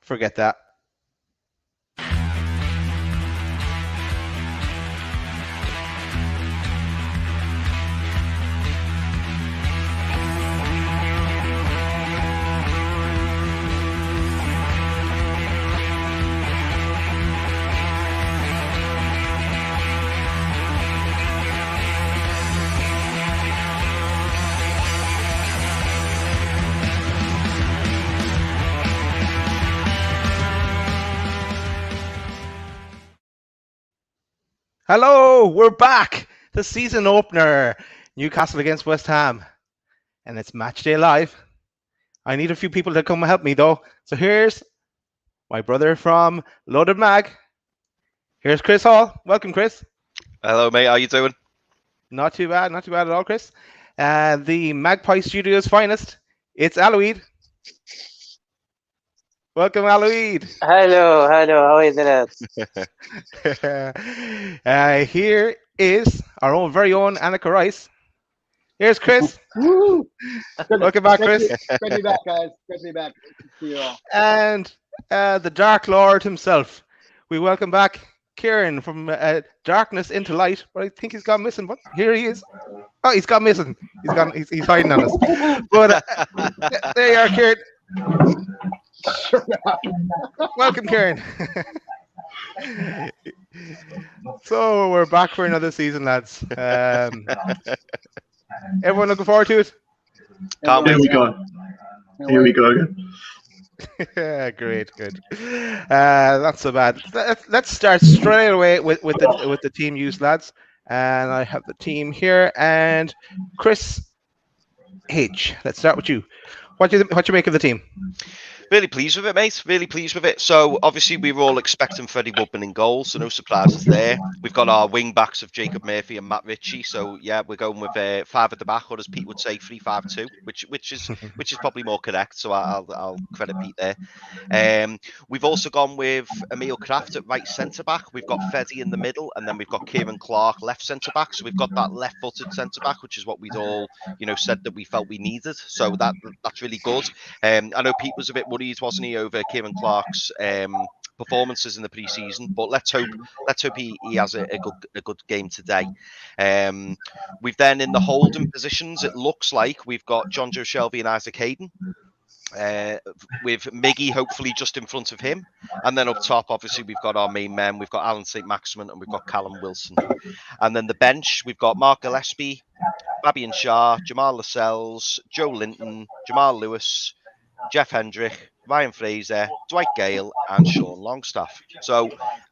forget that. Hello, we're back. The season opener, Newcastle against West Ham, and it's match day live. I need a few people to come help me though. So here's my brother from Loaded Mag. Here's Chris Hall. Welcome, Chris. Hello, mate. How you doing? Not too bad at all, Chris. The Magpie Studios finest. It's Aloid. Welcome, Aloid. Hello. How are you, lads? Here is our own very own Annika Rice. Here's Chris. Welcome back, Chris. Good to be back, guys. Good to be back. See you all. And the Dark Lord himself. We welcome back Kieran from Darkness into Light. But I think he's gone missing. But here he is. Oh, he's gone missing. He's hiding on us. But there you are, Kieran. Welcome, Kieran. So we're back for another season, lads. Everyone looking forward to it? Here we go. Here we go again. Great, good. Not so bad. Let's start straight away with the team use, lads. And I have the team here. And Chris H. Let's start with you. What you make of the team? Really pleased with it, mate. Really pleased with it. So, obviously, we were all expecting Freddie Woodman in goal, so no surprises there. We've got our wing-backs of Jacob Murphy and Matt Ritchie. So, yeah, we're going with 5 at the back, or as Pete would say, 3-5-2, which is probably more correct. So, I'll credit Pete there. We've also gone with Emil Kraft at right centre-back. We've got Freddy in the middle, and then we've got Kieran Clark left centre-back. So, we've got that left-footed centre-back, which is what we'd all, said that we felt we needed. So, that's really good. I know Pete was a bit worried, wasn't he, over Kieran Clark's performances in the pre-season, but let's hope he has a good game today. We've then in the holding positions, it looks like we've got John Joe Shelby and Isaac Hayden, with Miggy hopefully just in front of him, and then up top obviously we've got our main men. We've got Alan St. Maximin and we've got Callum Wilson, and then the bench we've got Mark Gillespie, Fabian Shah, Jamal Lascelles, Joe Linton, Jamal Lewis, Jeff Hendrick, Ryan Fraser, Dwight Gale, and Sean Longstaff. So,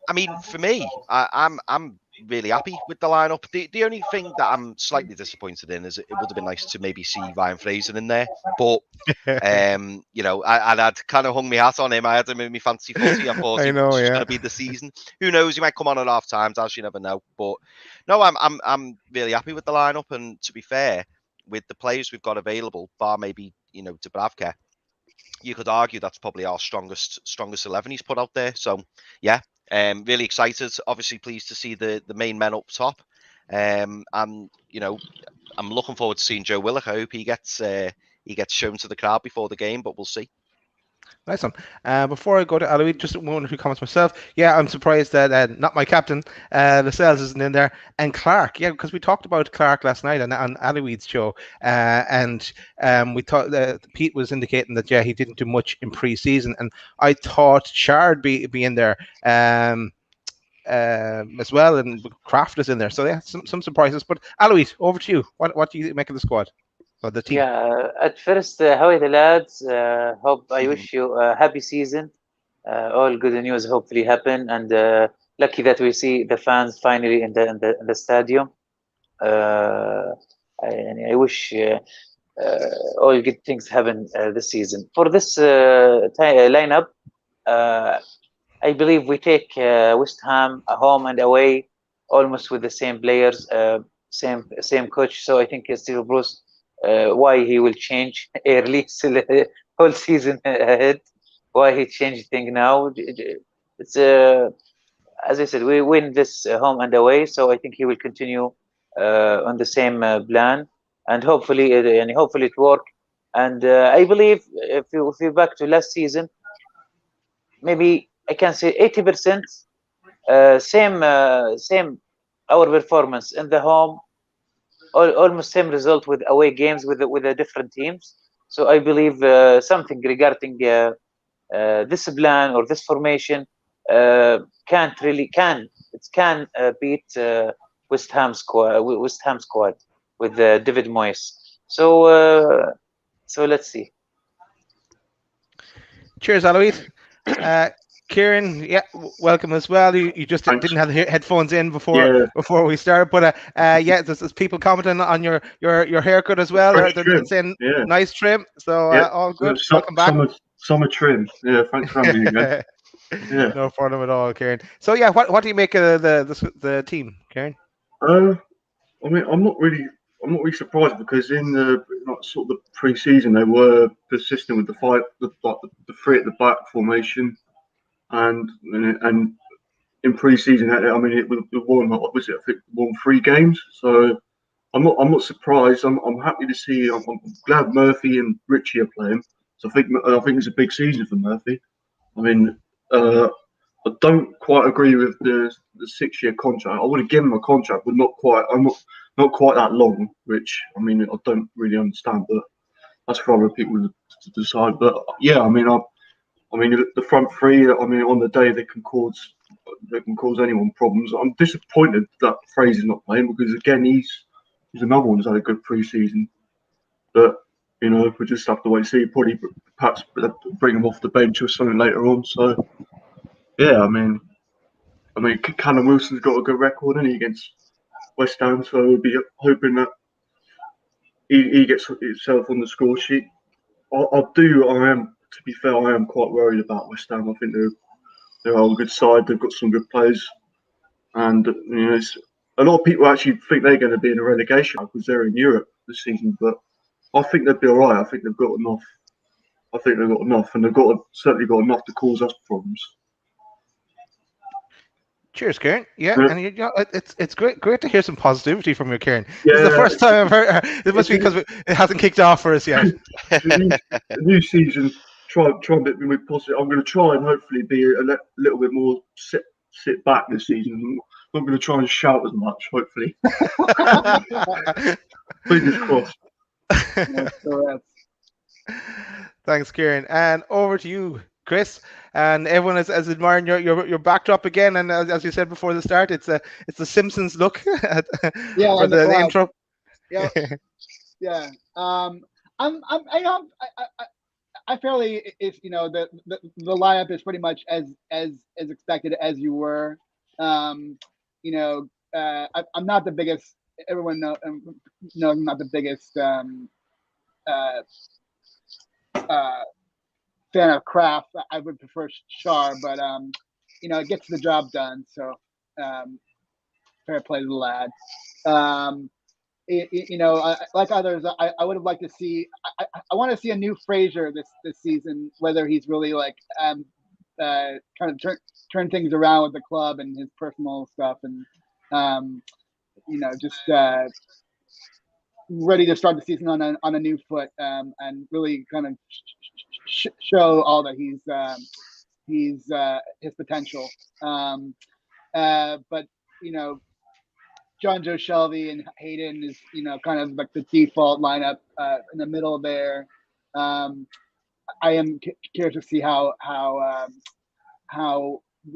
I mean, for me, I'm really happy with the lineup. The only thing that I'm slightly disappointed in is it would have been nice to maybe see Ryan Fraser in there, but I'd kind of hung my hat on him. I had him in my fantasy footy. I thought it was going to be the season. Who knows? He might come on at half times, as you never know. But no, I'm really happy with the lineup. And to be fair, with the players we've got available, bar maybe Dubravka, you could argue that's probably our strongest 11 he's put out there. So yeah, really excited. Obviously pleased to see the main men up top. And I'm looking forward to seeing Joe Willock. I hope he gets shown to the crowd before the game, but we'll see. Nice one. Before I go to Aloid, just one or two comments myself. Yeah, I'm surprised that not my captain, Lascelles isn't in there, and Clark. Yeah, because we talked about Clark last night on Aloid's show, and we thought Pete was indicating that he didn't do much in pre-season, and I thought Shard be in there as well, and Kraft is in there. So yeah, some surprises. But Aloid, over to you. What do you make of the squad? Or the team? Yeah, at first, how are the lads? I wish you a happy season. All good news hopefully happen, and lucky that we see the fans finally in the stadium. I wish all good things happen this season. For this lineup, I believe we take West Ham home and away almost with the same players, same coach. So I think Steve Bruce. Why he will change early, still whole season ahead. Why he changed thing now? It's as I said, we win this home and away, so I think he will continue on the same plan, and hopefully it work. And I believe if you back to last season, maybe I can say 80%, same our performance in the home, almost same result with away games with the different teams. So I believe something regarding this plan or this formation can't really can beat West Ham squad with David Moyes. So let's see. Cheers, Alois. Kieran, yeah, welcome as well. You just Thanks. didn't have the headphones in Yeah. before we started, but yeah, there's people commenting on your haircut as well. Fresh They're trim. saying Yeah. nice trim, so Yeah. all good. Welcome back. Summer trim. Yeah, thanks for having me again. Yeah. No problem at all, Kieran. So yeah, what do you make of the team, Kieran? I mean, I'm not really surprised because in the sort of the pre-season they were persistent with the three at the back formation, and in pre-season, I mean, it won, what was it? I think won 3 games. So I'm not surprised. I'm happy to see. I'm glad Murphy and Richie are playing. So I think it's a big season for Murphy. I mean, I don't quite agree with the 6-year contract. I would have given him a contract, but not quite. I'm not quite that long. Which I mean, I don't really understand, but that's for other people to decide. But yeah, I mean, the front three. I mean, on the day they can cause anyone problems. I'm disappointed that Fraser's not playing because again, he's another one who's had a good pre-season. But we just have to wait and see. Probably perhaps bring him off the bench or something later on. So yeah, I mean, Callum Wilson's got a good record, hasn't he, against West Ham? So we'll be hoping that he gets himself on the score sheet. To be fair, I am quite worried about West Ham. I think they're a good side. They've got some good players, and a lot of people actually think they're going to be in a relegation because they're in Europe this season. But I think they'll be all right. I think they've got enough. And they've certainly got enough to cause us problems. Cheers, Kieran. Yeah, Yeah. and it's great to hear some positivity from you, Kieran. Yeah. This is the first time I've heard. It must be because it hasn't kicked off for us yet. The new season, try a bit more positive. I'm going to try and hopefully be a little bit more sit back this season. I'm not going to try and shout as much. Hopefully, fingers crossed. Thanks, Kieran. And over to you, Chris. And everyone is admiring your backdrop again. And as you said before the start, it's the Simpsons look for the intro. Yeah, yeah. I fairly, if the lineup is pretty much as expected as you were. I'm not the biggest. Everyone knows I'm not the biggest fan of Kraft. I would prefer Shar, but it gets the job done. So fair play to the lad. Like others, I would have liked to see. I want to see a new Fraser this season. Whether he's really kind of turn things around with the club and his personal stuff, and just ready to start the season on a new foot, and really kind of show all that he's his potential. But John Joe Shelby and Hayden is kind of like the default lineup in the middle there. I am curious to see how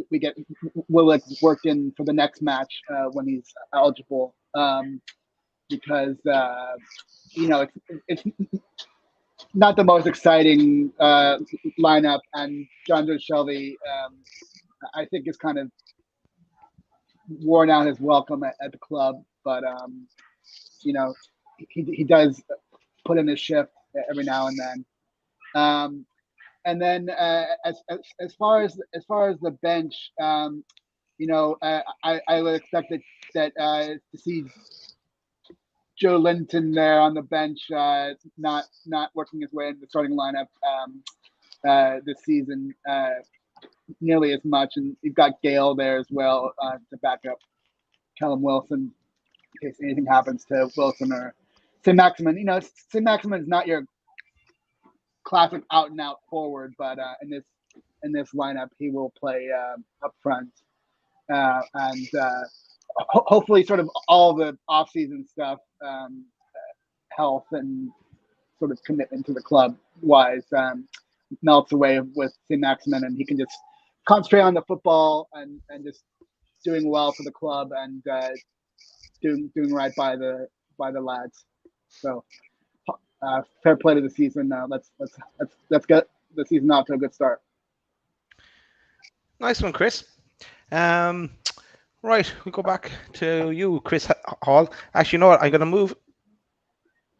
we get Willock worked in for the next match when he's eligible, because it's not the most exciting lineup, and John Joe Shelby I think is kind of worn out his welcome at the club, but he does put in his shift every now and then. And then as far as the bench, I would expect that to see Joe Linton there on the bench, not working his way into the starting lineup this season nearly as much, and you've got Gale there as well to back up Callum Wilson in case anything happens to Wilson or Saint-Maximin. Saint-Maximin is not your classic out and out forward, but in this in this lineup, he will play up front, and hopefully, sort of all the off-season stuff, health and sort of commitment to the club wise, melts away with St. Maximin, and he can just concentrate on the football and just doing well for the club and doing right by the lads. So fair play to the season. Let's get the season off to a good start. Nice one, Chris. Right, we go back to you, Chris Hall. Actually, you know what? I'm going to move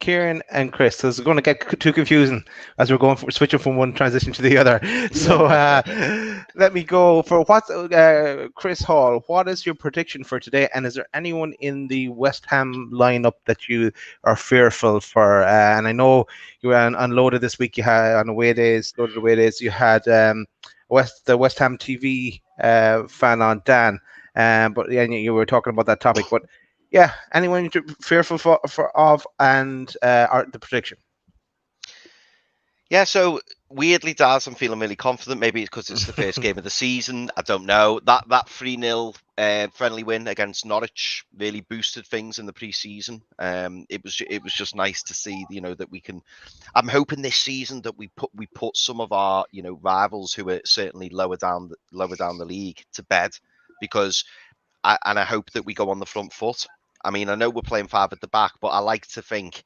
Kieran and Chris. This is going to get too confusing as we're switching from one transition to the other. So let me go for Chris Hall. What is your prediction for today? And is there anyone in the West Ham lineup that you are fearful for? And I know you were unloaded this week. You had on away days, loaded away days. You had the West Ham TV fan on Dan. But yeah, you were talking about that topic. But yeah, anyone you're fearful of and the prediction? Yeah, so weirdly, Daz, I'm feeling really confident. Maybe it's because it's the first game of the season. I don't know. That 3-0 friendly win against Norwich really boosted things in the pre-season. It was just nice to see, that we can. I'm hoping this season that we put some of our rivals who are certainly lower down the league to bed, because I hope that we go on the front foot. I mean, I know we're playing 5 at the back, but I like to think,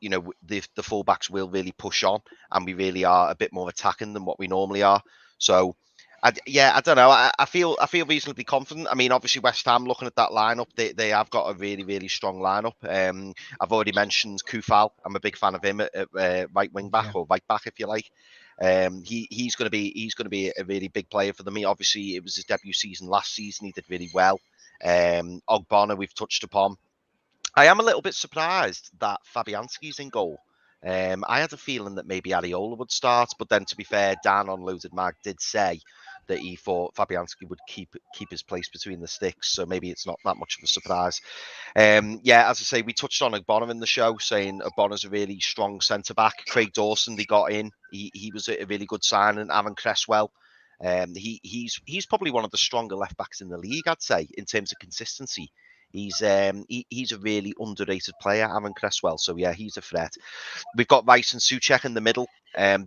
the fullbacks will really push on, and we really are a bit more attacking than what we normally are. So, I don't know. I feel reasonably confident. I mean, obviously West Ham, looking at that lineup, they have got a really, really strong lineup. I've already mentioned Kufal. I'm a big fan of him at right wing back or right back, if you like. He's going to be a really big player for them. Obviously, it was his debut season last season. He did really well. Ogbonna, we've touched upon. I am a little bit surprised that Fabianski's in goal. I had a feeling that maybe Areola would start, but then, to be fair, Dan on Loaded Mag did say that he thought Fabianski would keep his place between the sticks, so maybe it's not that much of a surprise. As I say, we touched on Ogbonna in the show, saying Ogbonna's a really strong centre-back. Craig Dawson, they got in. He was a really good signing. Aaron Cresswell. He's probably one of the stronger left-backs in the league, I'd say, in terms of consistency. He's a really underrated player, Aaron Cresswell. So yeah, he's a threat. We've got Rice and Souček in the middle.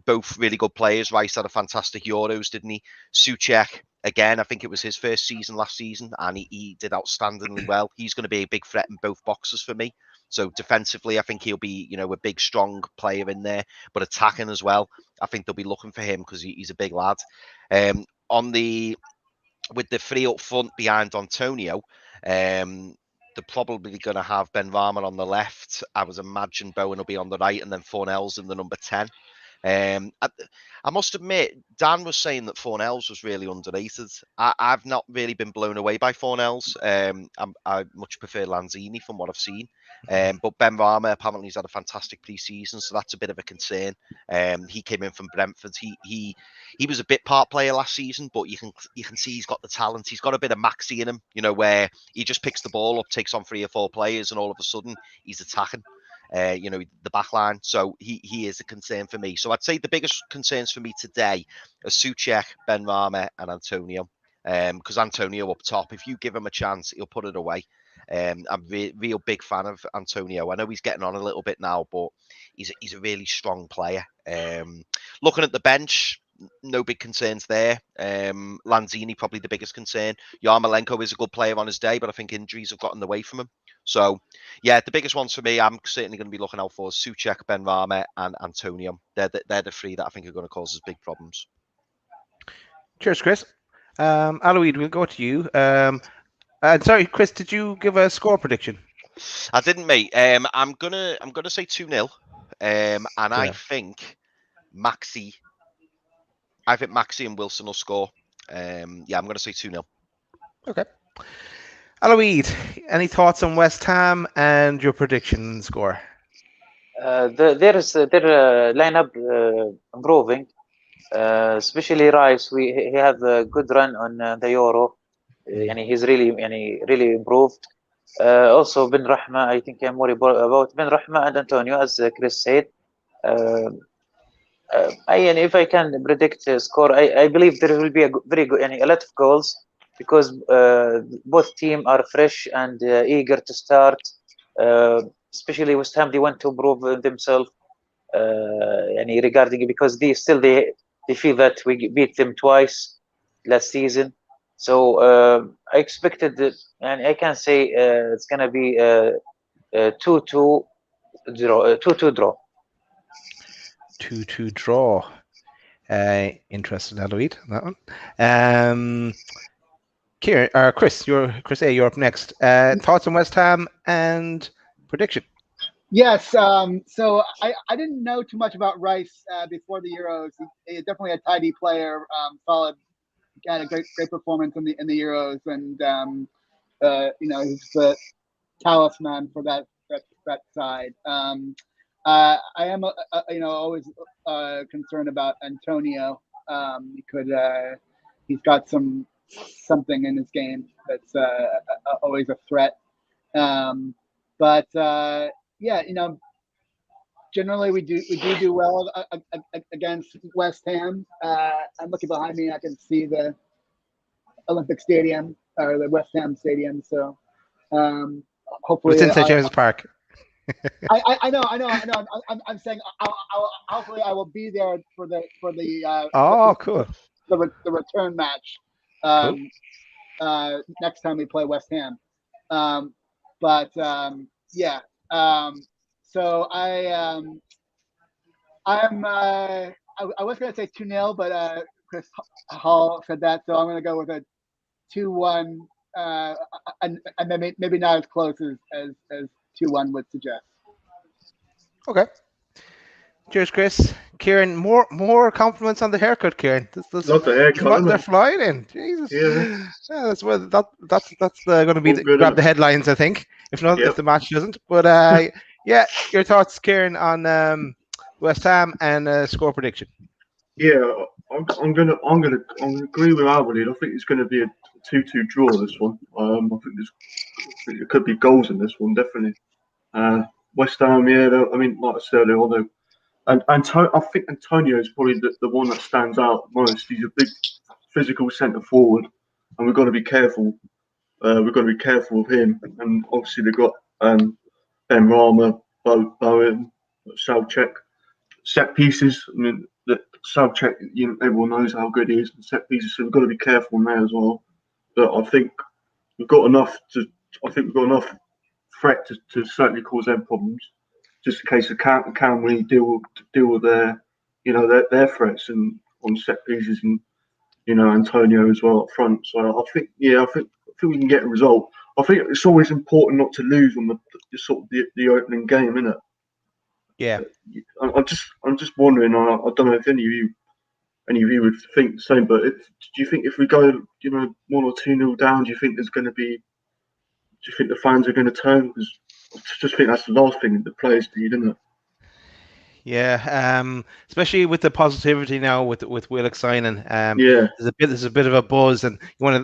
Both really good players. Rice had a fantastic Euros, didn't he? Souček, again, I think it was his first season last season, and he did outstandingly well. He's going to be a big threat in both boxes for me. So defensively, I think he'll be, a big, strong player in there, but attacking as well. I think they'll be looking for him because he's a big lad. With the 3 up front behind Antonio, they're probably going to have Ben Rama on the left. I would imagine Bowen will be on the right, and then Fornells in the number 10. I must admit, Dan was saying that Fornells was really underrated. I've not really been blown away by Fornells. I much prefer Lanzini from what I've seen. But Ben Rama apparently has had a fantastic pre-season, so that's a bit of a concern. He came in from Brentford. He was a bit part player last season, but you can see he's got the talent. He's got a bit of Maxi in him, where he just picks the ball up, takes on 3 or 4 players, and all of a sudden he's attacking. The back line. So he is a concern for me. So I'd say the biggest concerns for me today are Souček, Ben Rama, and Antonio. Because Antonio up top, if you give him a chance, he'll put it away. I'm a real big fan of Antonio. I know he's getting on a little bit now, but he's a really strong player. Looking at the bench, no big concerns there. Lanzini probably the biggest concern. Yarmolenko is a good player on his day, but I think injuries have gotten away from him. So, yeah, the biggest ones for me, I'm certainly going to be looking out for Souček, Ben Rama, and Antonio. They're the 3 that I think are going to cause us big problems. Cheers, Chris. Aloid, we'll go to you. Sorry, Chris, did you give a score prediction? I didn't, mate. I'm gonna say 2-0. I think Maxi and Wilson will score. I'm going to say 2-0. Okay. Aloid, any thoughts on West Ham and your prediction score? Their lineup improving, especially Rice. He have a good run on the Euro, and he's really improved. Also Ben Rahma, I think I'm worried about Ben Rahma and Antonio, as Chris said. and if I can predict a score, I believe there will be very good, a lot of goals because both teams are fresh and eager to start. Especially West Ham, they want to prove themselves. Regarding because they feel that we beat them twice last season. So I expected that, and I can say it's gonna be a 2-2 draw. 2-2 draw. 2-2 draw. Interested, Eloise, that one. Kieran, Chris, you're up next. Thoughts on West Ham and prediction? Yes. So I didn't know too much about Rice before the Euros. He's definitely a tidy player, solid, had a great performance in the Euros, and he's the talisman for that side. I am always concerned about Antonio. He's got something in his game that's always a threat. Generally we do well against West Ham. I'm looking behind me. I can see the Olympic Stadium or the West Ham Stadium. So hopefully it's in St. James's Park. I know. I'm saying hopefully I will be there for the Cool. The return match. Cool. Next time we play West Ham. So I was going to say 2-0, but Chris Hall said that, so I'm going to go with a 2-1, and maybe not as close as 2-1 would suggest. Okay. Cheers, Chris. Kieran, more compliments on the haircut, Kieran. Not the haircut. They're flying in. Jesus. Yeah. That's going to be grab the headlines, I think. If not, if the match doesn't. But your thoughts, Kieran, on West Ham and score prediction. Yeah, I'm gonna agree with Alvin. I think it's going to be a 2-2 draw. This one. I think there could be goals in this one, definitely. West Ham, I mean, like I said earlier, although. And I think Antonio is probably the one that stands out most. He's a big physical centre forward, and we've got to be careful. We've got to be careful of him. And obviously they've got Ben Rama, Bowen, Soucek, set pieces. I mean, Soucek, everyone knows how good he is in set pieces, so we've got to be careful there as well. But I think we've got enough threat to certainly cause them problems. Just a case of can we deal with their threats and on set pieces, and Antonio as well up front. So I think we can get a result. I think it's always important not to lose on the opening game, isn't it? Yeah. I'm just wondering. I don't know if any of you would think the same, but do you think if we go 1 or 2-0 down, do you think the fans are going to turn? Because I just think that's the last thing the players need, isn't it? Yeah, especially with the positivity now with Willock signing. There's a bit of a buzz, and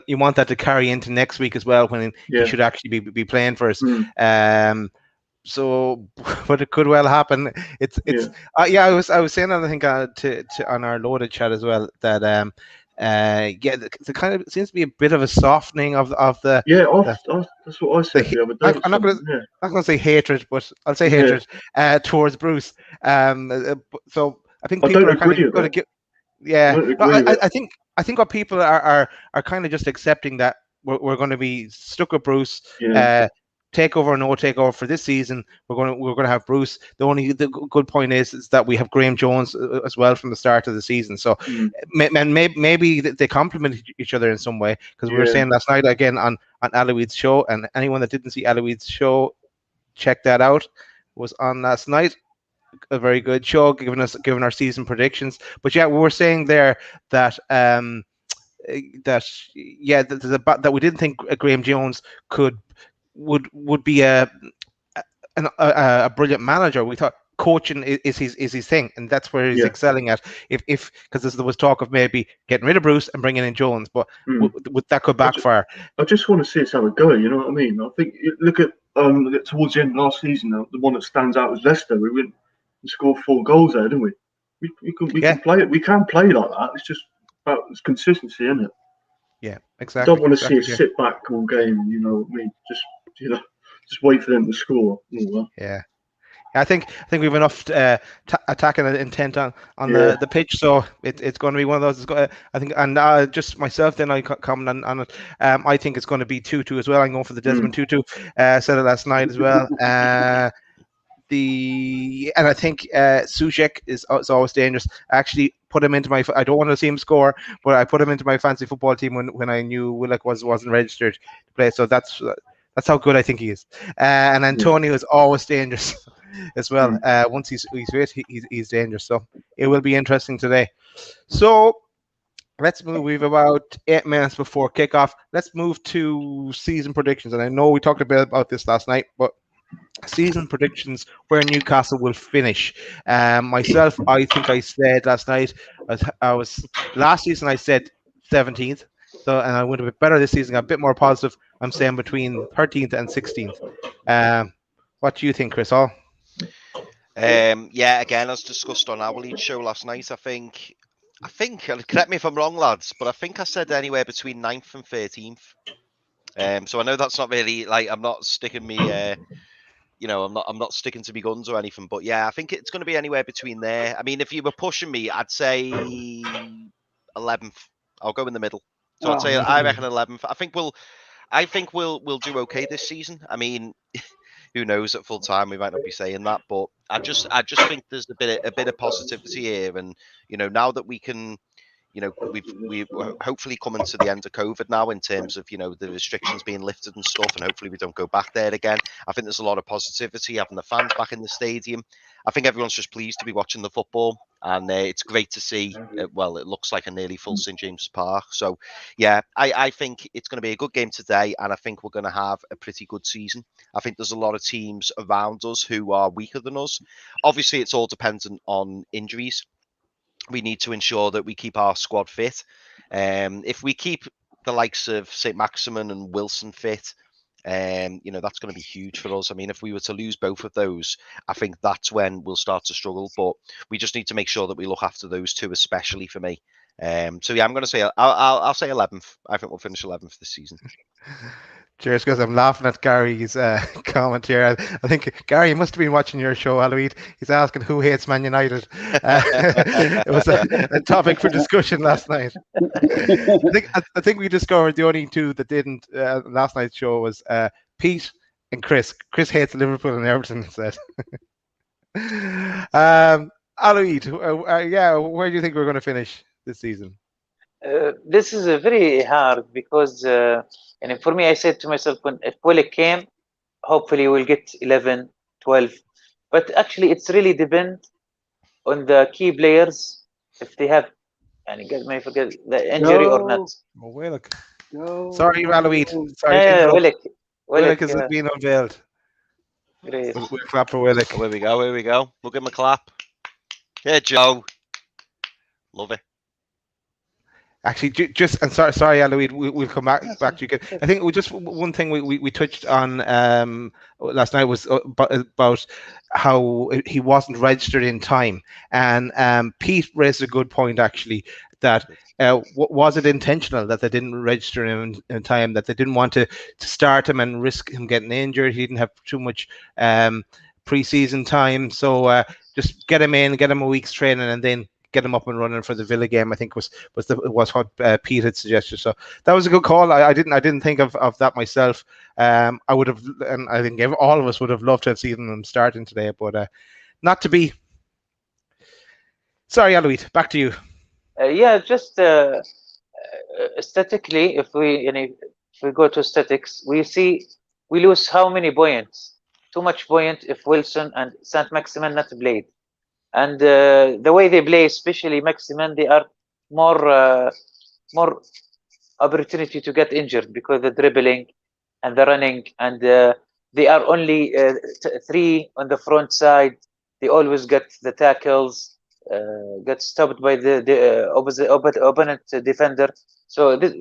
you want that to carry into next week as well, when he should actually be playing for us. So, but it could well happen. I was saying, I think on our loaded chat as well, that the kind of seems to be a bit of a softening of the. That's what I said the other day. I'm not going to say hatred, but I'll say hatred towards Bruce. So I think people are kind of going to give. Yeah, I think what people are kind of just accepting that we're going to be stuck with Bruce. Takeover or no takeover for this season, we're going to have Bruce. The good point is that we have Graham Jones as well from the start of the season. So, and maybe they complement each other in some way, because we were saying last night again on Aloid's show, and anyone that didn't see Aloid's show, check that out. It was on last night. A very good show, giving our season predictions. But we were saying there that that we didn't think Graham Jones would be a brilliant manager. We thought coaching is his thing, and that's where he's excelling at. If because there was talk of maybe getting rid of Bruce and bringing in Jones, but that could backfire. I just want to see how it goes. You know what I mean? I think look at towards the end of last season, the one that stands out was Leicester. We scored 4 goals there, didn't we? We can play it. We can play like that. It's just about it's consistency, isn't it? Yeah, I exactly. don't want to see exactly, us yeah. sit back all game. You know what I mean? Just wait for them to score. Yeah. I think we have enough attacking intent on Yeah. the pitch, so it's going to be one of those. I think, and just myself, then I comment on it. I think it's going to be 2-2 as well. I'm going for the Desmond 2-2. Said it last night as well. And I think Suchek is always dangerous. I actually put him into my. I don't want to see him score, but I put him into my fantasy football team when I knew Willock wasn't registered to play. So that's how good I think he is. And Antonio is always dangerous as well. Once he's fit, he's dangerous. So it will be interesting today. So let's move. We've about 8 minutes before kickoff. Let's move to season predictions. And I know we talked a bit about this last night, but season predictions where Newcastle will finish. Myself, I think I said last night. I was last season. I said 17th. So, and I went a bit better this season. I'm a bit more positive. I'm saying between 13th and 16th. What do you think, Chris Hall? Yeah, again, as discussed on our lead show last night, I think, correct me if I'm wrong, lads, but I think I said anywhere between 9th and 13th. So I know that's not really like I'm not sticking me, I'm not sticking to me guns or anything, but yeah, I think it's going to be anywhere between there. I mean, if you were pushing me, I'd say 11th. I'll go in the middle. So I'd say I reckon 11th. I think we'll do okay this season. I mean, who knows? At full time, we might not be saying that, but I just think there's a bit of positivity here, and now that we can, we're hopefully coming to the end of COVID now in terms of the restrictions being lifted and stuff, and hopefully we don't go back there again. I think there's a lot of positivity having the fans back in the stadium. I think everyone's just pleased to be watching the football, and it's great to see. Well, it looks like a nearly full St James's Park. So, yeah, I think it's going to be a good game today, and I think we're going to have a pretty good season. I think there's a lot of teams around us who are weaker than us. Obviously, it's all dependent on injuries. We need to ensure that we keep our squad fit. If we keep the likes of St. Maximin and Wilson fit, that's going to be huge for us. I mean, if we were to lose both of those, I think that's when we'll start to struggle. But we just need to make sure that we look after those two, especially for me. So yeah, I'm going to say I'll say 11th. I think we'll finish 11th this season. Cheers, because I'm laughing at Gary's comment here. I think, Gary, you must have been watching your show, Halloween. He's asking who hates Man United. It was a topic for discussion last night. I think we discovered the only two that didn't last night's show was Pete and Chris. Chris hates Liverpool and Everton, said. Aloid, where do you think we're going to finish this season? This is very hard because, and for me, I said to myself, if Willock came, hopefully we'll get 11, 12. But actually, it's really depend on the key players if they have, and you may forget the injury or not. Oh, Willock. Sorry, Aloid. Sorry, Willock is being unveiled. Great. We'll clap for Willock. Oh, here we go. We'll give him a clap. Yeah, Joe. Love it. Actually, just and sorry, Aloid, we'll come back to you again. I think just one thing we touched on last night was about how he wasn't registered in time, and Pete raised a good point actually that was it intentional that they didn't register him in time, that they didn't want to start him and risk him getting injured. He didn't have too much preseason time, so just get him in, get him a week's training, and then get him up and running for the Villa game. I think was what Pete had suggested. So that was a good call. I didn't think of that myself. I would have, and I think all of us would have loved to have seen them starting today, but not to be. Sorry, Aloid, back to you. Just statically, if we go to statics, we see we lose how many points? Too much point if Wilson and Saint Maximin not played. And the way they play, especially Maximin, they are more opportunity to get injured because the dribbling and the running, and they are only 3 on the front side. They always get the tackles, get stopped by the opponent defender. So this,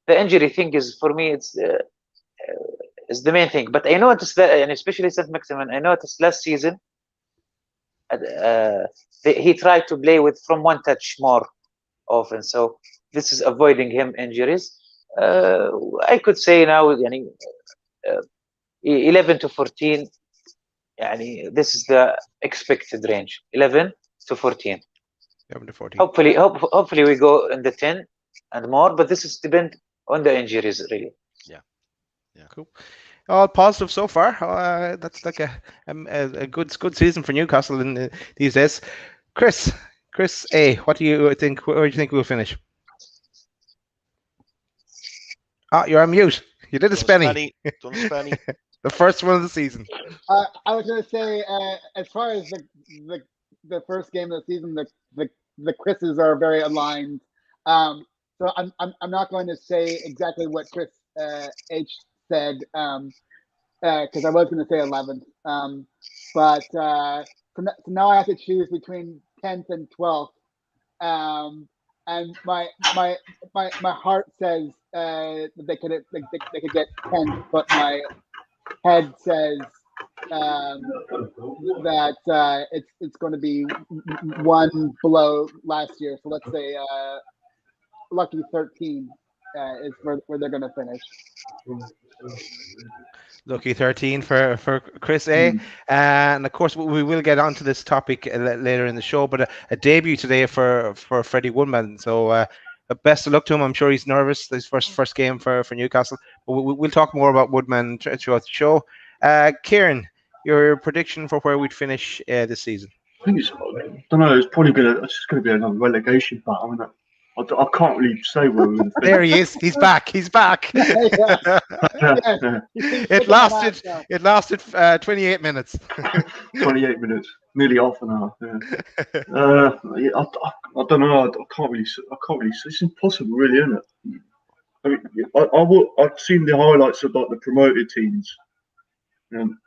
the injury thing is, for me, it's the main thing. But I noticed that, and especially Saint Maximin, I noticed last season, he tried to play with from one touch more often. So this is avoiding him injuries. I could say now, 11 to 14. This is the expected range, 11 to 14. 11 to 14. Hopefully we go in the 10 and more, but this is depend on the injuries really. Yeah. Cool. All positive so far. That's like a good season for Newcastle in these days. Chris A, what do you think? Where do you think we'll finish? You're on mute. You did a spenny. The first one of the season. I was going to say, as far as the first game of the season, the Chris's are very aligned. So I'm not going to say exactly what Chris H said, because I was going to say 11th. But so now I have to choose between 10th and 12th. And my heart says that they could get 10th, but my head says that it's going to be one below last year. So let's say lucky 13 is where they're going to finish. Lucky 13 for Chris A. And of course, we will get onto this topic later in the show, but a debut today for Freddie Woodman. So best of luck to him. I'm sure he's nervous. This first game for Newcastle. But we'll talk more about Woodman throughout the show. Kieran, your prediction for where we'd finish this season? I think I don't know. It's probably just going to be another relegation battle. I mean, I can't really say where we're going to finish. There he is. He's back. It lasted 28 minutes. 28 minutes, nearly half an hour. Yeah. I don't know. I can't really. It's impossible, really, isn't it? I mean, I've seen the highlights of like the promoted teams,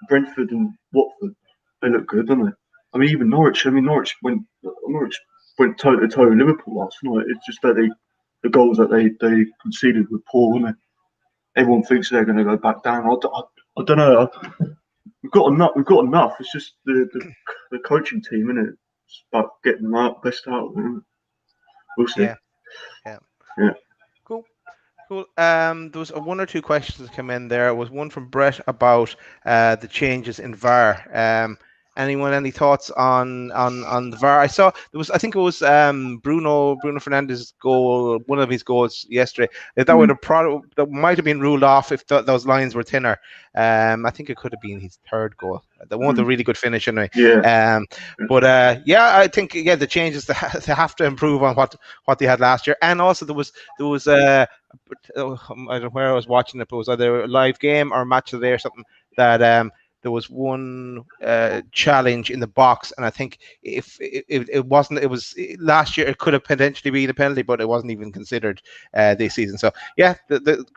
Brentford and Watford. They look good, don't they? I mean, even Norwich. I mean, Norwich went toe to toe with Liverpool last night. It's just that the goals that they conceded were poor, weren't they? Everyone thinks they're going to go back down. I don't know. We've got enough. It's just the coaching team, isn't it? It's about getting the best out of them. We'll see. Yeah. Cool. There was one or two questions that came in. There was one from Brett about the changes in VAR. Anyone, any thoughts on the VAR? I saw there was, I think it was Bruno Fernandes's goal, one of his goals yesterday. That might have been ruled off if those lines were thinner. I think it could have been his third goal. They want a really good finish anyway. Yeah. I think the changes they have to improve on what they had last year, and also there was I don't know where I was watching it, but it was either a live game or a match of the day or something that there was one challenge in the box, and I think if it wasn't, it was last year. It could have potentially been a penalty, but it wasn't even considered this season. So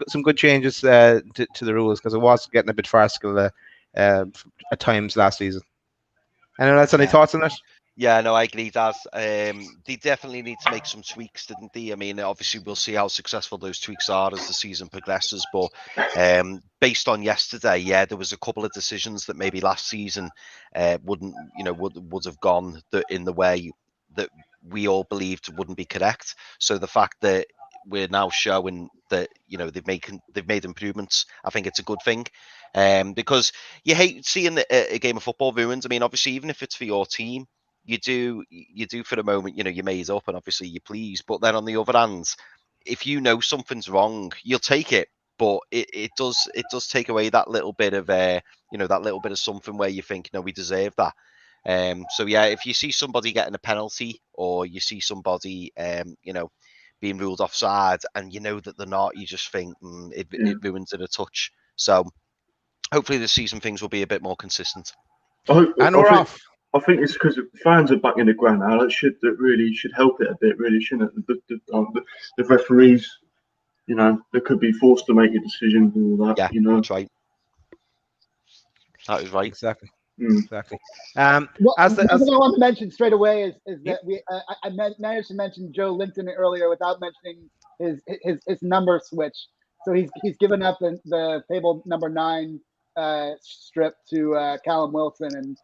some good changes to the rules, because it was getting a bit farcical at times last season. Anyone else any thoughts on that? Yeah, no, I agree, Daz. They definitely need to make some tweaks, didn't they? I mean, obviously, we'll see how successful those tweaks are as the season progresses. But based on yesterday, there was a couple of decisions that maybe last season would have gone in the way that we all believed wouldn't be correct. So the fact that we're now showing that they've made improvements, I think it's a good thing. Because you hate seeing a game of football ruined. I mean, obviously, even if it's for your team, you do for the moment, you made up and obviously you're pleased. But then on the other hand, if you know something's wrong, you'll take it. But it does take away that little bit of that little bit of something where you think, no, we deserve that. So if you see somebody getting a penalty, or you see somebody being ruled offside, and you know that they're not, you just think it ruins it a touch. So hopefully this season things will be a bit more consistent. I think it's because fans are back in the ground now. That really should help it a bit, really, shouldn't it? The referees, they could be forced to make a decision and all that. Yeah, that's right. That is right. Exactly. What I want to mention straight away is that I managed to mention Joe Linton earlier without mentioning his number switch. So he's given up the table number 9 strip to Callum Wilson, and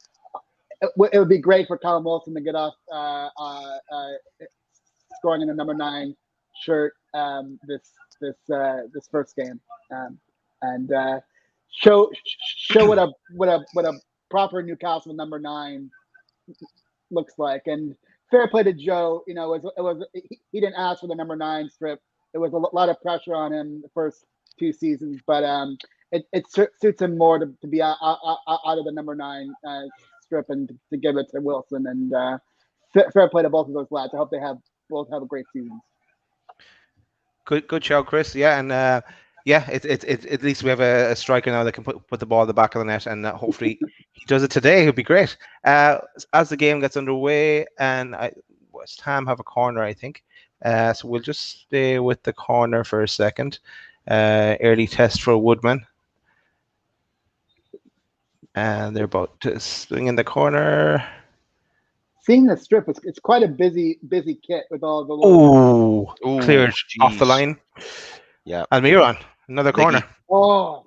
it would be great for Callum Wilson to get off scoring in the number 9 shirt this first game, and show what a proper Newcastle number 9 looks like. And fair play to Joe. He didn't ask for the number 9 strip. It was a lot of pressure on him the first 2 seasons, but it suits him more to be out of the number 9 strip and to give it to Wilson. And fair play to both of those lads. I hope they both have a great season. Good show, Chris. Yeah, and it's at least we have a striker now that can put the ball in the back of the net, and hopefully he does it today. It'll be great. As the game gets underway, and West Ham have a corner, I think. So we'll just stay with the corner for a second. Early test for Woodman. And they're about to swing in the corner. Seeing the strip, it's quite a busy kit with all the cleared off the line. Yeah. Almiron, another corner. Oh.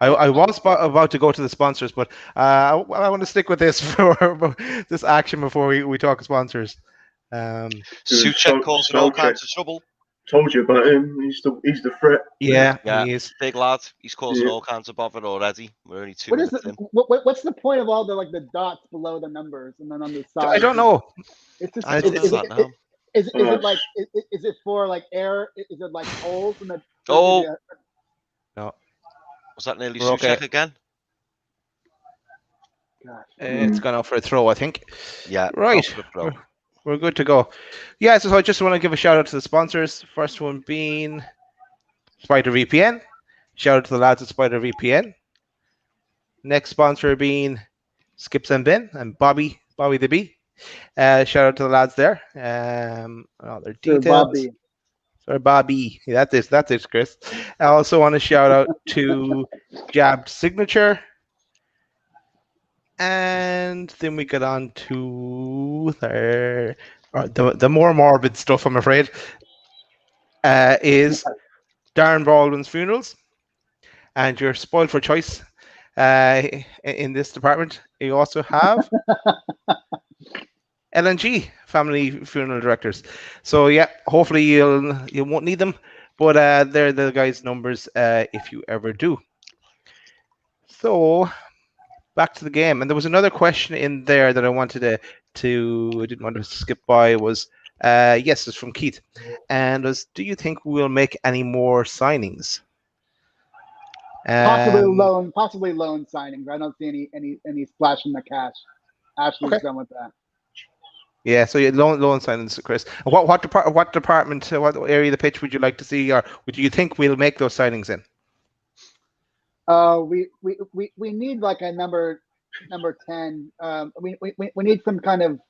I was about to go to the sponsors, but I want to stick with this for this action before we talk sponsors. Suchek causing all kinds of trouble. Told you about him. He's the threat. Yeah, he is. Big lad. He's causing all kinds of bother already. We're only 2 minutes in. What's the point of all the dots below the numbers and then on the side? I don't know. It's just is it for like air? Is it like holes in the? No. Was that nearly Suchek again? It's gone out for a throw, I think. Yeah. Right. We're good to go. Yeah, so I just want to give a shout out to the sponsors. First one being Spider VPN. Shout out to the lads at Spider VPN. Next sponsor being Skips and Bin and Bobby the Bee. Shout out to the lads there. All their details. Sorry, Bobby. Yeah, that's it, Chris. I also want to shout out to Jabbed Signature. And then we get on to the more morbid stuff, I'm afraid, is Darren Baldwin's funerals. And you're spoiled for choice in this department. You also have L&G, Family Funeral Directors. So, yeah, hopefully you won't need them, but they're the guys' numbers if you ever do. So back to the game, and there was another question in there that I wanted I didn't want to skip by. Was yes, it's from Keith, and was, do you think we'll make any more signings? Possibly loan signings. I don't see any splash in the cash. Ashley's done with that. Yeah, so you loan signings, Chris. What department, what area of the pitch would you like to see, or would you think we'll make those signings in? We need like a number 10. We need some kind of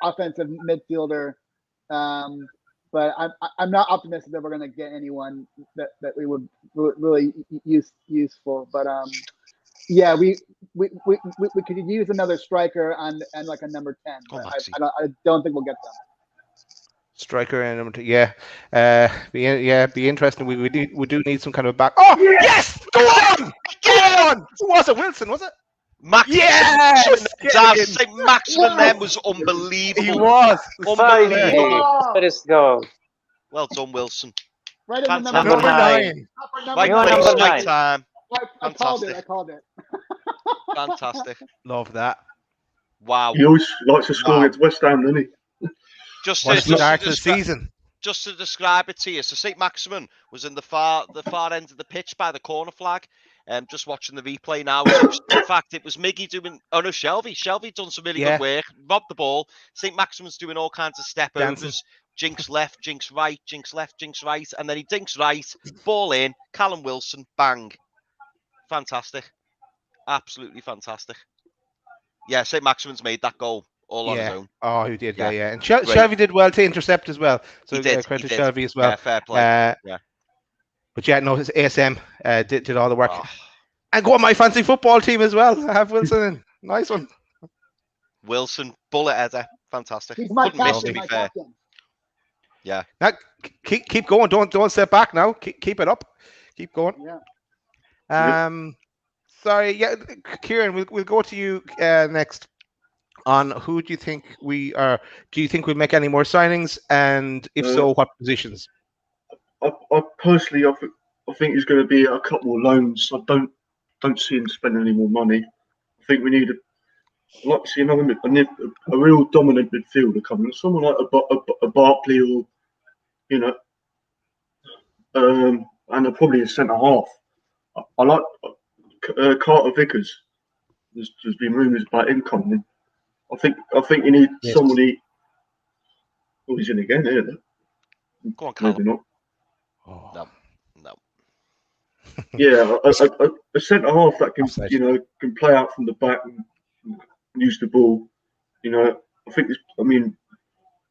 offensive midfielder. But I'm not optimistic that we're going to get anyone that we would really useful. But yeah, we could use another striker and like a number 10. I don't think we'll get them. Striker and number 2, be interesting. We do need some kind of back. Oh yes! Go on! Who was it? Wilson, was it? Maximin. Yes! Maximin then was unbelievable. He was unbelievable. Let us go. Well done, Wilson. Right in the number 9. Right place, right time. I called it. Fantastic. Love that. Wow. He always likes to score against West Ham, doesn't he? Just the season. Just to describe it to you, so St. Maximin was in the far end of the pitch by the corner flag. Just watching the replay now. In fact, it was Miggy doing. Oh no, Shelby. Shelby done some really good work. Robbed the ball. St. Maximin's doing all kinds of step overs. Jinx left, jinx right, jinx left, jinx right, and then he dinks right. Ball in. Callum Wilson, bang. Fantastic. Absolutely fantastic. Yeah, St. Maximin's made that goal. All on his own. Oh, he did, yeah. And Shelby did well to intercept as well. So credit to Shelby as well. Yeah, fair play. But yeah, no, his ASM did all the work. Oh. And go on my fancy football team as well. I have Wilson in. Nice one. Wilson, bullet header. Fantastic. He's my Couldn't miss, to be fair. Yeah. Now, keep going. Don't step back now. Keep it up. Keep going. Yeah. Sorry, yeah, Kieran, we'll go to you next. On who do you think we are? Do you think we'll make any more signings? And if so, what positions? I personally, I think he's going to be a couple of loans. I don't see him spending any more money. I think we need I'd like to see a real dominant midfielder coming. Someone like a Barkley or and probably a centre half. I like Carter Vickers. There's been rumours about him coming. I think you need somebody. Oh, he's in again, isn't it? Go on, Callum. Maybe not. No. Yeah, a centre half that can play out from the back and use the ball. I think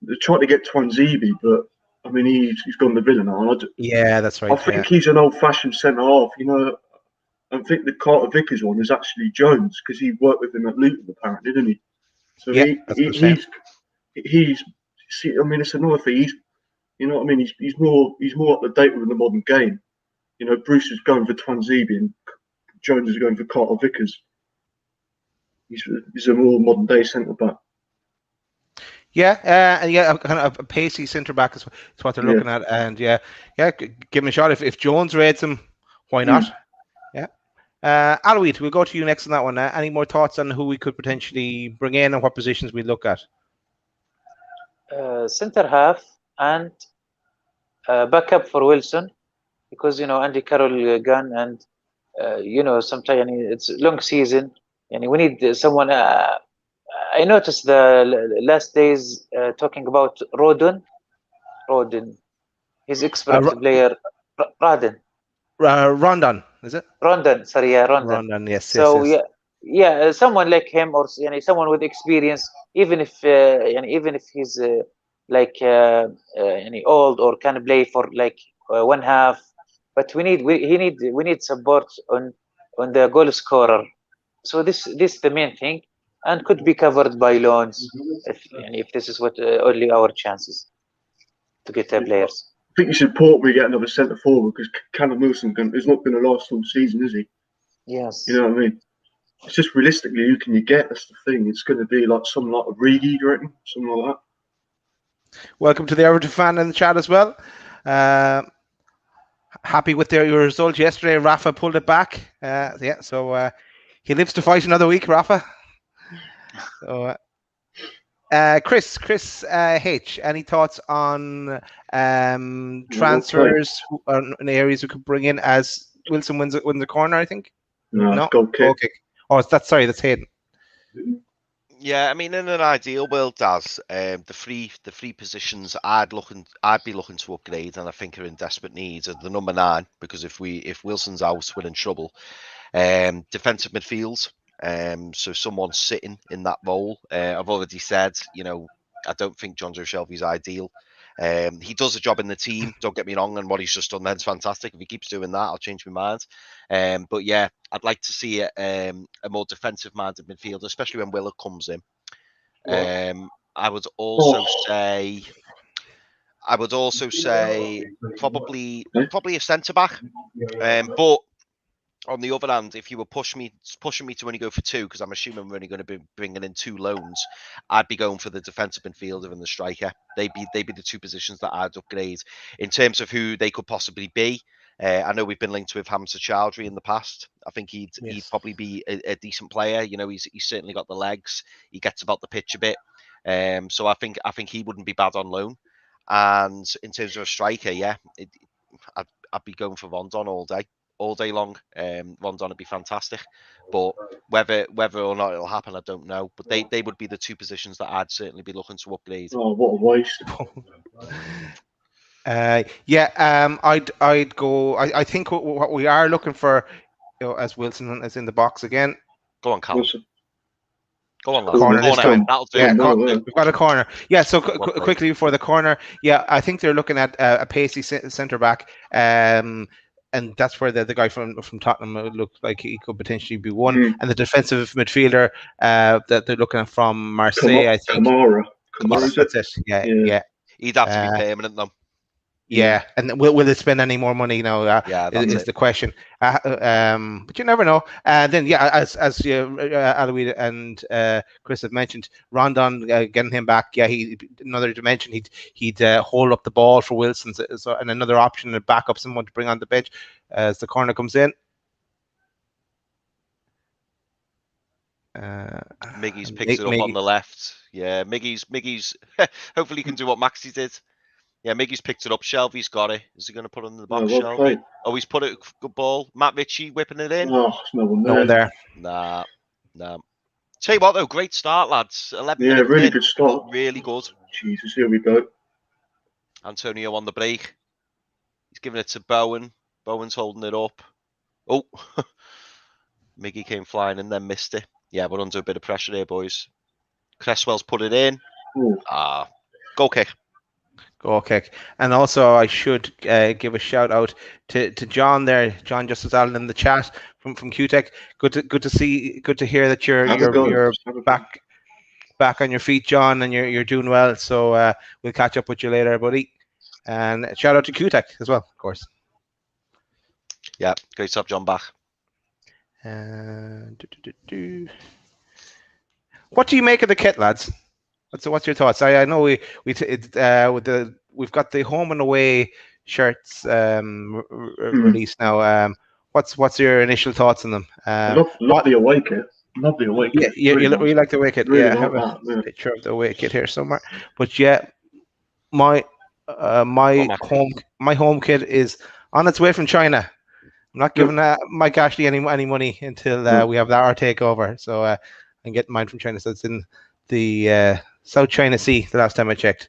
they're trying to get Twanzebe, but he's gone to Villa now. Yeah, that's right. I think he's an old-fashioned centre half. I think the Carter Vickers one is actually Jones because he worked with him at Luton apparently, didn't he? So yeah, he's. See, it's another thing. He's more up to date with the modern game. Bruce is going for Twanzebe and Jones is going for Carter Vickers. He's a more modern day centre back. Yeah, and kind of a pacey centre back is what they're looking at, and give him a shot if Jones rates him, why not? Yeah. Aloid, we'll go to you next on that one. Any more thoughts on who we could potentially bring in and what positions we look at? Centre half and backup for Wilson, because Andy Carroll gone, and sometimes it's a long season, and we need someone. I noticed the last days talking about Rodon, his expert player, Rondon, is it? Rondon, sorry, yeah, Rondon. Rondon, yes. So yes. Someone like him, or someone with experience, even if he's old or can play for one half, but we need support on the goal scorer. So this is the main thing, and could be covered by loans if this is what only our chances to get players. I think you should probably get another centre forward because Callum Wilson is not going to last all season, is he? Yes. You know what I mean? It's just realistically, who can you get? That's the thing. It's going to be like someone like a Origi, do you reckon? Something like that. Welcome to the Everton fan in the chat as well. Happy with your result yesterday. Rafa pulled it back. So he lives to fight another week, Rafa. So, Chris H, any thoughts on transfers in areas we could bring in as Wilson wins the corner, I think? No? Goal kick. Oh, that's Hayden. Yeah, in an ideal world, Daz, the three positions I'd be looking to upgrade, and I think are in desperate need, are the number 9, because if Wilson's out, we're in trouble. Defensive midfield. So someone sitting in that role. I've already said, I don't think Jonjo Shelvey's ideal. He does a job in the team, don't get me wrong, and what he's just done then's fantastic. If he keeps doing that, I'll change my mind. But yeah, I'd like to see a more defensive-minded midfielder, especially when Willock comes in. I would also say probably a centre-back. But on the other hand, if you were pushing me to only go for 2, because I'm assuming we're only going to be bringing in 2 loans, I'd be going for the defensive midfielder and the striker. They'd be the 2 positions that I'd upgrade. In terms of who they could possibly be, I know we've been linked with Hamza Chowdhury in the past. I think he'd probably be a decent player. He's certainly got the legs. He gets about the pitch a bit. So I think he wouldn't be bad on loan. And in terms of a striker, I'd be going for Rondon all day long. Rondon would be fantastic, but whether or not it'll happen, I don't know. But they would be the 2 positions that I'd certainly be looking to upgrade. Oh, what a waste! I'd go. I think what we are looking for, as Wilson is in the box again. Go on, Cal. Wilson. Go on, corner this time. That'll do. Yeah, we've got a corner. Yeah, so quickly before the corner, I think they're looking at a pacey centre back. And that's where the guy from Tottenham looks like he could potentially be one. And the defensive midfielder that they're looking at from Marseille, I think. Kamara. That's it. Yeah. He'd have to be permanent though. Yeah, and will they spend any more money now? Yeah, that's Is it. the question. But you never know. Then yeah, as Alois and Chris have mentioned, Rondon getting him back. Yeah, he another dimension. He'd hold up the ball for Wilson, so and another option to back up someone to bring on the bench as the corner comes in. Miggy's picks it up on the left. Yeah, Miggy's hopefully he can do what Maxi did. Yeah, Miggy's picked it up. Shelby's got it. Is he going to put it in the box, Shelby? Oh, he's put it. Good ball. Matt Ritchie whipping it in. Oh, no one there. No one there. Nah. Tell you what, though, great start, lads. 11 Yeah, minutes really in. good start. Really good. Jesus, here we go. Antonio on the break. He's giving it to Bowen. Bowen's holding it up. Oh, Miggy came flying and then missed it. Yeah, we're under a bit of pressure here, boys. Cresswell's put it in. Ooh. Goal kick. Goal kick. And also, I should give a shout out to John there, John Justice Allen in the chat from QTech. Good to hear that you're back on your feet, John, and you're doing well. So we'll catch up with you later, buddy. And shout out to QTech as well, of course. Yeah, great job, John Bach. What do you make of the kit, lads? What's your thoughts? I know we've got the home and away shirts released now. What's your initial thoughts on them? Love the away kit. Love the away kit. Yeah, you really like the away kit. Really I have a picture of the away kit here somewhere. But yeah, my home kit is on its way from China. I'm not giving Mike Ashley any money until we have our takeover. So I'm getting mine from China. So it's in the South China Sea. The last time I checked,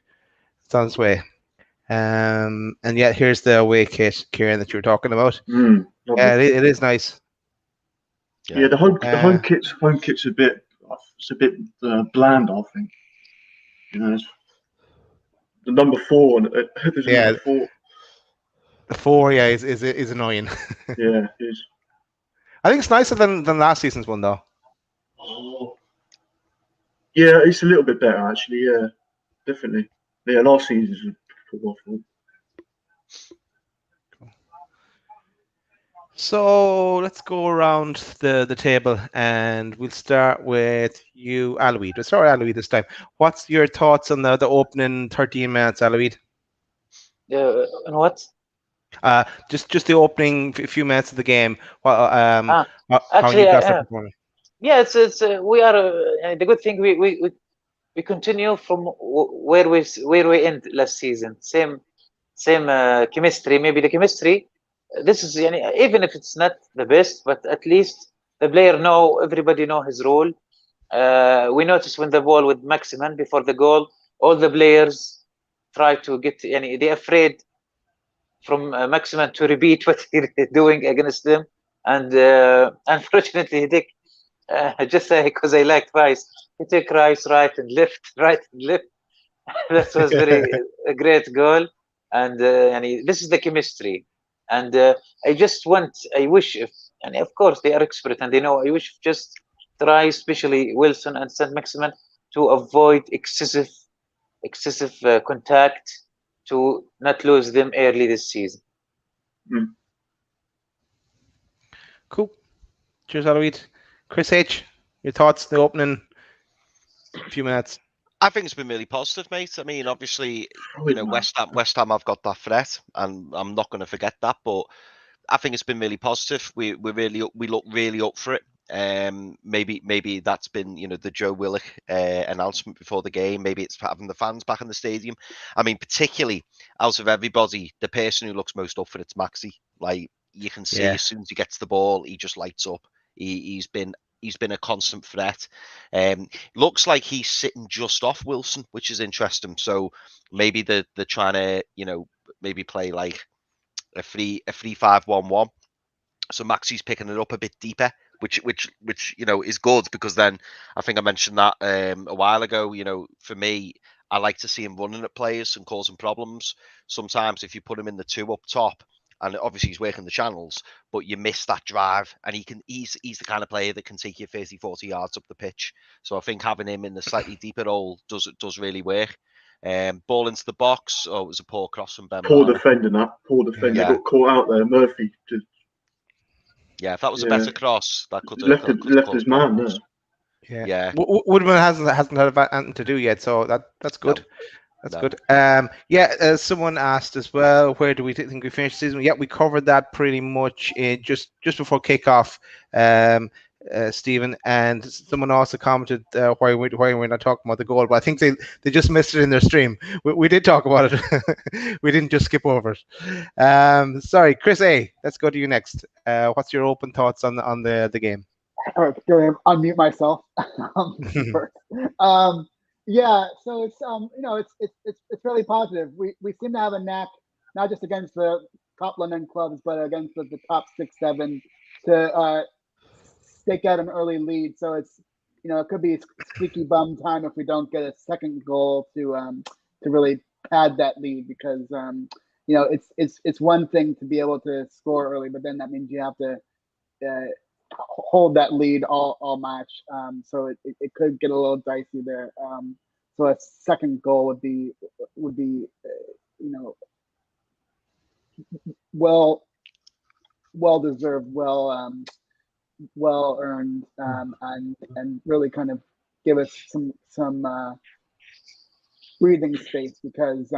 it's on its way. And yeah, here's the away kit, Kieran, that you were talking about. Yeah, it is nice. Yeah, the home kit's a bit bland, I think. You know, the number 4 and number 4. The 4, yeah, is annoying. Yeah, it is. I think it's nicer than last season's one, though. Oh. Yeah, it's a little bit better, actually. Yeah, definitely. Yeah, last season's was awful. So let's go around the table, and we'll start with you, Alois. We'll start with Alois this time. What's your thoughts on the opening 13 minutes, Alois? And what? Just the opening few minutes of the game. Actually, how you guys are performing? Yeah, it's we are the good thing we continue from where we end last season. Same chemistry. Maybe the chemistry. This is even if it's not the best, but at least the player everybody know his role. We noticed when the ball with Maximan before the goal, all the players try to get they're afraid from Maximan to repeat what he's doing against them, and unfortunately he just because I liked Rice, he took Rice right and left. That was a great goal, and this is the chemistry. And I wish if, and of course they are expert and they know, I wish just try, especially Wilson and St. Maximin, to avoid excessive contact to not lose them early this season. Cool. Cheers, Alois. Chris H, your thoughts, the opening few minutes? I think it's been really positive, mate. I mean, obviously, West Ham have got that threat, and I'm not going to forget that. But I think it's been really positive. We look really up for it. Maybe that's been the Joe Willock announcement before the game. Maybe it's having the fans back in the stadium. I mean, particularly out of everybody, the person who looks most up for it's Maxi. Like you can see, as soon as he gets the ball, he just lights up. He's been a constant threat. Looks like he's sitting just off Wilson, which is interesting. So maybe they're trying to maybe play like a 3-5-1-1. So Maxi's picking it up a bit deeper, which is good, because then I think I mentioned that a while ago. For me, I like to see him running at players and causing problems. Sometimes if you put him in the 2 up top, and obviously he's working the channels, but you miss that drive, and he's the kind of player that can take you 30, 40 yards up the pitch. So I think having him in the slightly deeper role does really work. Ball into the box. Oh, it was a poor cross from Ben. Poor Rama. defender, that. Poor defender Yeah. got caught out there. Murphy just Yeah, if that was a better cross, that could have left his man there. Yeah. Woodman hasn't had anything to do yet, so that's good. No. That's No. good. Someone asked as well, where do we think we finished the season? Yeah, we covered that pretty much just before kickoff, Stephen. And someone also commented why we're not talking about the goal, but I think they just missed it in their stream. We did talk about it. We didn't just skip over it. Sorry, Chris A. Let's go to you next. What's your open thoughts on the game? All right, going to unmute myself first. Yeah, so it's it's really positive. We seem to have a knack, not just against the top London clubs, but against the top 6-7 to stake out an early lead. So it's it could be squeaky bum time if we don't get a second goal to really pad that lead, because it's one thing to be able to score early, but then that means you have to hold that lead all match. So it could get a little dicey there. So a second goal would be well deserved, well earned, and really kind of give us some breathing space, because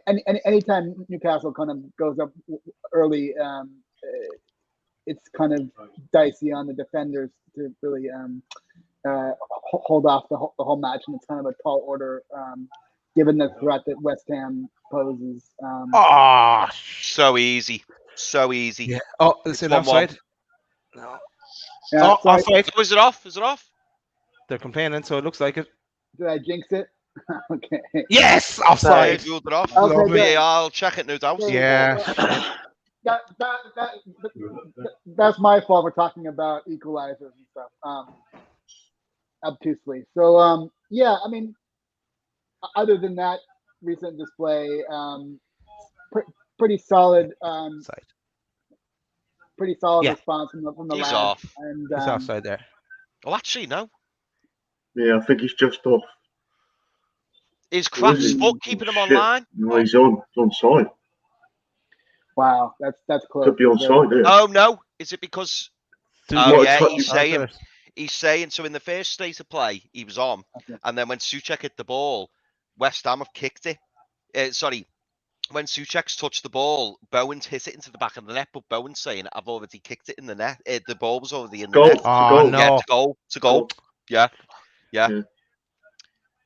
anytime Newcastle kind of goes up early, it's kind of dicey on the defenders to really hold off the whole match, and it's kind of a tall order given the threat that West Ham poses. So easy. Yeah. Oh, is it offside? No. Yeah, offside. Oh, is it off? Is it off? They're complaining, so it looks like it. Did I jinx it? Okay. Yes, offside. Ruled it off. Okay, I'll check it, no doubt. Yeah. That's my fault for talking about equalizers and stuff obtusely. So yeah, I mean, other than that recent display, pretty solid. Pretty solid response from the He's lads. off. And He's offside there. Oh, actually, no. Yeah, I think he's just off. Is Kraft's foot keeping him online? No, he's onside. Wow, that's close. Could be onside there. Oh no, is it because? Oh yeah, he's saying so. In the first state of play, he was on, and then when Souček hit the ball, West Ham have kicked it. When Souček's touched the ball, Bowen's hit it into the back of the net, but Bowen's saying, "I've already kicked it in the net. The ball was already in the net." Oh no! Yeah, to goal. Yeah. Yeah,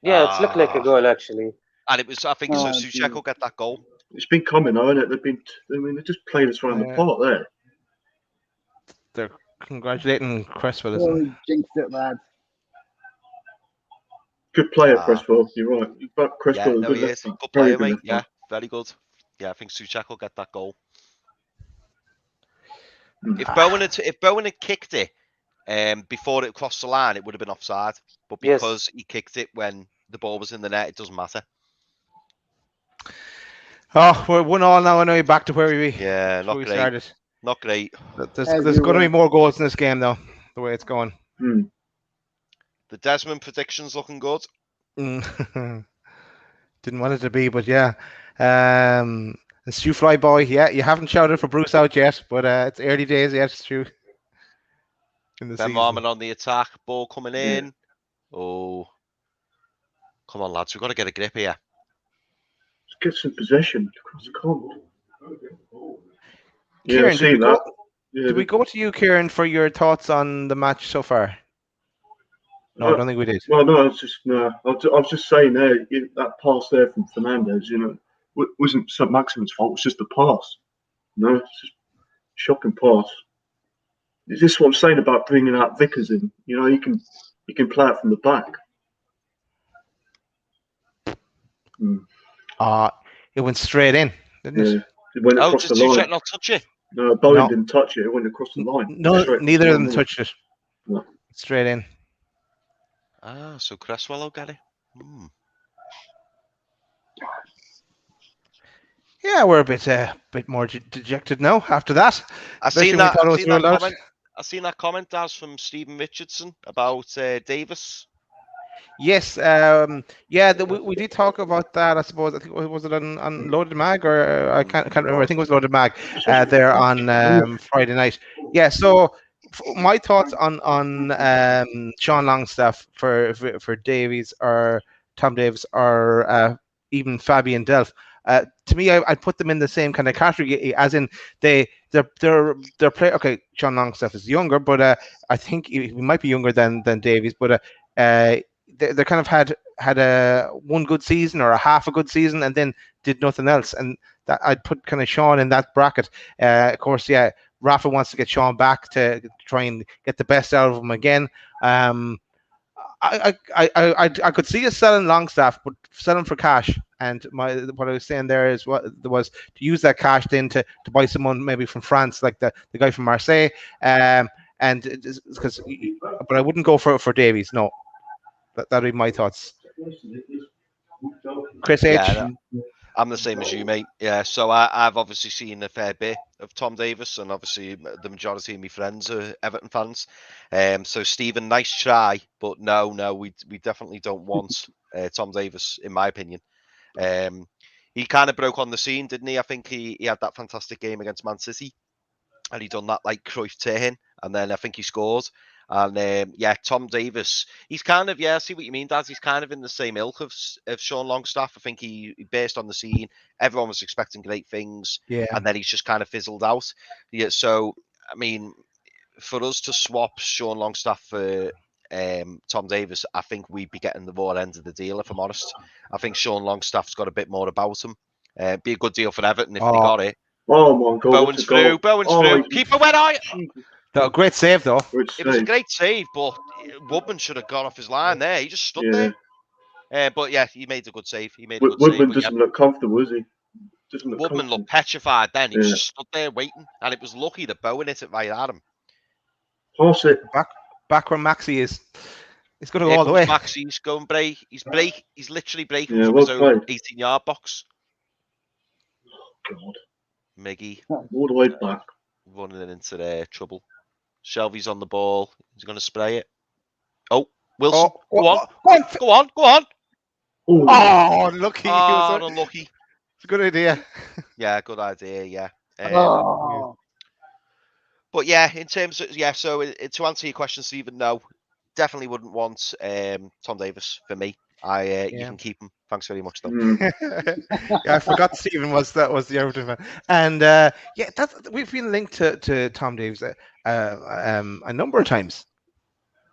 it's looked like a goal actually. And it was, I think, so Souček will get that goal. It's been coming, though, isn't it? They're just playing us around the park there. They're congratulating Cresswell, isn't it? Jinxed it, lads. Good player, Cresswell. You're right. But Cresswell, he is. Good player, mate. Yeah, very good. Yeah, I think Souček will get that goal. If Bowen had kicked it before it crossed the line, it would have been offside. But because he kicked it when the ball was in the net, it doesn't matter. Oh, we're 1-1 now. I know you're back to where we not great. Started. Not great. There's going to be more goals in this game, though, the way it's going. The Desmond prediction's looking good. Didn't want it to be, but yeah. The Stu Fly boy, yeah, you haven't shouted for Bruce out yet, but it's early days yet, Stu. Ben Marmon on the attack, ball coming in. Oh, come on, lads, we've got to get a grip here. Let's get some possession across the court. Kieran, Yeah, did we go to you, Kieran, for your thoughts on the match so far? No, I don't think we did. Well, no, I was just saying there, that pass there from Fernandez, wasn't St. Maximin's fault. It's just the pass. It's just shocking pass. Is this what I'm saying about bringing out Vickers in? You can play it from the back. It went straight in, didn't it? It went across the line. Did Souček not touch it? No, Bowen didn't touch it. It went across the line. No, neither of them touched it. No. Straight in. So Cresswell will get it. Yeah, we're a bit more dejected now after that. I've seen that comment, Daz, from Stephen Richardson about Davis. Yes, yeah, we did talk about that. I suppose I think was it on Loaded Mag or I can't remember. I think it was Loaded Mag there on Friday night. Yeah, so my thoughts on Sean Longstaff for Davies or Tom Davis or even Fabian Delph. To me, I'd put them in the same kind of category, as in they're play. Okay, Sean Longstaff is younger, but I think he might be younger than Davies, but they kind of had a one good season or a half a good season and then did nothing else, and that I'd put kind of Sean in that bracket. Of course, yeah, Rafa wants to get Sean back to try and get the best out of him again. I could see us selling Longstaff, but selling for cash. And what I was saying there is what was to use that cash then to buy someone maybe from France, like the guy from Marseille. And because, but I wouldn't go for Davies. No, that'd be my thoughts. Chris H. Yeah, I'm the same as you, mate. Yeah, so I've obviously seen a fair bit of Tom Davis, and obviously the majority of my friends are Everton fans. So Stephen, nice try, but no, we definitely don't want Tom Davis, in my opinion. He kind of broke on the scene, didn't he? I think he had that fantastic game against Man City, and he done that like Cruyff turn, and then I think he scored. And yeah, Tom Davis, he's kind of, I see what you mean, Daz. He's kind of in the same ilk of Sean Longstaff. I think he burst on the scene. Everyone was expecting great things, and then he's just kind of fizzled out. Yeah, so I mean, for us to swap Sean Longstaff for Tom Davis, I think we'd be getting the raw end of the deal, if I'm honest. I think Sean Longstaff's got a bit more about him. Be a good deal for Everton if they got it. Oh my God! Bowen's through. Keeper went out. Great save, though. It was a great save, but Woodman should have gone off his line there. He just stood there. But yeah, he made a good save. Woodman doesn't look comfortable, is he? Woodman looked petrified then. He just stood there waiting, and it was lucky that Bowen hit it right at him. Pass it. Back where Maxi is. He's going to go all the way. Maxi's going break. He's literally breaking from his own 18-yard box. Oh, God. Miggy. All the way back. Running into their trouble. Shelby's on the ball. He's going to spray it. Oh, Wilson. Go on. Oh, unlucky. Unlucky. It's a good idea. Yeah, good idea, yeah. But yeah, in terms of, so to answer your question, Stephen, no, definitely wouldn't want Tom Davis for me. You can keep him. Thanks very much, though. I forgot Stephen was the Everton fan, and we've been linked to Tom Davis a number of times.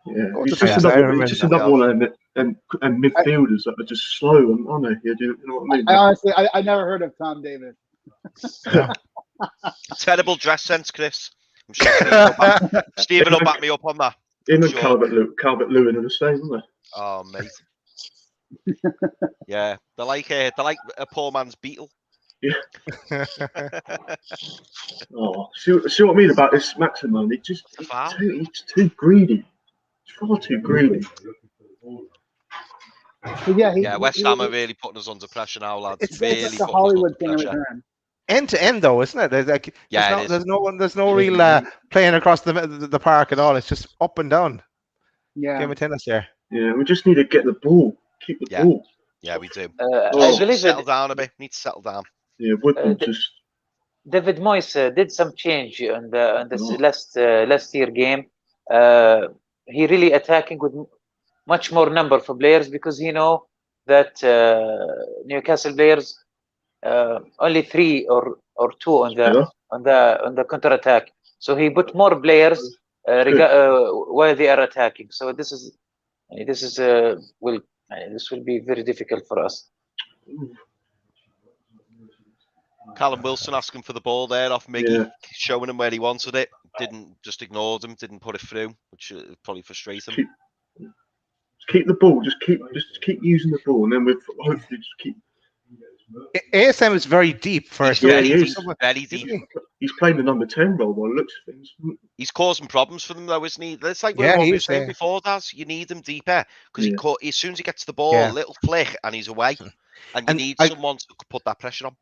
Yeah, it's just another one of them midfielders that are just slow, aren't they? Yeah, you know what I mean? Honestly, I never heard of Tom Davis. Terrible dress sense, Chris. I'm sure Stephen will back me up on that. Him and Calvert-Lewin are the same, aren't they? Oh, mate. Yeah, they're like a poor man's Beetle. Yeah. See what I mean about this Maxim, man? He's too greedy. He's far too greedy. Yeah, West Ham are really putting us under pressure now, lads. It's really the Hollywood thing return. End to end, though, isn't it? There's no real playing across the park at all. It's just up and down. Yeah. Game of tennis there. Yeah, we just need to get the ball. Keep the ball. Yeah, we do. I believe settle down a bit. Need to settle down. Yeah, Woodman just. David Moyes did some change on the last year game. He really attacking with much more number for players because he know that Newcastle players only 3 or 2 on the counter attack. So he put more players while they are attacking. So this will be very difficult for us. Callum Wilson asking for the ball there off Miggy, showing him where he wanted it. Didn't just ignore him, didn't put it through, which probably frustrated him. Keep the ball, just keep using the ball, and then we'll hopefully just keep. ASM is very deep for us. Very deep. He's playing the number 10 role by the looks of things. He's causing problems for them, though, isn't he? It's like what we were saying before, Daz. You need him deeper because as soon as he gets the ball, a little flick and he's away. And you need someone to put that pressure on.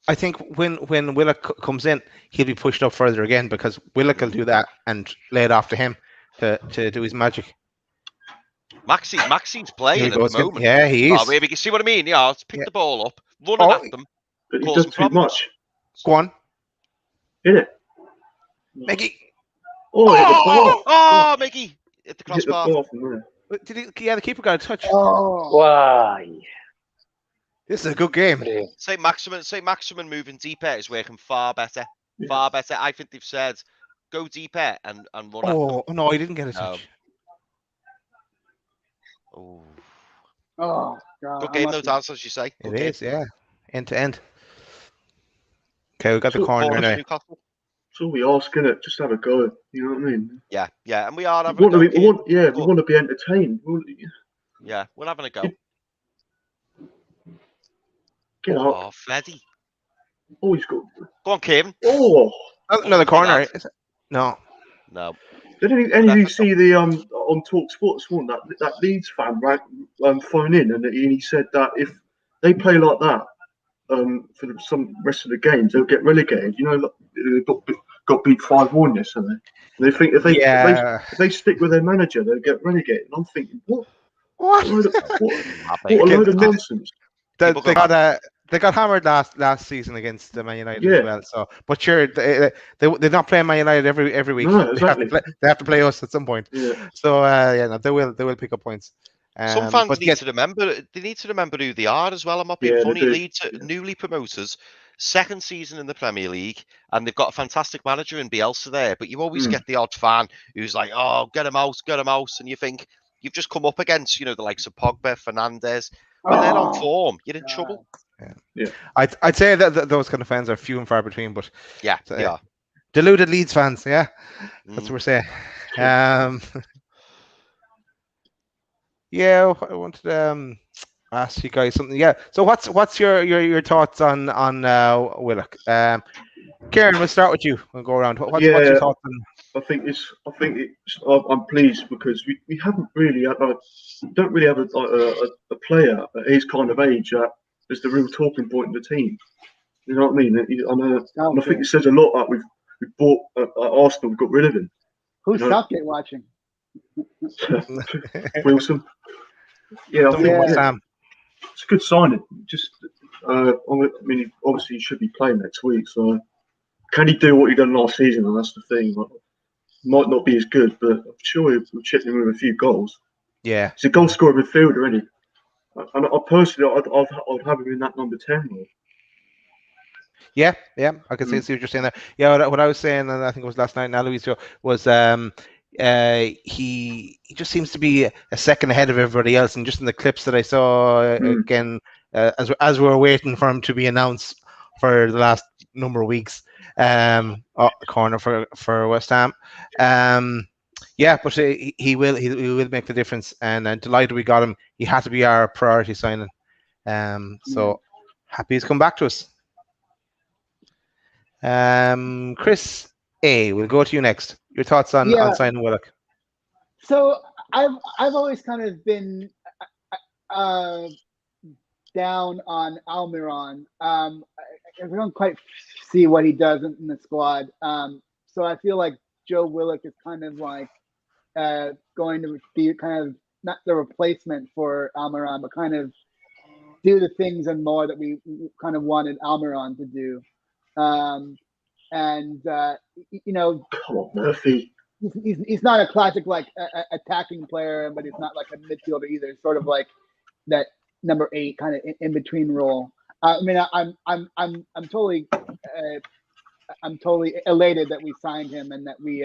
I think when Willock comes in, he'll be pushed up further again because Willock will do that and lay it off to him to do his magic. Maxi's Here playing we at go. the moment. Yeah, he is. Oh, maybe you see what I mean? Yeah, let's pick Yeah. the ball up, running at them, But he causing does too problems. much, Go on, isn't it? Mickey. Oh, hit the bar. Oh, Mickey! Hit the Hit the crossbar. bar from there. Did he? Yeah, the keeper got a touch. Oh, Why? This is a good game. Brilliant. St. Maximin moving deeper is working far better. Yeah. Far better. I think they've said go deeper and run at them. Oh no, he didn't get a touch. Oh. oh God. Good I'm game, lucky. though, Dance, as you say. Good It game. is, yeah, end to end. Okay, we got the So- corner Corner to anyway. Newcastle. That's all we ask, innit? Just have a go. You know what I mean? Yeah, and we are We having a want to go. be, we Keane. want, yeah, we want to be entertained. Yeah, we're having a go. Get up. Oh, Freddy. Oh, he's got. Go on, Kieran. Oh, Another Good corner. lad. Is it? No. No. did any of you see the on Talk Sports one that Leeds fan phone in and he said that if they play like that for some rest of the games they'll get relegated. You know, like, they got beat 5-1 yesterday. And they think if they stick with their manager they'll get relegated. And I'm thinking, what? What? What a Mate, load of nonsense. They People go got hammered last season against Man United Yeah. as well. So, but sure, they're not playing Man United every week. No, exactly. They have to play us at some point. Yeah. So no, they will pick up points. Some fans but need to remember. They need to remember who they are as well. I'm not being Yeah, they funny. do. Leeds are newly promoters, second season in the Premier League, and they've got a fantastic manager in Bielsa there. But you always get the odd fan who's like, "Oh, get him out," and you think you've just come up against, the likes of Pogba, Fernandes. When they're on form, you're in trouble. Yeah. I'd say that those kind of fans are few and far between, but Yeah, they are. deluded Leeds fans. Yeah, that's what we're saying. Yeah, I wanted to ask you guys something. Yeah, so what's your thoughts on Willock? Kieran, we'll start with you. We'll go around. What's your thoughts on? I'm pleased because we haven't really don't really have a player at his kind of age that is the real talking point in the team. You know what I mean? And I think it says a lot that we bought Arsenal, we got rid of him. Who's Southgate watching? Wilson. Yeah, I think Sam. it's a good signing. Just, I mean, obviously he should be playing next week. So, can he do what he done last season? And that's the thing. Like, might not be as good, but I'm sure we'll chip him with a few goals. Yeah, He's a goal scorer midfielder, isn't he? And I personally, I'd have him in that number 10 role. Yeah, I can see what you're saying there. Yeah, what I was saying, and I think it was last night in Alois show, was he just seems to be a second ahead of everybody else, and just in the clips that I saw again, as we were waiting for him to be announced for the last number of weeks, corner for West Ham. Yeah, but he will make the difference, and delighted we got him. He had to be our priority signing. So happy he's come back to us. Chris A, we'll go to you next. Your thoughts on signing Willock? So I've always kind of been down on Almiron. I don't quite see what he does in the squad. So I feel like Joe Willock is kind of like going to be kind of not the replacement for Almiron, but kind of do the things and more that we kind of wanted Almiron to do. You know, Come on, Murphy. He's not a classic like attacking player, but he's not like a midfielder either. It's sort of like that number 8 kind of in between role. I mean, I'm totally elated that we signed him and that we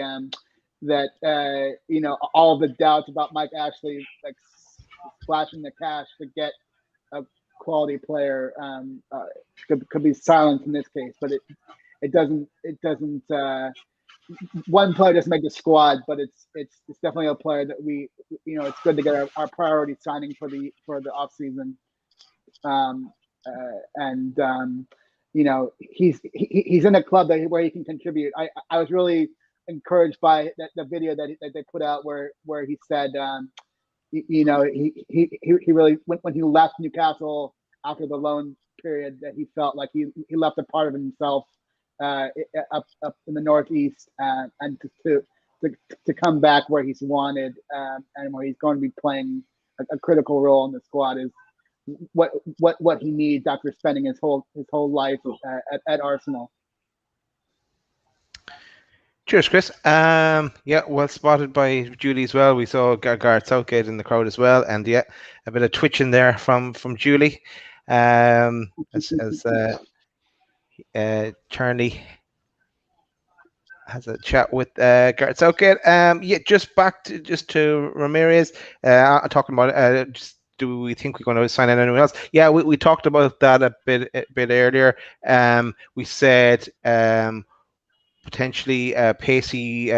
you know, all the doubts about Mike Ashley like splashing the cash to get a quality player could be silenced in this case, but it doesn't one player doesn't make the squad, but it's definitely a player that we, you know, it's good to get our priority signing for the off season. You know, he's in a club where he can contribute. I was really encouraged by the video that they put out where he said, you know, he really when he left Newcastle after the loan period, that he felt like he left a part of himself up in the Northeast, and to come back where he's wanted, and where he's going to be playing a critical role in the squad is what he needs after spending his whole life at Arsenal. Cheers, Chris. Yeah, well spotted by Julie as well. We saw Gareth Southgate in the crowd as well, and yeah, a bit of twitching there from Julie. As Charlie has a chat with Gareth Southgate. Yeah, just to Ramirez. Talking about do we think we're going to sign in anyone else? Yeah, we talked about that a bit earlier. We said potentially a pacey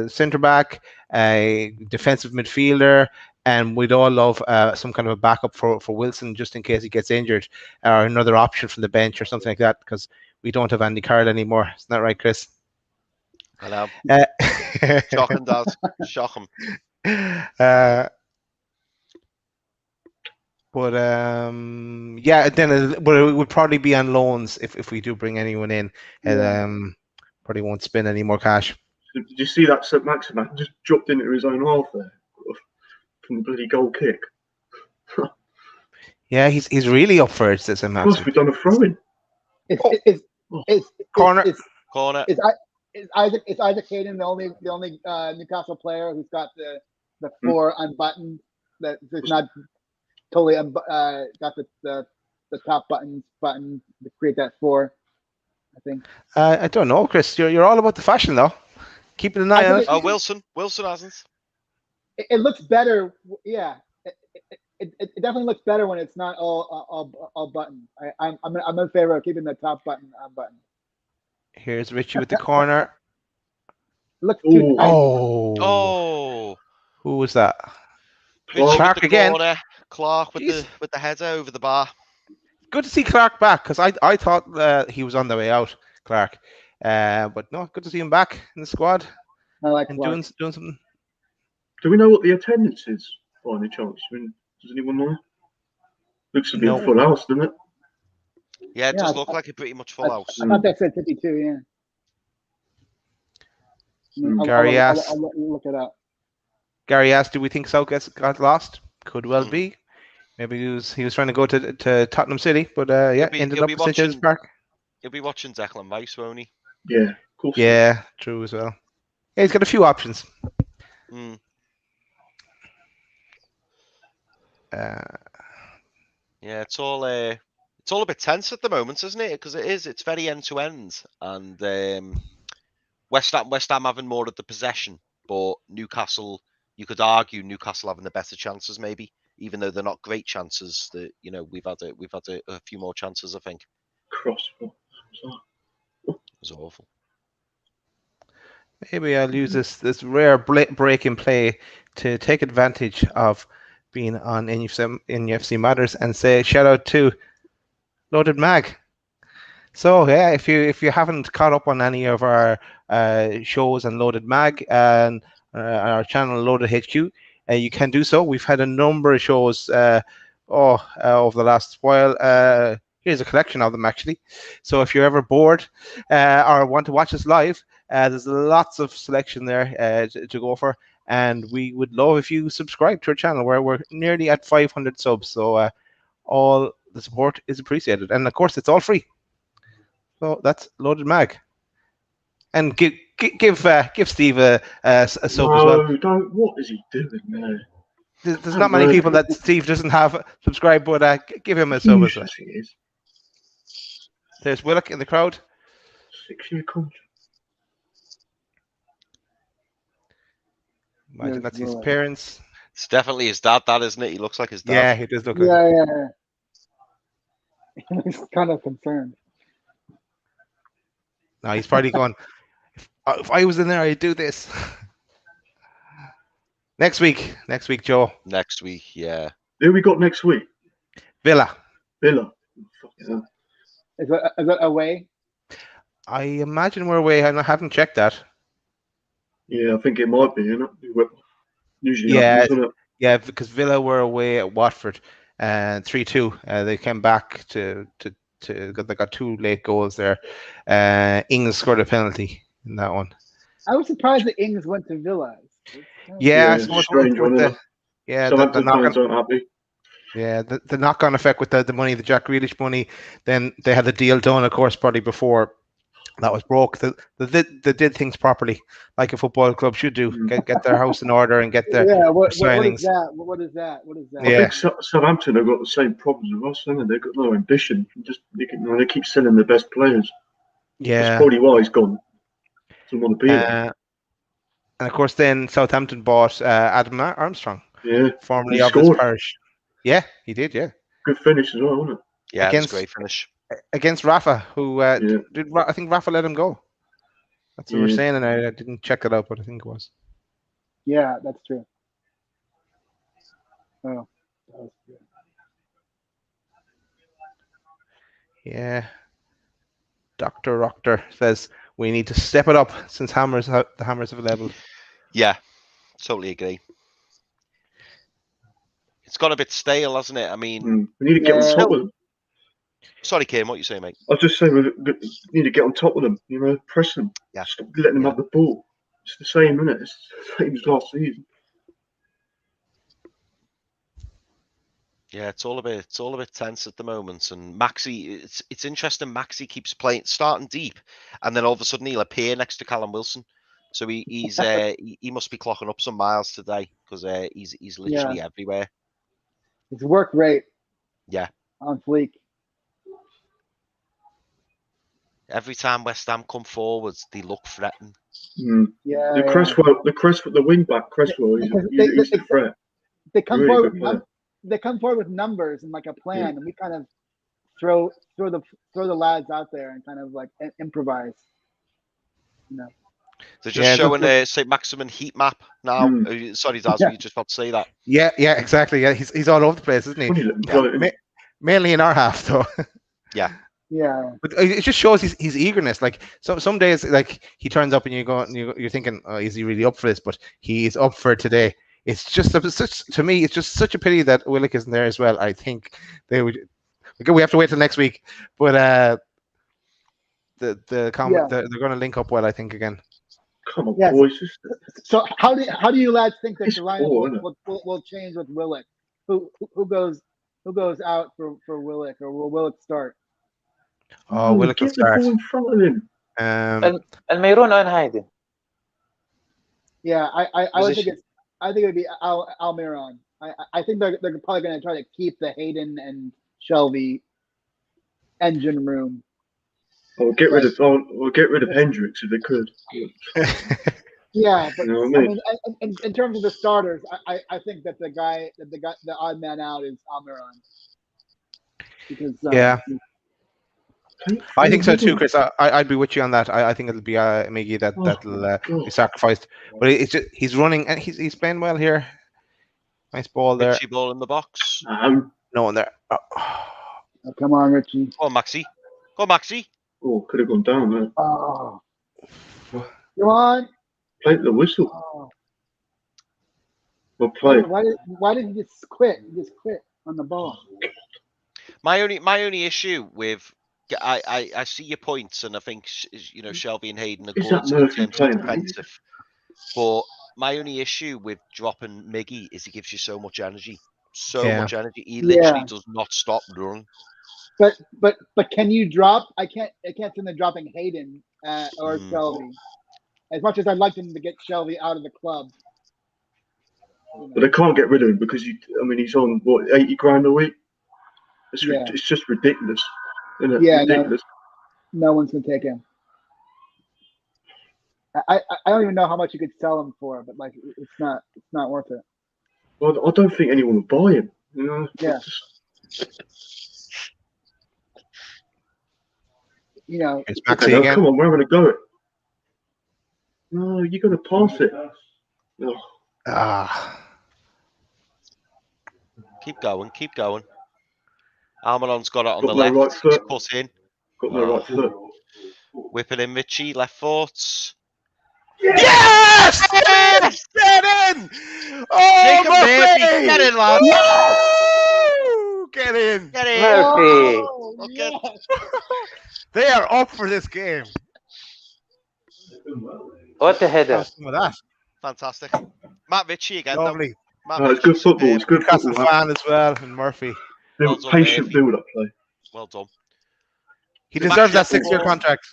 centre back, a defensive midfielder, and we'd all love some kind of a backup for Wilson just in case he gets injured, or another option from the bench or something like that, because we don't have Andy Carroll anymore. Isn't that right, Chris? I know. Shocking, Dad. Shocking. But yeah, then it would probably be on loans if we do bring anyone in, and probably won't spend any more cash. Did you see that St. Maximin just dropped into his own half there from the bloody goal kick? Yeah, he's really up for it, St. Of Maximin. course, we've done a throw-in. It's Corner. Corner. Is Isaac Hayden the only Newcastle player who's got the 4 unbuttoned, that is not totally got the top button to create that 4? I think. I don't know, Chris. You're all about the fashion, though. Keeping an eye on it. Oh, Wilson hasn't. It looks better. Yeah, it definitely looks better when it's not all button. I'm in favor of keeping the top button unbuttoned. Here's Richie with the corner. Looks too tight. Oh. Who was that? Richie Clark with the again. Corner. Clark with the header over the bar. Good to see Clark back, because I thought he was on the way out, Clark. But no, good to see him back in the squad. I like and Clark. doing something. Do we know what the attendance is by any chance? I mean, does anyone know? Looks to be a full house, doesn't it? Yeah, it does look like a pretty much full house. I thought that said 52, yeah. Gary asked. I'll look it up. Gary asked, "Do we think Southgate got lost?" Could well be. Maybe he was trying to go to Tottenham City, but yeah, ended up at St James Park. He'll be watching Declan Rice, won't he? Yeah, of course. Yeah, true as well. Yeah, he's got a few options. Yeah, it's all a bit tense at the moment, isn't it? Because it's very end to end, and West Ham having more of the possession, but Newcastle, you could argue Newcastle having the better chances, maybe, even though they're not great chances. That we've had a few more chances, I think. Cross. It was awful. Maybe I'll use this rare break in play to take advantage of being on NUFC Matters and say shout out to Loaded Mag. So yeah, if you haven't caught up on any of our shows on Loaded Mag and our channel Loaded HQ, you can do so. We've had a number of shows over the last while. Here's a collection of them, actually. So if you're ever bored or want to watch us live, there's lots of selection there to go for. And we would love if you subscribe to our channel, where we're nearly at 500 subs. So all the support is appreciated. And of course, it's all free. So that's Loaded Mag. And give Steve a sub as well. No, don't. What is he doing there? There's not many people that Steve doesn't have subscribed, but give him a sub as well. He is. There's Willock in the crowd. 6-year contract. Imagine that's his parents. It's definitely his dad, that isn't it? He looks like his dad. Yeah, he does look like. Yeah. He's kind of concerned. No, he's probably going, if I was in there, I'd do this. Next week, Joe. Next week, yeah. Who we got next week? Villa. Is that away? I imagine we're away. I haven't checked that. Yeah, I think it might be, isn't it? Usually yeah, happens, isn't it? Yeah, because Villa were away at Watford, 3-2. They came back to they got 2 late goals there. Ings scored a penalty in that one. I was surprised that Ings went to Villa. Yeah, it's a strange one, Yeah, Southampton fans aren't happy. Yeah, the knock-on effect with the money, the Jack Grealish money. Then they had the deal done, of course, probably before that was broke. They did things properly, like a football club should do. Get their house in order and get their What signings. is that? What is that? What is that? Yeah. I think Southampton have got the same problems with us, haven't they? They've got no ambition. They keep selling the best players. Yeah. That's probably why he's gone. Doesn't want to be there. And of course, then Southampton bought Adam Armstrong, Yeah, formerly he of this scored. parish. Yeah, he did. Yeah, Good finish as well, wasn't it? Yeah, against, it was a great finish. Against Rafa, who I think Rafa let him go. That's what we're saying, and I didn't check it out, but I think it was. Yeah, that's true. Oh, that was good. Yeah. Dr. Rochter says we need to step it up since the hammers have leveled. Yeah, totally agree. It's gone a bit stale, hasn't it? I mean, we need to get on top of them. Sorry, Kim, what are you saying, mate? I was just saying we need to get on top of them. Press them. Yeah. Stop letting them have the ball. It's the same, isn't it? It's the same as last season. Yeah, it's all a bit tense at the moment. And Maxi, it's interesting. Maxi keeps starting deep, and then all of a sudden he'll appear next to Callum Wilson. So he must be clocking up some miles today because he's literally everywhere. His work rate. Yeah. On fleek. Every time West Ham come forwards, they look threatened. Yeah. The wing back Cresswell, he's the threat. They come forward. They come forward with numbers and like a plan, and we kind of throw the lads out there and kind of like improvise. They're just showing a St. Maximin heat map now. Sorry, Daz, you just about to say that. Yeah, exactly. Yeah, he's all over the place, isn't he? Yeah. Mainly in our half, though. Yeah. Yeah. But it just shows his eagerness. Like some days, like he turns up and you're thinking, oh, is he really up for this? But he's up for it today. It's just to me, it's just such a pity that Willock isn't there as well. I think they would. We have to wait till next week, but they're going to link up well, I think, again. Come on, boys. So how do you lads think that the lineup will change with Willock? Who goes out for Willock, or will Willock start? Oh, Willock will start. Get the ball in front of him. الميرون وين هايدي? Yeah, I think it'd be Almiron. I think they're probably going to try to keep the Hayden and Shelby engine room. Or get rid of Hendricks if they could. Yeah, but I mean, in terms of the starters, I think that the odd man out is Almiron. Because I think so too, Chris. I'd be with you on that. I think it'll be Miggy that'll be sacrificed. But it's just, he's running and he's playing well here. Nice ball there. Richie ball in the box. No one there. Oh, come on, Richie. Go on, Maxi. Go on, Maxi. Oh, could have gone down there. Oh. Come on. Play the whistle. Oh. Well played. Why did you just quit? You just quit on the ball. My only issue with I see your points, and I think Shelby and Hayden are good in terms of defensive. But my only issue with dropping Miggy is he gives you so much energy, much energy. He literally does not stop running. But can you drop? I can't see them dropping Hayden or Shelby. As much as I'd like them to get Shelby out of the club. But they can't get rid of him because he's on what, 80 grand a week. It's just ridiculous. Isn't it? Yeah, ridiculous. No one's gonna take him. I don't even know how much you could sell him for, but like it's not worth it. Well, I don't think anyone would buy him. Yeah. It's Maxi again. Come on, we're having a go. No, you got to pass it. Oh. Keep going. Almiron's got it on the left. Right foot. Put in. Got no right foot. Whipping in Richie, left foot. Yes! Get in! Oh, Jacob Murphy, get in, lad. Woo! Get in. Murphy. Oh, yes. They are up for this game. What a header. With that. Fantastic. Matt Ritchie again. Lovely. Matt No, it's good Ritchie's football. It's good Newcastle football. fan as well, and Murphy. Well done, Patient Murphy. build-up play. Well done. He So deserves that Maxi had the 6-year ball- contract.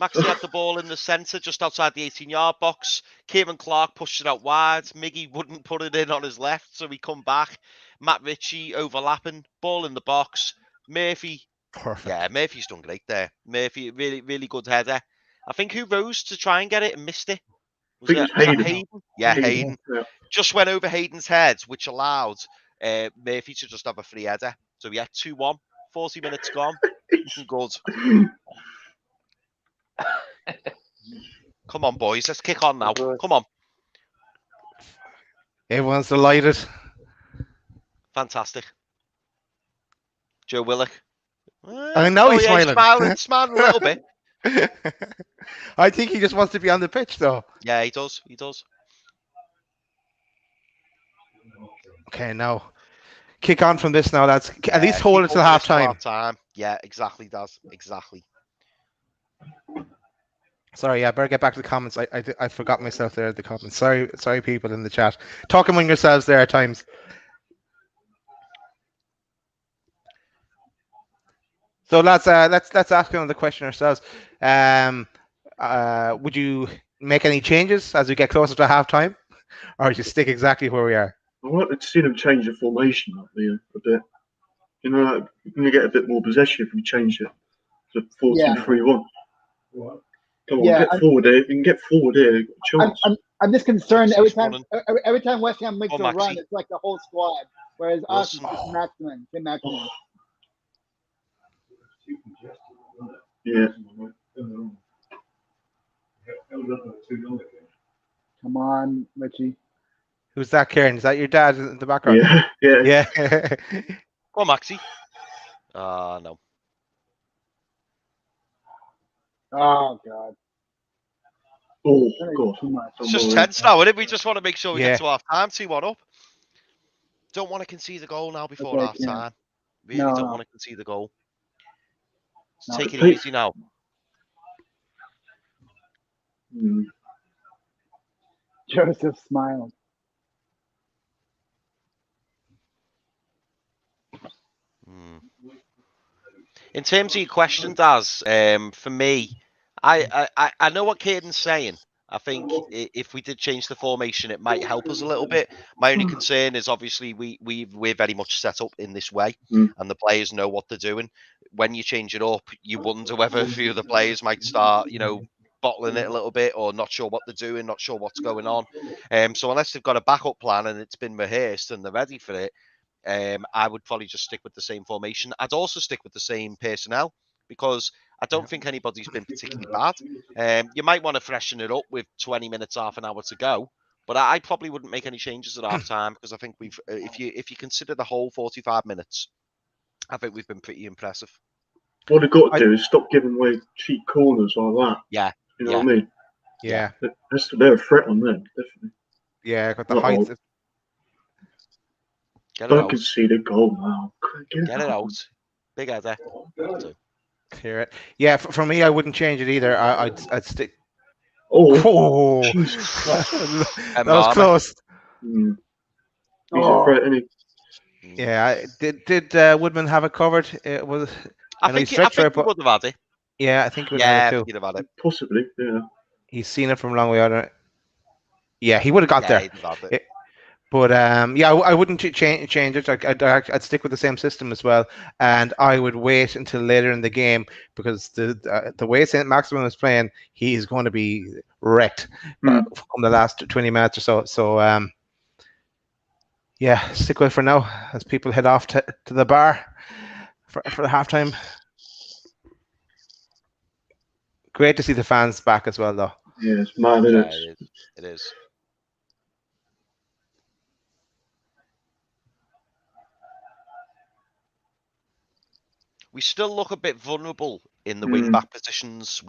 Maxi had the ball in the centre, just outside the 18-yard box. Kieran Clark pushed it out wide. Miggy wouldn't put it in on his left, so he come back. Matt Ritchie overlapping, ball in the box. Murphy, Perfect. yeah, Murphy's done great there. Murphy, really, really good header. I think who rose to try and get it and missed it? I think it's Was that Hayden. Hayden? Yeah, Hayden. Yeah. Just went over Hayden's head, which allowed Murphy to just have a free header. So yeah, 2-1, 40 minutes gone. Looking good. Come on, boys. Let's kick on now. Come on. Everyone's delighted. Fantastic. Joe Willock. I know he's yeah, smiling. Smiling a little bit. I think he just wants to be on the pitch, though. Yeah, he does. He does. Okay, now kick on from this now, lads. At least keep hold it till holding half this till time. half-time. Yeah, exactly, Daz. Exactly. Sorry, yeah, better get back to the comments. I forgot myself there at the comments. Sorry, people in the chat. Talk among yourselves there at times. So lads, let's ask another question ourselves. Would you make any changes as we get closer to half time, or would you stick exactly where we are? I wanted to see them change the formation up there a bit. You know, like, you're going to get a bit more possession if we change it to 4-2-3-1. Come on, get forward there. If you can get forward there, you've got a chance. I'm just concerned every time West Ham makes Oh, a run, Maxi. it's like the whole squad. Whereas us, Wilson. it's just Maximin. Tim Maximin. Yeah. Come on, Richie. Who's that, Kieran? Is that your dad in the background? Yeah. Yeah. Go on, Maxi. No. Oh God. Oh, That is God. too much. It's just tense now, isn't it? We just want to make sure we Yeah. get to half-time, 2-1 up. Don't want to concede the goal now before Okay, half-time. Really No, don't no. want to concede the goal. No. Take it easy now. Joseph smiled. In terms of your question, Daz, for me, I know what Caden's saying. I think if we did change the formation, it might help us a little bit. My only concern is obviously we're very much set up in this way, and the players know what they're doing. When you change it up, you wonder whether a few of the players might start, bottling it a little bit, or not sure what they're doing, not sure what's going on. So unless they've got a backup plan and it's been rehearsed and they're ready for it, I would probably just stick with the same formation. I'd also stick with the same personnel because I don't think anybody's been particularly bad. You might want to freshen it up with 20 minutes, half an hour to go, but I probably wouldn't make any changes at half time because I think we've, if you consider the whole 45 minutes, I think we've been pretty impressive. What they've got to do is stop giving away cheap corners like that. Yeah. You know what I mean? Yeah. They're a threat on them, definitely. Yeah, got the height. Get it Don't out. concede a goal now. Get it out. Big header. Clear it. Yeah, for me, I wouldn't change it either. I'd stick. Oh, that was close. He's a threat, isn't he? Yeah, did Woodman have it covered? I think he would have had it. Yeah, I think he would have had it too. He'd have had it. Possibly, yeah. He's seen it from a long way out. Yeah, he would have got there. He'd have had it. But I wouldn't change it. I'd stick with the same system as well, and I would wait until later in the game because the way St. Maximin is playing, he is going to be wrecked from the last 20 minutes or so. So yeah, stick with it for now as people head off to the bar for the halftime. Great to see the fans back as well, though. Yeah, it's mad, isn't it? It is. We still look a bit vulnerable in the wing-back positions.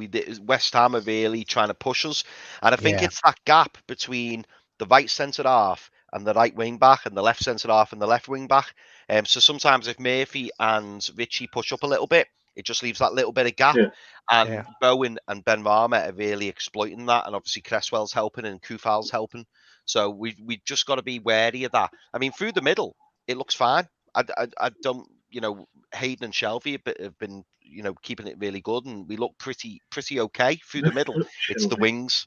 West Ham are really trying to push us. And I think it's that gap between the right centre-half and the right wing-back and the left centre-half and the left wing-back. So sometimes if Murphy and Ritchie push up a little bit, It just leaves that little bit of gap. Yeah. And Bowen and Ben Rama are really exploiting that. And obviously Cresswell's helping and Kufal's helping. So we just got to be wary of that. I mean, through the middle, it looks fine. I don't, Hayden and Shelby have been, keeping it really good, and we look pretty okay through the middle. It's the wings.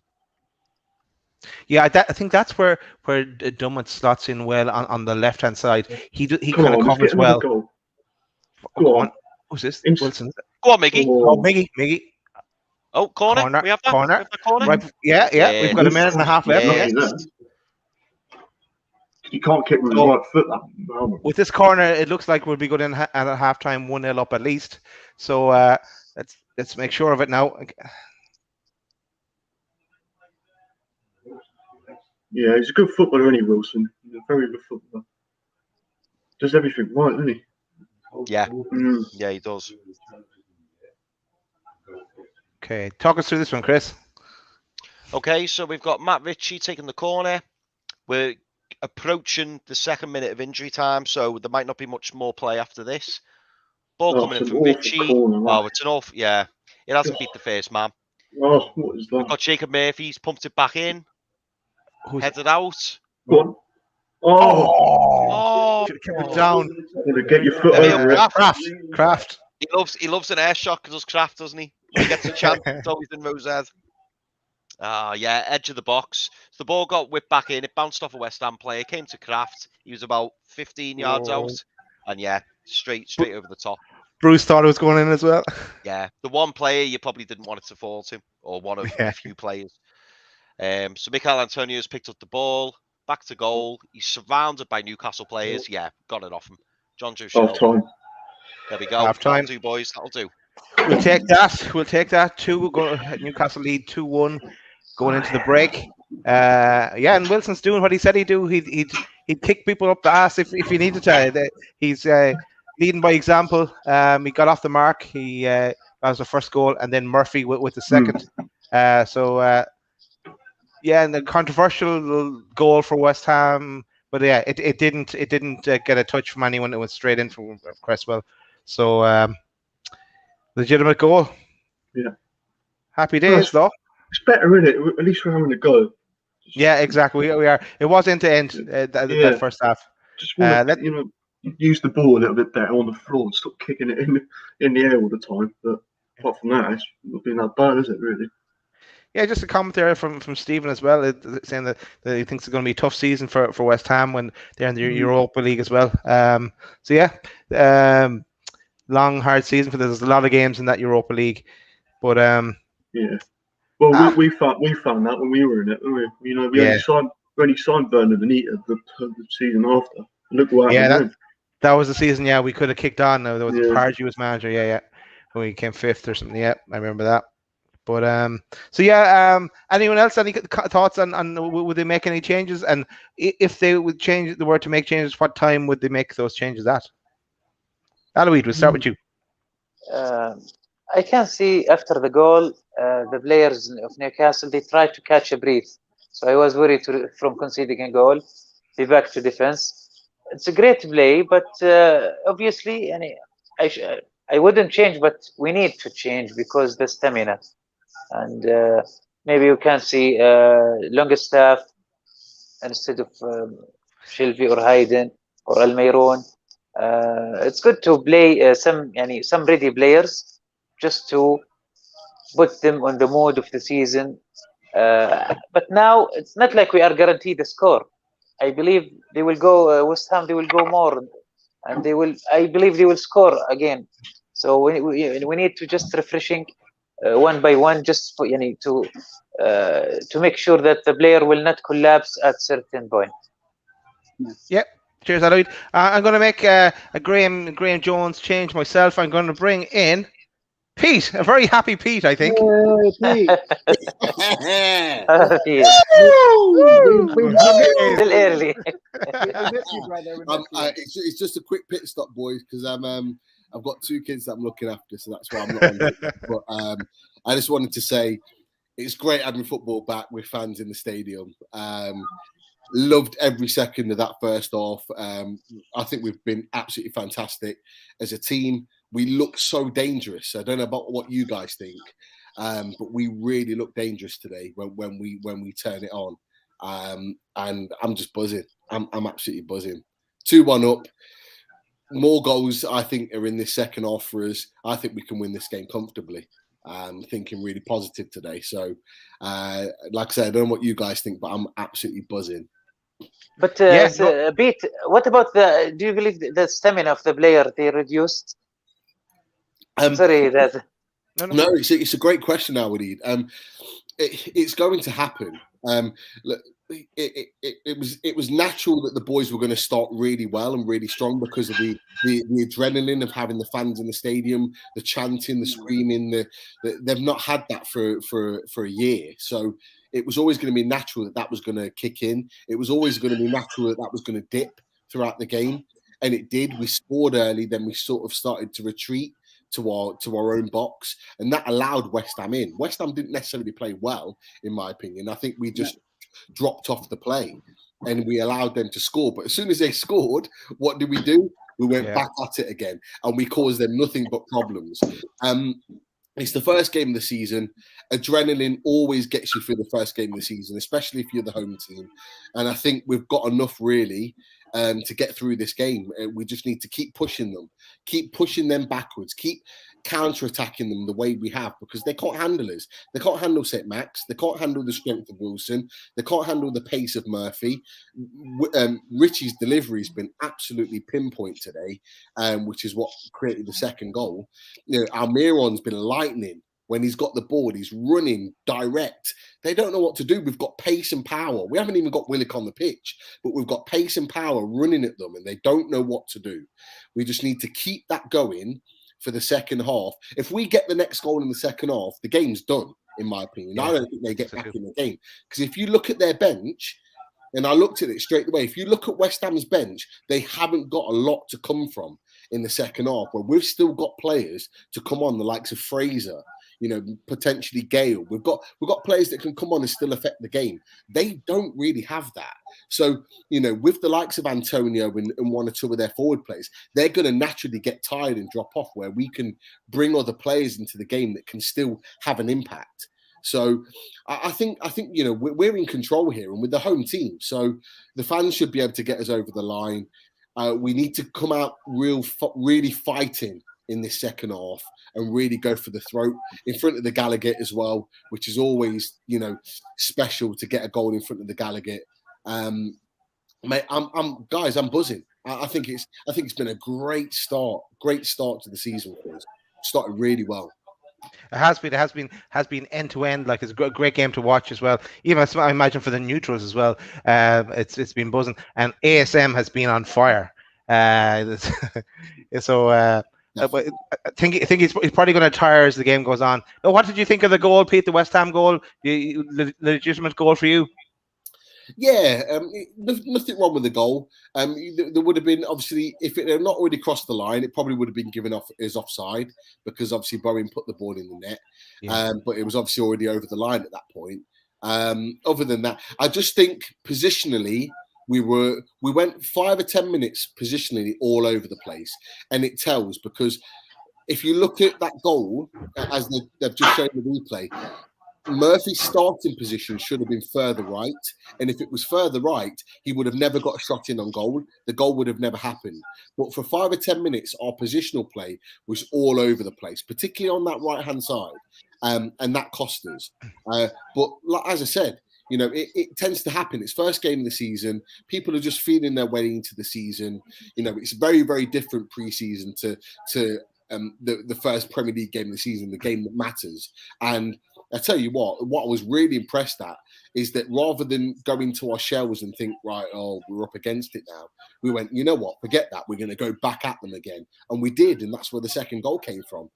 Yeah, I think that's where Dummett slots in well on the left hand side. He kind of covers well. Go on. Who's this? Wilson. Go on, Miggy. Oh, Miggy. Oh, corner. We have that. Corner. We have that corner. Right. Yeah. We've got a minute and a half left. Yes. You can't kick with his right foot. With this corner, it looks like we'll be good in at half time, 1-0 up at least. So let's make sure of it now. Yeah, he's a good footballer, isn't he, Wilson? He's a very good footballer. Does everything right, doesn't he? Yeah. Yeah, he does. Okay, talk us through this one, Chris. Okay, so we've got Matt Ritchie taking the corner. We're approaching the 2nd minute of injury time, so there might not be much more play after this. Ball coming in from Ritchie. It's an awful. Yeah, it hasn't beat the first man. Oh, what is that? We've got Jacob Murphy. He's pumped it back in. Headed out. Go on. Oh! Keep it down. Get your foot over it. Craft. He loves an air shot because Kraft, doesn't he? When he gets a chance, it's always in Rosette. Yeah, edge of the box. So the ball got whipped back in. It bounced off a West Ham player. Came to Kraft. He was about 15 yards out. And yeah, straight over the top. Bruce thought it was going in as well. Yeah, the one player you probably didn't want it to fall to, or one of a few players. So Mikel Antonio's picked up the ball. Back to goal. He's surrounded by Newcastle players. Yeah, got it off him. John Joe Shell. Half time. There we go. Half time. That'll do, boys. That'll do. We'll take that. Newcastle lead 2-1 going into the break. And Wilson's doing what he said he'd do. He'd kick people up the ass if he needed to. He's leading by example. He got off the mark. That was the first goal, and then Murphy with the second. And the controversial goal for West Ham, but yeah, it didn't get a touch from anyone. It went straight in from Cresswell. So legitimate goal. Yeah. Happy days, though. It's better, isn't it? At least we're having a go. Yeah, exactly. We are. It was end to end that first half. Just want to, use the ball a little bit better on the floor and stop kicking it in the air all the time. But apart from that, it's not been that bad, is it? Really? Yeah, just a commentary from Stephen as well, saying that he thinks it's going to be a tough season for West Ham when they're in the Europa League as well. Long, hard season for this. There's a lot of games in that Europa League, but Well, we found that when we were in it. We only signed Bernard Benita the season after. Look what happened. That was the season. Yeah, we could have kicked on. There was Pardew was manager. Yeah, when we came 5th or something. Yeah, I remember that. But anyone else? Any thoughts on would they make any changes? And if they were to make changes, what time would they make those changes at? Aloid, we'll start with you. I can see after the goal, the players of Newcastle, they tried to catch a breath. So I was worried from conceding a goal, be back to defense. It's a great play, but obviously, I wouldn't change, but we need to change because the stamina. And maybe you can see Longstaff instead of Shelby or Hayden or Almiron. It's good to play some ready players just to put them on the mood of the season. But now it's not like we are guaranteed a score. I believe they will go West Ham. They will go more, and they will. I believe they will score again. So we need to just refreshing one by one, just for, to make sure that the player will not collapse at certain point. Yep. Cheers, Aloid. I'm going to make a Graham Jones change myself. I'm going to bring in Pete, a very happy Pete, I think. Pete. Still early. It's just a quick pit stop, boys, because I've got 2 kids that I'm looking after, so that's why I'm not on it. But I just wanted to say it's great having football back with fans in the stadium. Loved every second of that first half. I think we've been absolutely fantastic as a team. we look so dangerous. I don't know about what you guys think, but we really look dangerous today when we turn it on. And I'm just buzzing. I'm absolutely buzzing. 2-1 up. More goals, I think, are in this second half for us. I think we can win this game comfortably. Thinking really positive today. So, like I said, I don't know what you guys think, but I'm absolutely buzzing. But Yeah, Pete, what about do you believe the stamina of the player they reduced? Sorry, that. No, it's a great question, Walid. It's going to happen. Look, it was natural that the boys were going to start really well and really strong because of the adrenaline of having the fans in the stadium, the chanting, the screaming. They've not had that for a year, so it was always going to be natural that was going to kick in. It was always going to be natural that was going to dip throughout the game, and it did. We scored early, then we sort of started to retreat to our own box, and that allowed West Ham in. West Ham didn't necessarily play well, in my opinion. I think we just dropped off the play and we allowed them to score. But as soon as they scored, what did we do? We went back at it again, and we caused them nothing but problems. It's the first game of the season. Adrenaline always gets you through the first game of the season, especially if you're the home team. And I think we've got enough really to get through this game. We just need to keep pushing them backwards, keep counter-attacking them the way we have, because they can't handle us. They can't handle St. Max. They can't handle the strength of Wilson. They can't handle the pace of Murphy. Richie's delivery has been absolutely pinpoint today, which is what created the second goal. You know, Almiron's been lightning. When he's got the ball, he's running direct. They don't know what to do. We've got pace and power. We haven't even got Willock on the pitch, but we've got pace and power running at them, and they don't know what to do. We just need to keep that going for the second half. If we get the next goal in the second half, the game's done, in my opinion. Yeah, I don't think they get back in the game. Because if you look at their bench, and I looked at it straight away, if you look at West Ham's bench, they haven't got a lot to come from in the second half, where we've still got players to come on, the likes of Fraser, you know, potentially Gale. We've got players that can come on and still affect the game. They don't really have that. So, you know, with the likes of Antonio and one or two of their forward players, they're going to naturally get tired and drop off, where we can bring other players into the game that can still have an impact. So I think you know, we're in control here, and with the home team, so the fans should be able to get us over the line. We need to come out really fighting in this second half and really go for the throat in front of the Gallagher as well, which is always, you know, special to get a goal in front of the Gallagher. Mate, I'm buzzing. I think it's been a great start to the season for us. Started really well. It has been end to end. Like, it's a great game to watch as well. Even I imagine for the neutrals as well. It's been buzzing, and ASM has been on fire. So I think he's probably going to tire as the game goes on. But what did you think of the goal, Pete? The West Ham goal, the legitimate goal for you? Yeah, nothing wrong with the goal. There would have been, obviously, if it had not already crossed the line, it probably would have been given off as offside, because obviously Bowen put the ball in the net. Yeah. But it was obviously already over the line at that point. Other than that, I just think positionally we went 5 or 10 minutes positionally all over the place, and it tells, because if you look at that goal as they've just shown the replay, Murphy's starting position should have been further right, and if it was further right, he would have never got a shot in on goal. The goal would have never happened. But for 5 or 10 minutes, our positional play was all over the place, particularly on that right-hand side, and that cost us. But as I said, you know, it tends to happen. It's first game of the season. People are just feeling their way into the season. You know, it's very, very different pre-season to the first Premier League game of the season, the game that matters. And I tell you what I was really impressed at is that rather than go into our shells and think, right, oh, we're up against it now, we went, you know what, forget that. We're going to go back at them again. And we did. And that's where the second goal came from.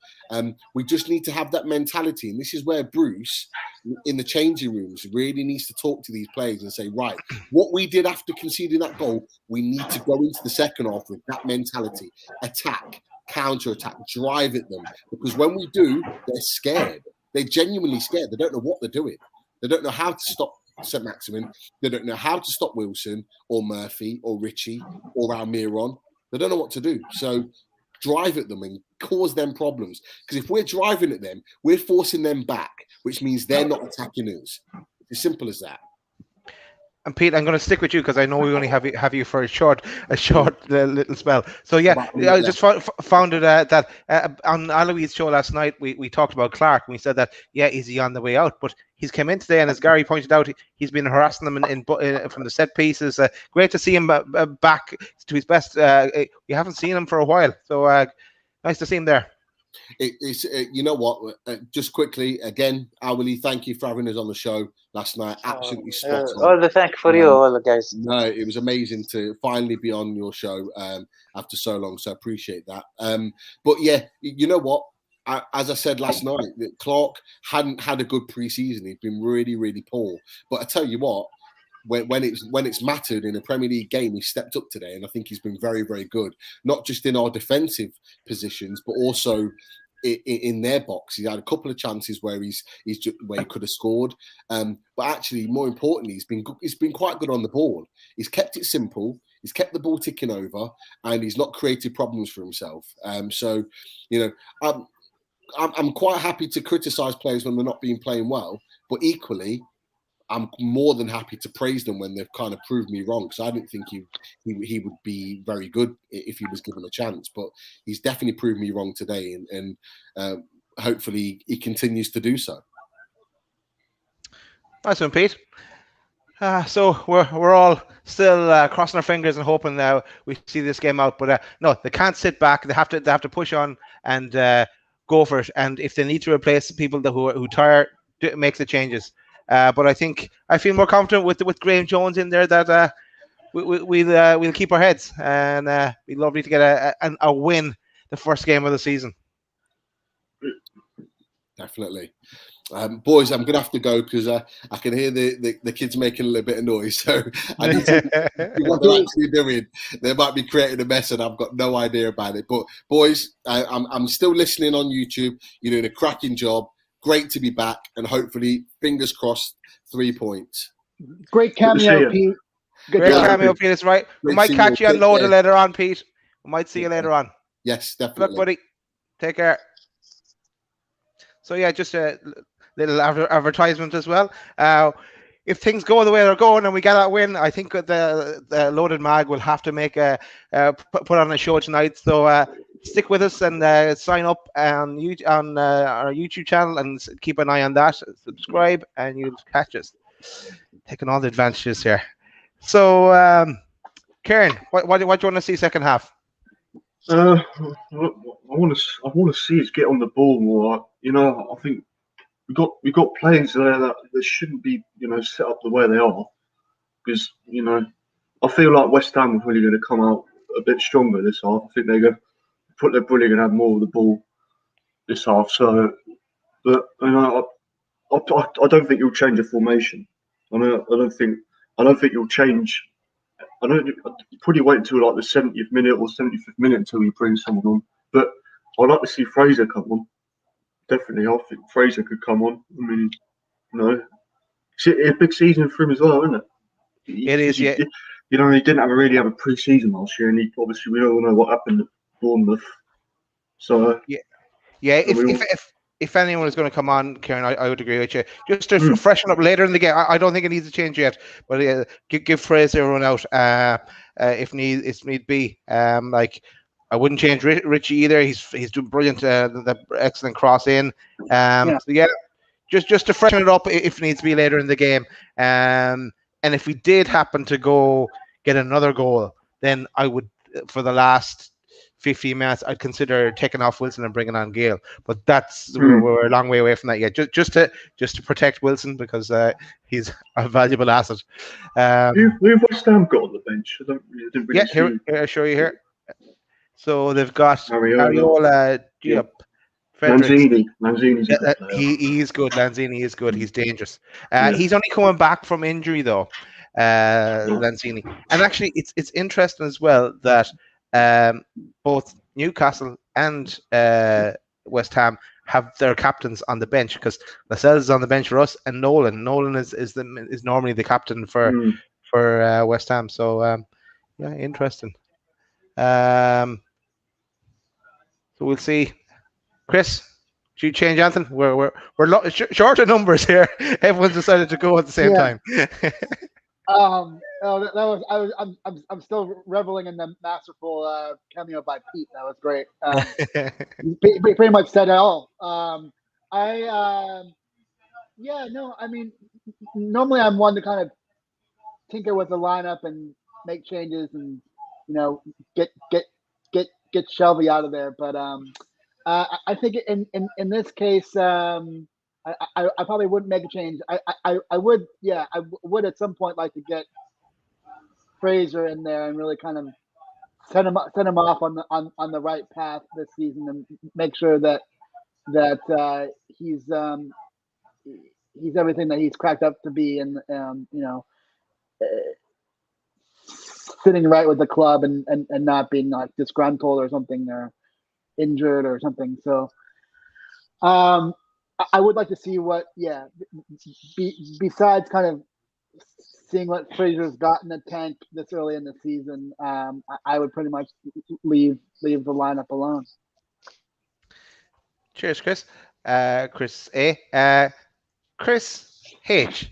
We just need to have that mentality. And this is where Bruce, in the changing rooms, really needs to talk to these players and say, right, what we did after conceding that goal, we need to go into the second half with that mentality. Attack, counter-attack, drive at them. Because when we do, they're scared. They're genuinely scared. They don't know what they're doing. They don't know how to stop St. Maximin. They don't know how to stop Wilson or Murphy or Richie or Almiron. They don't know what to do. So drive at them and cause them problems. Because if we're driving at them, we're forcing them back, which means they're not attacking us. It's as simple as that. And Pete, I'm going to stick with you because I know we only have you for a short little spell. So yeah, I just found it that on Alois' show last night we talked about Clark and we said that is he on the way out? But he's come in today, and as Gary pointed out, he's been harassing them in from the set pieces. Great to see him back to his best. We haven't seen him for a while, so nice to see him there. It's you know what? Just quickly again, Awali, thank you for having us on the show last night. Absolutely spot on. All the thank for you, all the guys. No, it was amazing to finally be on your show after so long. So I appreciate that. But yeah, you know what? As I said last night, that Clark hadn't had a good preseason. He'd been really, really poor. But I tell you what, when it's mattered in a Premier League game, he stepped up today, and I think he's been very, very good. Not just in our defensive positions, but also in their box. He had a couple of chances where he could have scored. But actually, more importantly, he's been quite good on the ball. He's kept it simple. He's kept the ball ticking over, and he's not created problems for himself. So, I'm quite happy to criticise players when they're not playing well, but equally, I'm more than happy to praise them when they've kind of proved me wrong, because I didn't think he would be very good if he was given a chance. But he's definitely proved me wrong today, and hopefully he continues to do so. Nice one, Pete. So we're all still crossing our fingers and hoping we see this game out. But no, they can't sit back. They have to push on and go for it. And if they need to replace people who tire, make the changes. But I feel more confident with Graham Jones in there that we'll keep our heads, and it'd be lovely to get a win the first game of the season. Definitely. Boys, I'm going to have to go because I can hear the kids making a little bit of noise. So I need to see what they're actually doing. They might be creating a mess and I've got no idea about it. But boys, I'm still listening on YouTube. You're doing a cracking job. Great to be back, and hopefully, fingers crossed, 3 points. Great cameo, Pete. Great cameo, Pete. That's right. We might catch you on Loader later on, Pete. We might see you later on. Yes, definitely. Look, buddy. Take care. So yeah, just a little advertisement as well. If things go the way they're going and we get that win, I think the Loaded Mag will have to make put on a show tonight. So stick with us and sign up on our YouTube channel and keep an eye on that. Subscribe and you'll catch us. Taking all the advantages here. So, Kieran, what do you want to see second half? I want to see us get on the ball more. I think we got players there that shouldn't be set up the way they are, because I feel like West Ham are really going to come out a bit stronger this half. I think they're going to probably going to have more of the ball this half. So, but I don't think you'll change the formation. I don't think you'll change. You probably wait until like the 70th minute or 75th minute until you bring someone on. But I'd like to see Fraser come on. Definitely, I think Fraser could come on. I mean, it's a big season for him as well, isn't it? It is, yeah. He didn't really have a pre-season last year, and obviously we all know what happened at Bournemouth. So yeah. If anyone is going to come on, Kieran, I would agree with you. Just to freshen up later in the game, I don't think it needs to change yet. But give Fraser a run out if need be. I wouldn't change Richie either. He's doing brilliant. The excellent cross in. So yeah, just to freshen it up if needs to be later in the game. And if we did happen to go get another goal, then I would, for the last 15 minutes, I'd consider taking off Wilson and bringing on Gale. But we're a long way away from that yet. Just to protect Wilson, because he's a valuable asset. Who've West Ham got on the bench? I didn't really see. Here, I'll show you here. So they've got Ariola, Lanzini's he is good. Lanzini is good. He's dangerous. He's only coming back from injury though, Lanzini. And actually, it's interesting as well that both Newcastle and West Ham have their captains on the bench, because Lascelles is on the bench for us, and Nolan is normally the captain for West Ham. So interesting. So we'll see. Chris, do you change anything? We're short of numbers here. Everyone's decided to go at the same time. Oh, that was I'm still reveling in the masterful cameo by Pete. That was great. Pretty much said it all. I mean, normally I'm one to kind of tinker with the lineup and make changes and get Shelby out of there. But I think in this case, I probably wouldn't make a change. I would at some point like to get Fraser in there and really kind of set him off on the right path this season and make sure that he's everything that he's cracked up to be, and sitting right with the club and not being like disgruntled or something or injured or something. So I would like to see what besides kind of seeing what Fraser's got in the tank this early in the season, I would pretty much leave the lineup alone. Cheers, Chris. Chris A. Chris H.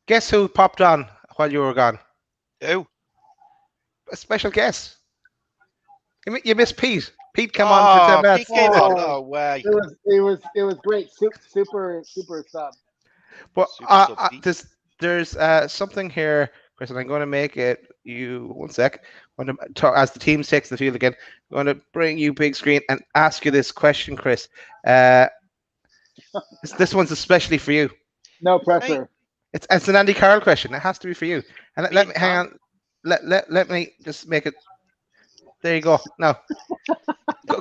Guess who popped on while you were gone? Who? A special guest. You missed Pete. Pete came on for 10 minutes. Pete came on. No way. It was great. Super sub. But there's something here, Chris, and I'm going to make it you 1 sec. I'm going to talk, as the team takes the field again. I'm going to bring you big screen and ask you this question, Chris. This one's especially for you. No pressure. It's an Andy Carroll question. It has to be for you. And let me hang on. Let me just make it. There you go. No.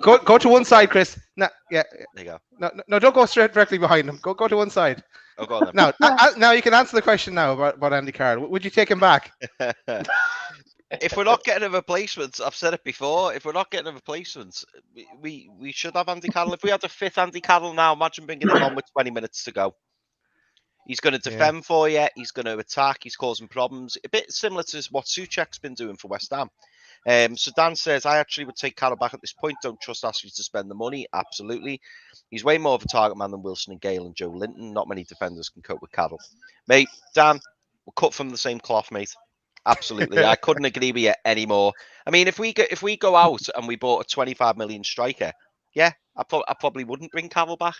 Go to one side, Chris. No, yeah. There you go. No, don't go straight directly behind him. Go to one side. Oh, go on then. Now you can answer the question now about Andy Carroll. Would you take him back? If we're not getting a replacement, I've said it before. If we're not getting a replacement, we should have Andy Carroll. If we had a fifth Andy Carroll now, imagine bringing him on with 20 minutes to go. He's going to defend for you. He's going to attack. He's causing problems. A bit similar to what Souček's been doing for West Ham. So Dan says, I actually would take Carroll back at this point. Don't trust Ashley to spend the money. Absolutely. He's way more of a target man than Wilson and Gale and Joe Linton. Not many defenders can cope with Carroll. Mate, Dan, we're cut from the same cloth, mate. Absolutely. I couldn't agree with you anymore. I mean, if we go out and we bought a 25 million striker, I probably wouldn't bring Carroll back.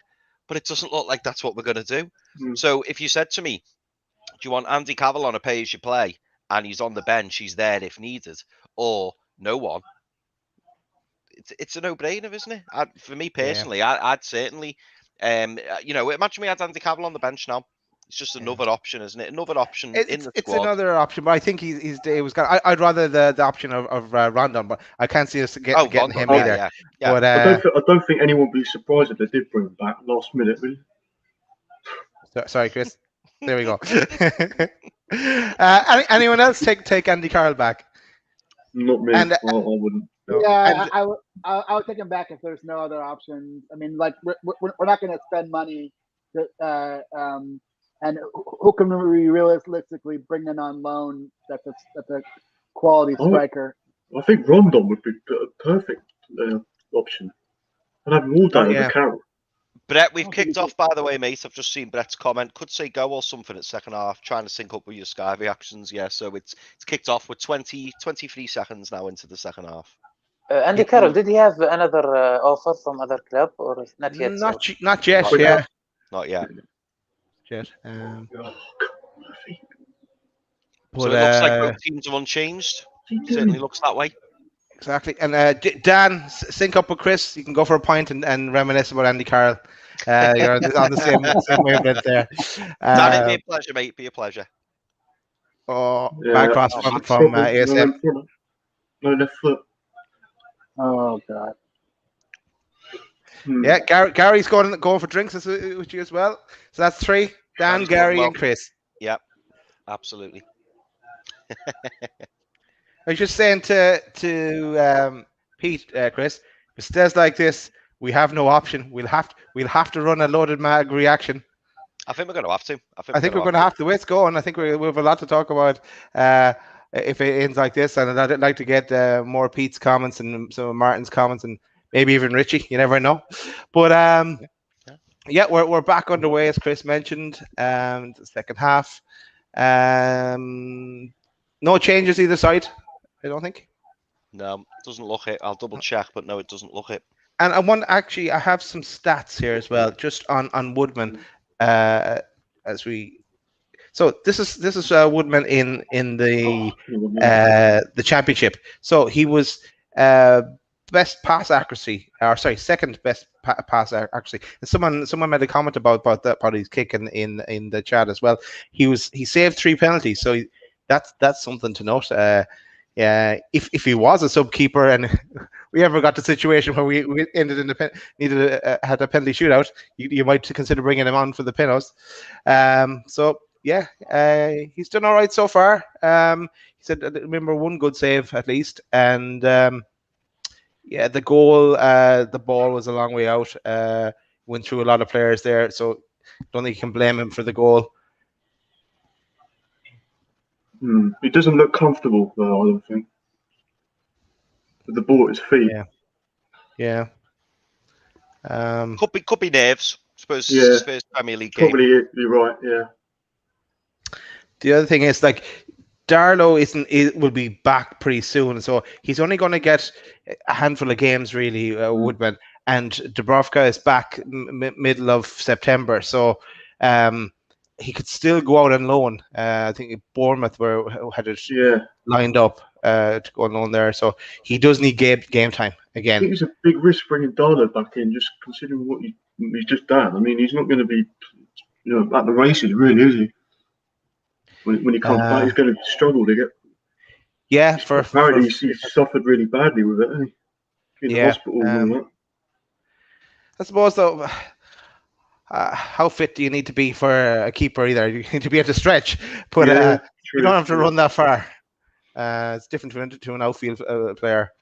But it doesn't look like that's what we're going to do. So if you said to me, do you want Andy Carroll on a pay-as-you-play and he's on the bench, he's there if needed, or no one, it's a no-brainer, isn't it? For me personally, I'd certainly, imagine we had Andy Carroll on the bench now. It's just another option, isn't it? Another option in the squad. It's another option, but I think I'd rather the option of Rondon, but I can't see us getting him either. Yeah. But, I don't think anyone would be surprised if they did bring him back last minute, really. Sorry, Chris. There we go. Anyone else take Andy Carroll back? Not me. I wouldn't. Yeah, I would take him back if there's no other options. I mean, like we're not going to spend money and who can we realistically bring in on loan that's a quality striker? I think Rondon would be a perfect option. I'd have more down than Carroll. Brett, we've kicked off, by the way, mate. I've just seen Brett's comment. Could say go or something at second half, trying to sync up with your Sky reactions. Yeah, so it's kicked off with 23 seconds now into the second half. Andy Carroll, did he have another offer from other club or not yet? Not yet. Yeah. Not yet. So it looks like both teams are unchanged. Certainly looks that way. Exactly. And Dan, sync up with Chris. You can go for a pint and reminisce about Andy Carroll. You're on the same wavelength there. Dan, it'd be a pleasure, mate. Be a pleasure. Back cross from ASM. No left foot. Oh God. Yeah, Gary's going for drinks with you as well. So that's 3. Dan, Gary, and Chris. Yep, absolutely. I was just saying to Pete, Chris, if it stays like this, we have no option. We'll have to run a loaded mag reaction. I think we're going to have to. I think we're going to have to. It's going. I think we have a lot to talk about if it ends like this. And I'd like to get more Pete's comments and some of Martin's comments and maybe even Richie. You never know. But Yeah. yeah, we're back underway as Chris mentioned. The second half. No changes either side, I don't think. No, doesn't look it. I'll double check, but no, it doesn't look it. And I have some stats here as well, just on Woodman. As we, so this is Woodman in the championship. So he was best pass accuracy, or sorry, second best pass accuracy. And someone made a comment about that, about his kick in the chat as well. He saved 3 penalties, so that's something to note. Yeah, if he was a sub keeper and we ever got the situation where we ended in had a penalty shootout, you might consider bringing him on for the pinos. So yeah, he's done all right so far. He said, remember, 1 good save at least, and yeah, the goal, the ball was a long way out. Went through a lot of players there, so don't think you can blame him for the goal. He doesn't look comfortable, though, I don't think. With the ball at his feet. Yeah. Could be nerves. I suppose Yeah. it's his first Premier League game. Probably you're right, yeah. The other thing is, like, Darlow will be back pretty soon, so he's only going to get a handful of games, really, Woodman. And Dubrovka is back middle of September, so he could still go out on loan. I think Bournemouth had it lined up to go on loan there, so he does need game time again. I think it's a big risk bringing Darlow back in, just considering what he's just done. I mean, he's not going to be, at the races, really, is he? When he comes back, he's going to struggle to get. Yeah, apparently he suffered really badly with it. Hasn't he? In the hospital and all that. I suppose, though, how fit do you need to be for a keeper? Either you need to be able to stretch, but you don't have to run that far. It's different to an outfield player.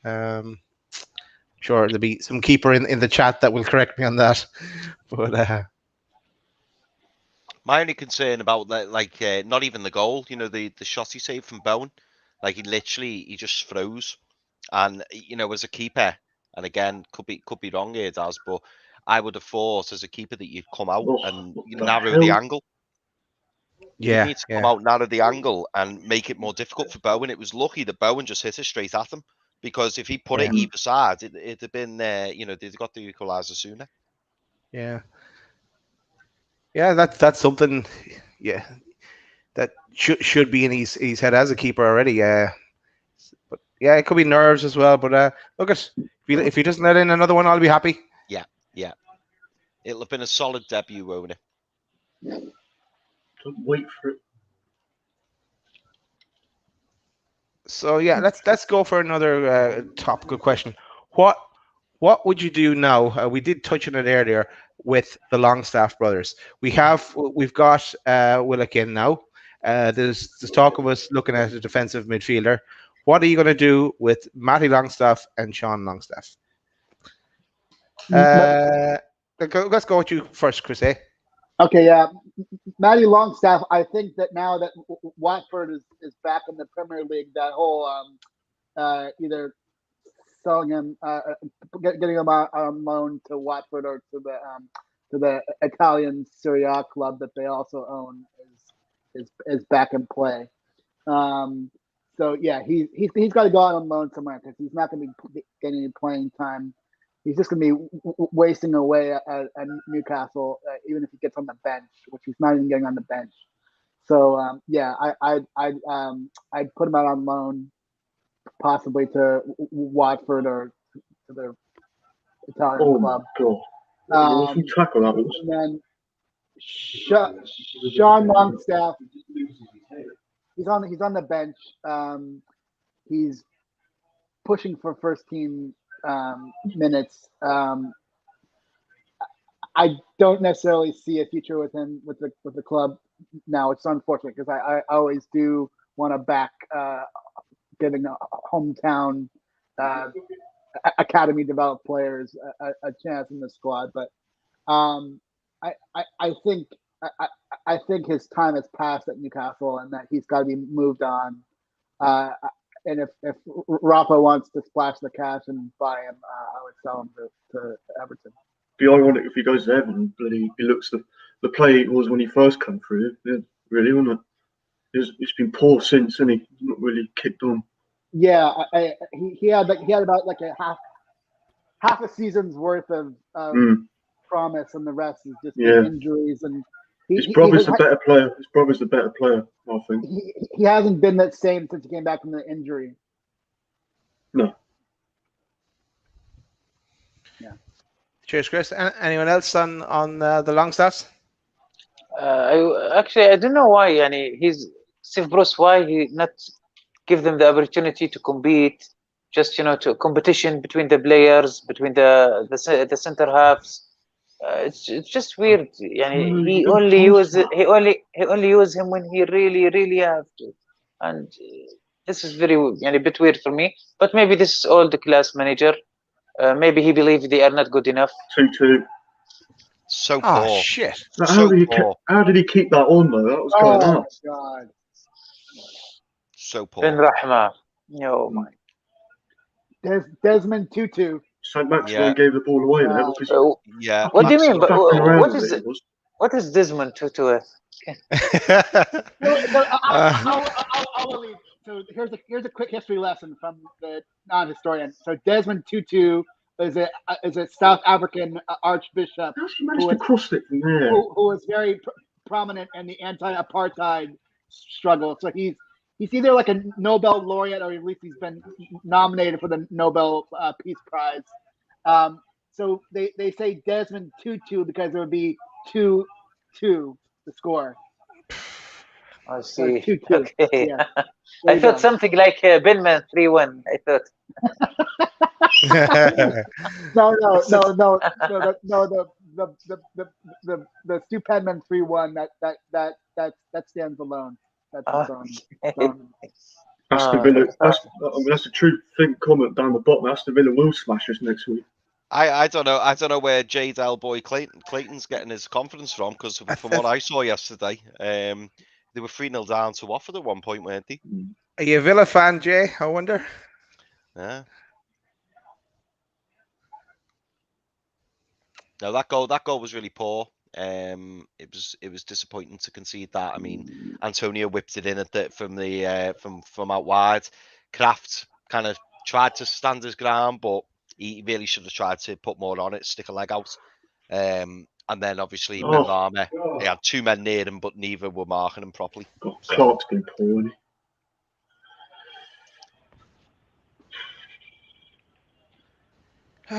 Sure, there'll be some keeper in the chat that will correct me on that, but. My only concern about that, like, not even the goal, the shot he saved from Bowen, like he just froze, and as a keeper, and again could be wrong here, Daz, but I would have thought as a keeper that you'd come out and narrow the angle. Yeah, you need to come out, narrow the angle, and make it more difficult for Bowen. It was lucky that Bowen just hit it straight at him, because if he put it either side, it'd have been they'd got the equaliser sooner. Yeah. Yeah, that's something. Yeah, that should be in his head as a keeper already. But yeah, it could be nerves as well. But look if he doesn't let in another one, I'll be happy. Yeah, it'll have been a solid debut, won't it? Don't wait for it. So yeah, let's go for another topical question. What would you do now? We did touch on it earlier with the Longstaff brothers. We've got Willock now. There's talk of us looking at a defensive midfielder. What are you going to do with Matty Longstaff and Sean Longstaff? Let's go with you first, Chris. Okay, yeah. Matty Longstaff, I think that now that Watford is back in the Premier League, that whole either selling him, getting him on loan to Watford or to the Italian Serie A club that they also own is back in play. So yeah, he's got to go out on loan somewhere because he's not going to be getting any playing time. He's just going to be wasting away at Newcastle, even if he gets on the bench, which he's not even getting on the bench. So yeah, I'd put him out on loan, possibly to Watford or to the Italian club. God. Tackle that was. And then Sean Longstaff, he's on the bench. He's pushing for first team minutes. I don't necessarily see a future with him with the club now. It's unfortunate because I always do want to back giving hometown academy developed players a chance in the squad, but I think his time has passed at Newcastle and that he's got to be moved on. if Rafa wants to splash the cash and buy him, I would sell him to Everton. Be ironic if he goes to Everton, bloody he looks the player he was when he first came through. Yeah, really, wasn't it? It's been poor since, and he's not really kicked on. Yeah, he had about like a half a season's worth of promise, and the rest is just injuries. And his brother's the better player. His brother's the better player, I think. He hasn't been that same since he came back from the injury. No. Yeah. Cheers, Chris. Anyone else on the long stats? I don't know why. He's Steve Bruce. Why he not give them the opportunity to compete? Just to competition between the players, between the center halves. It's just weird. He only use him when he really have to, and this is very a bit weird for me. But maybe this is all the class manager. Maybe he believes they are not good enough. 2-2. So poor. Oh shit! How did he keep that on though? That was going up. Oh my god! So poor. Ben Rahma. Oh my. Desmond Tutu. St. Maximin gave the ball away there. Yeah. What do you mean? But what what is Desmond Tutu? So here's a quick history lesson from the non-historian. So Desmond Tutu is a South African archbishop who was very prominent in the anti-apartheid struggle. So he's either like a Nobel laureate, or at least he's been nominated for the Nobel Peace Prize. So they say Desmond Tutu because there would be 2-2 the score. I see. So 2-2. Okay. Yeah. I thought something like Binman 3-1. I thought. No. The Stu Penman 3-1. That stands alone. That's its own. Aston Villa. That's a true comment down the bottom. Aston Villa will smash us next week. I don't know. I don't know where J. Del Boy Clayton's getting his confidence from, because from what I saw yesterday, they were 3-0 down to Watford at one point, weren't they? Are you a Villa fan, Jay? I wonder. Yeah. No, that goal was really poor. It was disappointing to concede that. I mean, Antonio whipped it in from out wide. Kraft kind of tried to stand his ground, but he really should have tried to put more on it, stick a leg out. And then obviously Benrahma, he had two men near him, but neither were marking him properly. Clark's been poor, isn't he?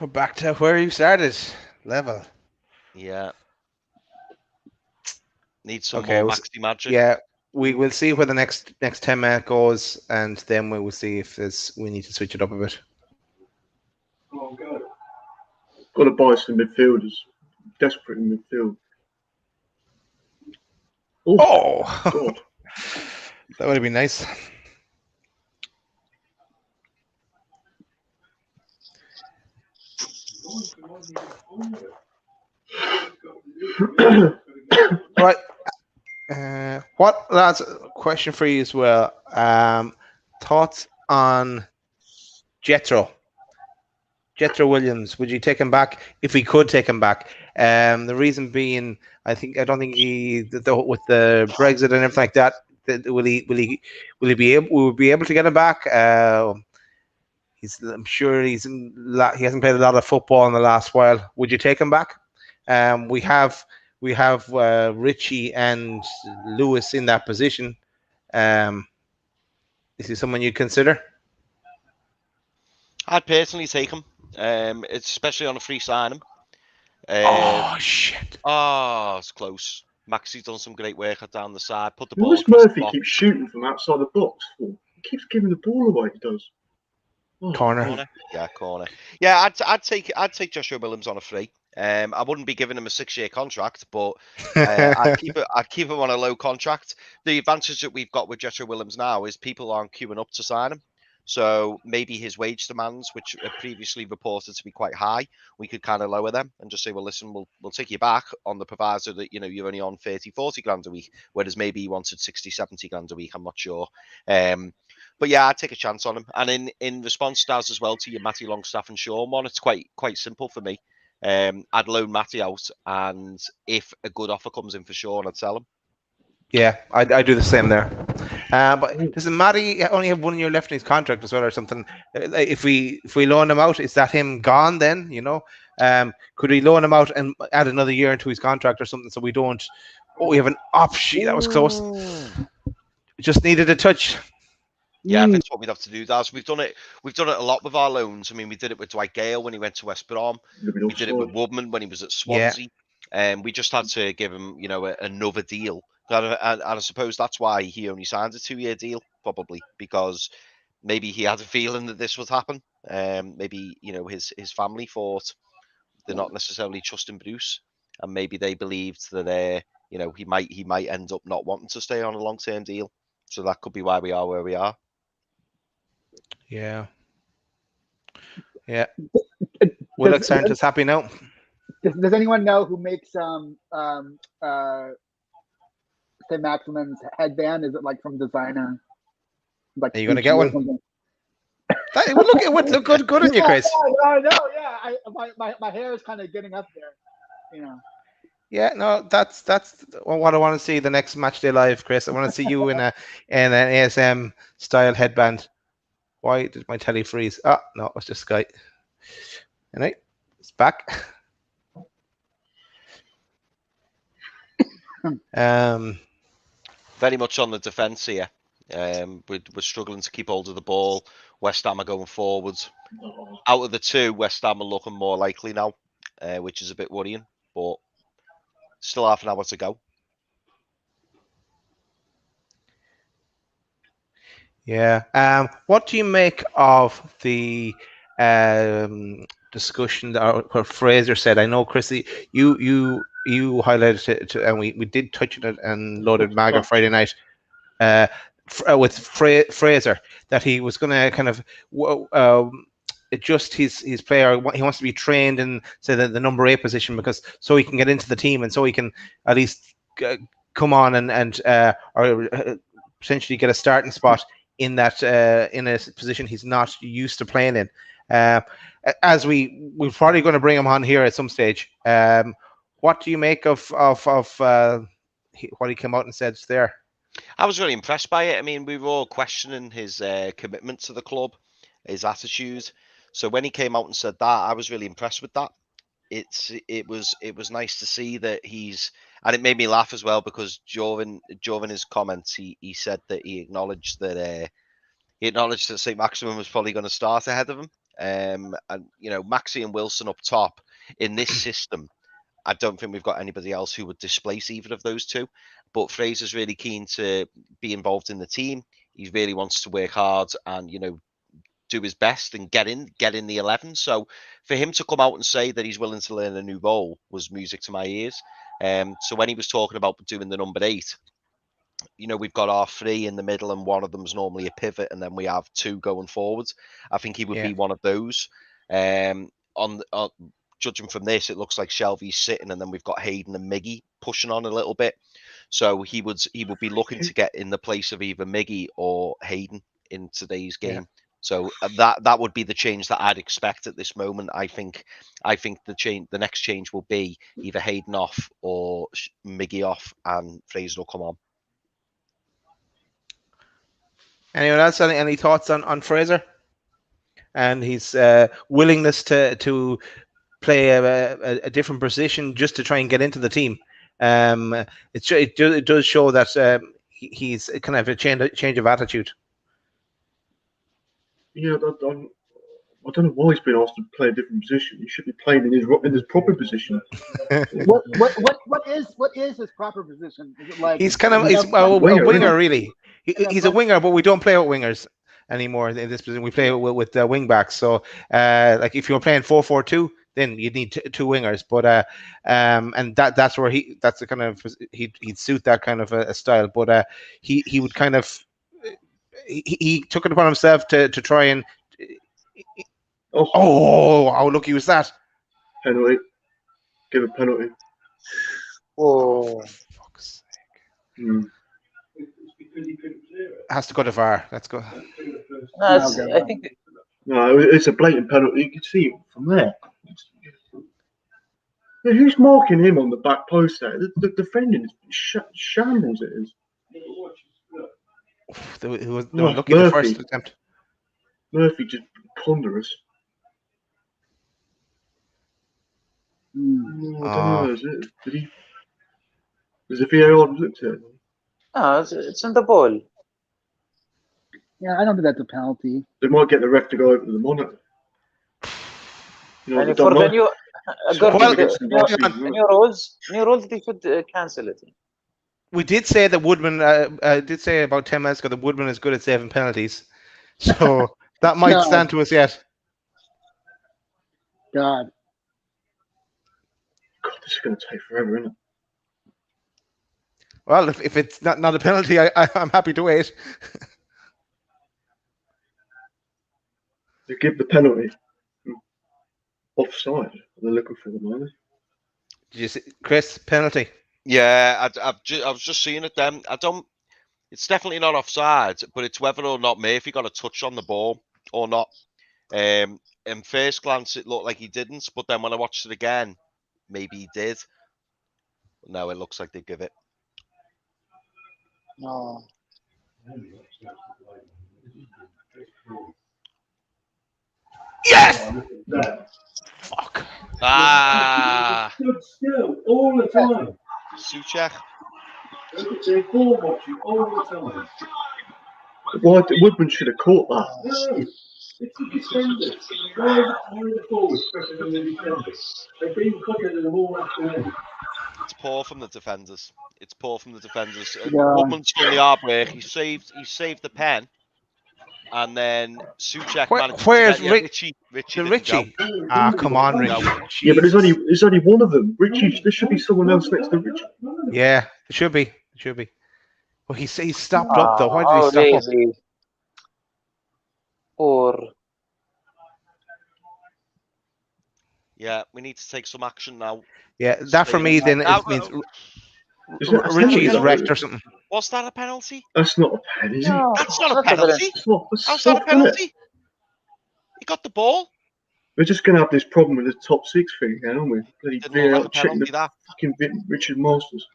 We're back to where you started. Level. Yeah. Need some more Maxi magic. Yeah, we will see where the next 10 minutes goes, and then we will see if we need to switch it up a bit. Oh, God. Got to buy some midfielders. Desperate in midfield. Oh! God. That would have been nice. Right. Lads, question for you as well. Thoughts on Jethro Williams? Would you take him back if we could take him back? The reason being, I don't think with the Brexit and everything like that, will we be able to get him back? I'm sure he hasn't played a lot of football in the last while. Would you take him back? We have Richie and Lewis in that position. Is he someone you consider? I'd personally take him, especially on a free signing. Oh shit! Oh, it's close. Maxi's done some great work down the side. Put the ball. What does Murphy keep shooting from outside the box for? He keeps giving the ball away. He does. Oh. Corner. Yeah, corner. Yeah, I'd take Joshua Williams on a free. I wouldn't be giving him a 6-year contract, but I'd keep him on a low contract. The advantage that we've got with Joshua Williams now is people aren't queuing up to sign him. So maybe his wage demands, which are previously reported to be quite high, we could kind of lower them and just say, well, listen, we'll take you back on the proviso that, you're only on 30, 40 grand a week, whereas maybe he wanted 60, 70 grand a week. I'm not sure. But yeah, I'd take a chance on him. And in response, Daz, as well, to your Matty Longstaff and Sean one, it's quite simple for me. I'd loan Matty out, and if a good offer comes in for Sean, I'd sell him. Yeah, I do the same there. But doesn't Matty only have 1 year left in his contract as well, or something? If we loan him out, is that him gone then? You know, could we loan him out and add another year into his contract or something, so we don't? Oh, we have an option that was close. We just needed a touch. Yeah, that's what we'd have to do, Daz. We've done it a lot with our loans. I mean, we did it with Dwight Gale when he went to West Brom. We did it with Woodman when he was at Swansea. We just had to give him, another deal. And I suppose that's why he only signed a 2-year deal, probably, because maybe he had a feeling that this would happen. Maybe, his family thought they're not necessarily trusting Bruce, and maybe they believed that, he might end up not wanting to stay on a long-term deal. So that could be why we are where we are. Yeah. Willock Santos happy now. Does anyone know who makes St. Maximin's headband? Is it like from designer? Like, are you gonna get one? It would look good on you, Chris. I know. Yeah, my hair is kind of getting up there. Yeah, no, that's what I want to see the next match day live, Chris. I want to see you in an ASM style headband. Why did my telly freeze? Oh no, it was just Sky. All right, it's back. Very much on the defence here. We're struggling to keep hold of the ball. West Ham are going forwards. Out of the two, West Ham are looking more likely now, which is a bit worrying. But still half an hour to go. Yeah. What do you make of the discussion that what Fraser said? I know, Chrissy, you highlighted it, and we did touch on it and loaded mag on Friday night with Fraser, that he was going to kind of adjust his player. He wants to be trained in, say, the number 8 position, because so he can get into the team and so he can at least come on and or potentially get a starting spot in that in a position he's not used to playing in. As we're probably going to bring him on here at some stage. What do you make of what he came out and said there? I was really impressed by it. I mean, we were all questioning his commitment to the club, his attitude. So when he came out and said that, I was really impressed with that. It was nice to see that and it made me laugh as well, because during his comments, he said that he acknowledged that St. Maximin was probably going to start ahead of him. And Maxi and Wilson up top in this system, I don't think we've got anybody else who would displace either of those two. But Fraser's really keen to be involved in the team. He really wants to work hard and do his best and get in the 11. So for him to come out and say that he's willing to learn a new role was music to my ears. So when he was talking about doing the number 8, we've got our 3 in the middle, and one of them's normally a pivot, and then we have 2 going forwards. I think he would be one of those. Judging from this, it looks like Shelby's sitting, and then we've got Hayden and Miggy pushing on a little bit. So he would be looking to get in the place of either Miggy or Hayden in today's game. Yeah. So that would be the change that I'd expect at this moment. I think the next change will be either Hayden off or Miggy off, and Fraser will come on. Anyone else? Any thoughts on Fraser and his willingness to play a different position just to try and get into the team? It does show that he's kind of a change of attitude. Yeah, I don't know why he's been asked to play a different position. He should be playing in his proper position. What is his proper position? Is it like he's kind of a winger, really? He's a winger, but we don't play with wingers anymore in this position. We play with wing backs. So, like if you're playing 4-4-2, then you'd need 2 wingers. But and that's where that's the kind of he'd suit that kind of a style. But he would kind of he took it upon himself to try and. Oh, how lucky was that? Penalty. Give a penalty. Oh, fuck's sake. Has to go to VAR. Let's go. No, I think No, it's a blatant penalty. You can see it from there. Yeah, who's marking him on the back post there? The defending is shambles. It is. They were lucky the first attempt. Murphy just ponderous. I don't know. Is it? Did he? Has the VAR looked at it? no, it's on the ball. Yeah, I don't think that's a penalty. They might get the ref to go over to the monitor. You know, And they for don't the know. new, Well, new rules, they should cancel it. We did say that Woodman did say about 10 minutes ago that Woodman is good at saving penalties, so that might stand to us yet. God, This is going to take forever, isn't it? Well, if it's not a penalty, I'm happy to wait. They give the penalty offside. They're looking for them, aren't they? Did you see, Chris, penalty? Yeah, I was just seeing it then. It's definitely not offside, but it's whether or not Murphy got a touch on the ball or not. In first glance, it looked like he didn't, but then when I watched it again, maybe he did. No, it looks like they give it. No. Yes! Fuck. Ah! Stood still all the time. Suchek. They're ball watching all the time. Why Woodman should have caught that? No, it's the defenders. Why the forwards quicker than the defenders? They've been quicker than them all afternoon. It's poor from the defenders. It's poor from the defenders. Yeah. Woodman's done the hard work. He saved the pen, and then Suchek managed Where's to get Richie? Richie didn't Richie? go. Ah, come on, Richie. Yeah, but there's only one of them. Richie, there should be someone else next to Richie. Yeah, it should be. It should be. Well, he stopped up though. Why did he stop up? Lazy. Poor. Yeah, we need to take some action now. Yeah, that for me then it means Richie's wrecked or something. Was that a penalty? That's not a pen, is it? No, That's not a not a penalty. It's not. How's that a penalty? He got the ball. We're just going to have this problem with the top six thing, aren't we? Bloody Didn't look like a checking penalty, the that. fucking Richard Masters.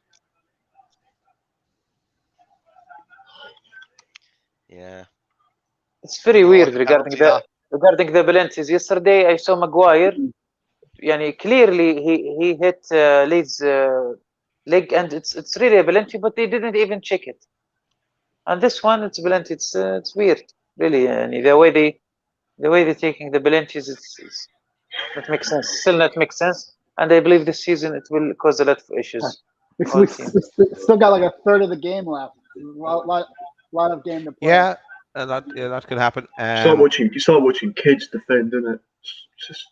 Yeah. It's very Didn't look weird like a regarding penalty, regarding the penalties. Yesterday, I saw Maguire. Yani clearly, he hit Leeds' leg, and it's really a penalty, but they didn't even check it. And this one, it's penalty. It's weird, really. And the way they're taking the penalties, it's not makes sense. Still not makes sense. And I believe this season it will cause a lot of issues. we still got like a third of the game left. Lot of game to play. Yeah, that could happen. You start watching kids defend, isn't it? It's just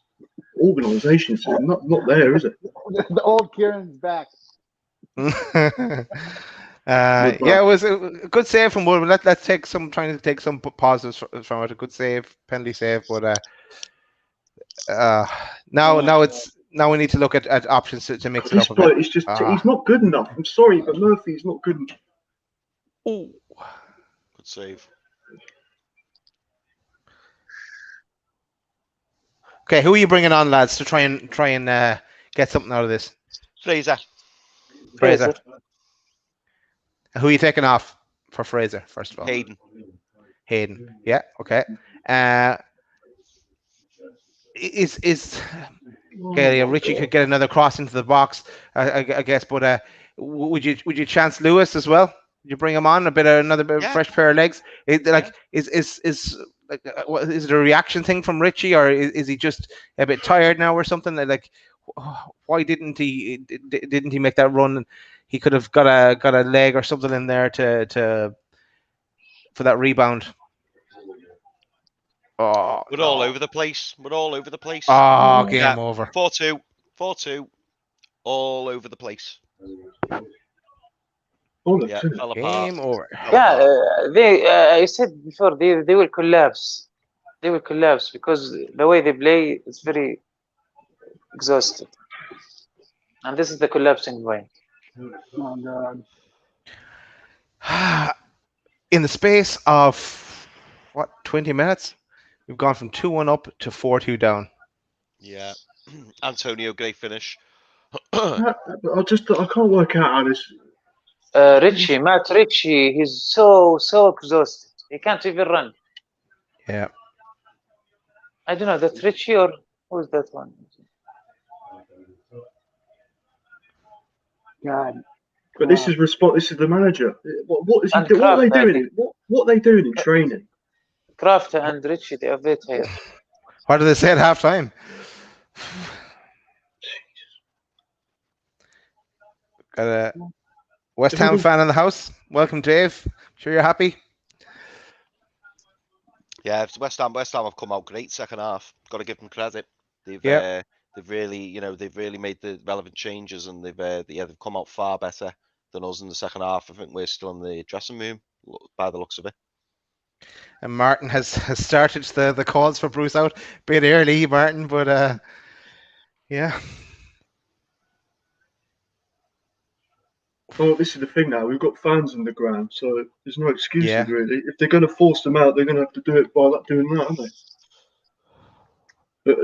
organisation's not there, is it? The old Kieran's back. Yeah, it was a good save from Woodman. Let's take trying to take some positives from it. A good save, penalty save, but now we need to look at options to mix it up a bit. It's just he's not good enough. I'm sorry, but Murphy's not good enough. Ooh. Good save. Okay, who are you bringing on, lads, to try and get something out of this? Fraser. Fraser. Who are you taking off for Fraser, first of all? Hayden. Yeah, okay. Richie could get another cross into the box, I guess, but would you chance Lewis as well? Would you bring him on another bit of fresh pair of legs? Is it a reaction thing from Richie, or is he just a bit tired now or something? Like, why didn't he make that run? He could have got a leg or something in there to for that rebound. Oh, We're all over the place. Oh, game over. 4-2. All over the place. Yeah, game over. Yeah, I said before they will collapse. They will collapse because the way they play is very exhausted, and this is the collapsing point. Oh God. in the space of 20 minutes, we've gone from 2-1 up to 4-2 down. Yeah. Antonio, great finish. I can't work out how this. Matt Ritchie, he's so exhausted. He can't even run. Yeah. I don't know, that's Ritchie or who's that one? God. But this is This is the manager. What is he And doing? What are they Kraft, I doing? think. What are they doing in training? Kraft and Ritchie, they are very tired. What did they say at halftime? Got a West Ham fan in the house. Welcome, Dave. Sure you're happy? Yeah, West Ham have come out great second half. Got to give them credit. They've really, they've really made the relevant changes, and they've come out far better than us in the second half. I think we're still in the dressing room by the looks of it. And Martin has started the calls for Bruce out a bit early, Martin, but yeah. Well, this is the thing now. We've got fans in the ground, so there's no excuses really. If they're going to force them out, they're going to have to do it by doing that, aren't they? But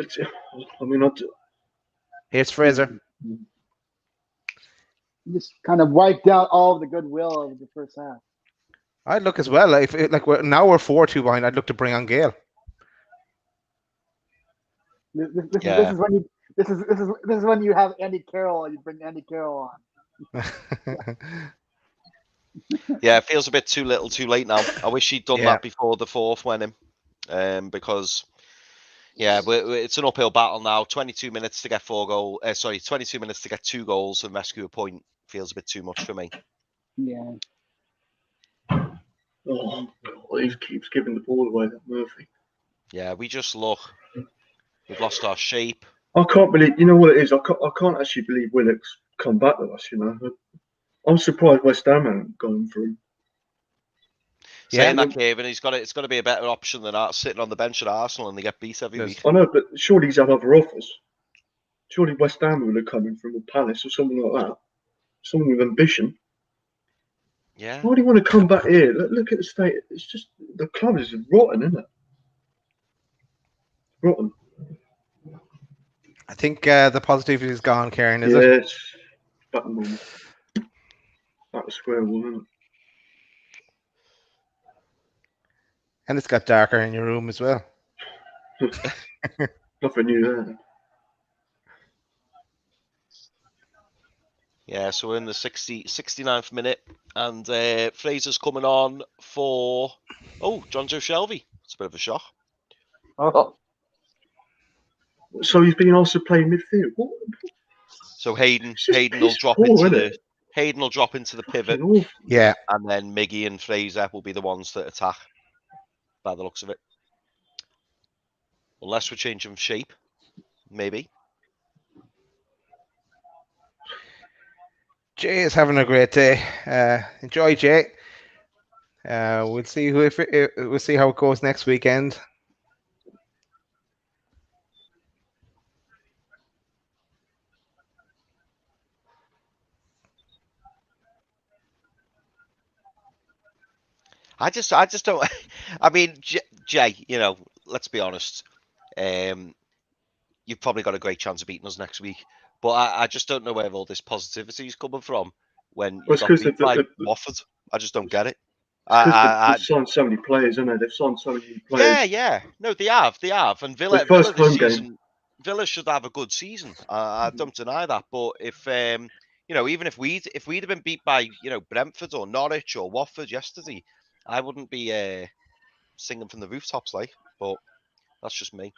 Here's Fraser. Just kind of wiped out all of the goodwill of the first half. I'd look as well. Now we're 4-2 behind, I'd look to bring on Gale. This is when you have Andy Carroll and you bring Andy Carroll on. Yeah, it feels a bit too little, too late now. I wish he'd done that before the fourth went in, because it's an uphill battle now. 22 minutes to get 22 minutes to get 2 goals and rescue a point feels a bit too much for me. Yeah. Oh, he keeps giving the ball away, that Murphy. Yeah, we've lost our shape. I can't believe, you know what it is? I can't actually believe Willock's come back to us, I'm surprised West Ham haven't gone through. Saying that, Kevin, it's got to be a better option than sitting on the bench at Arsenal and they get beat every week. I know, but surely he's had other offers. Surely West Ham would have come in from a Palace or something like that. Someone with ambition. Yeah. Why do you want to come back here? Look at the state. It's just, the club is rotten, isn't it? Rotten. I think the positivity is gone, Karen, is it? Yes. Back to square one, isn't it? And it's got darker in your room as well. Nothing new there. Yeah, so we're in the 69th minute, and Fraser's coming on for John Joe Shelby. It's a bit of a shock. Oh. So he's been also playing midfield. What? So Hayden will drop into the pivot. Yeah, and then Miggy and Fraser will be the ones that attack. By the looks of it, unless we're changing shape, maybe. Jay is having a great day. Enjoy, Jay. We'll see we'll see how it goes next weekend. I just don't. I mean, Jay, let's be honest. You've probably got a great chance of beating us next week, but I just don't know where all this positivity is coming from when you got beat by Watford. I just don't get it. They've signed so many players, haven't they? They've signed so many players. Yeah. No, they have. And Villa should have a good season. I don't deny that. But if even if we'd have been beat by Brentford or Norwich or Watford yesterday, I wouldn't be singing from the rooftops, but that's just me.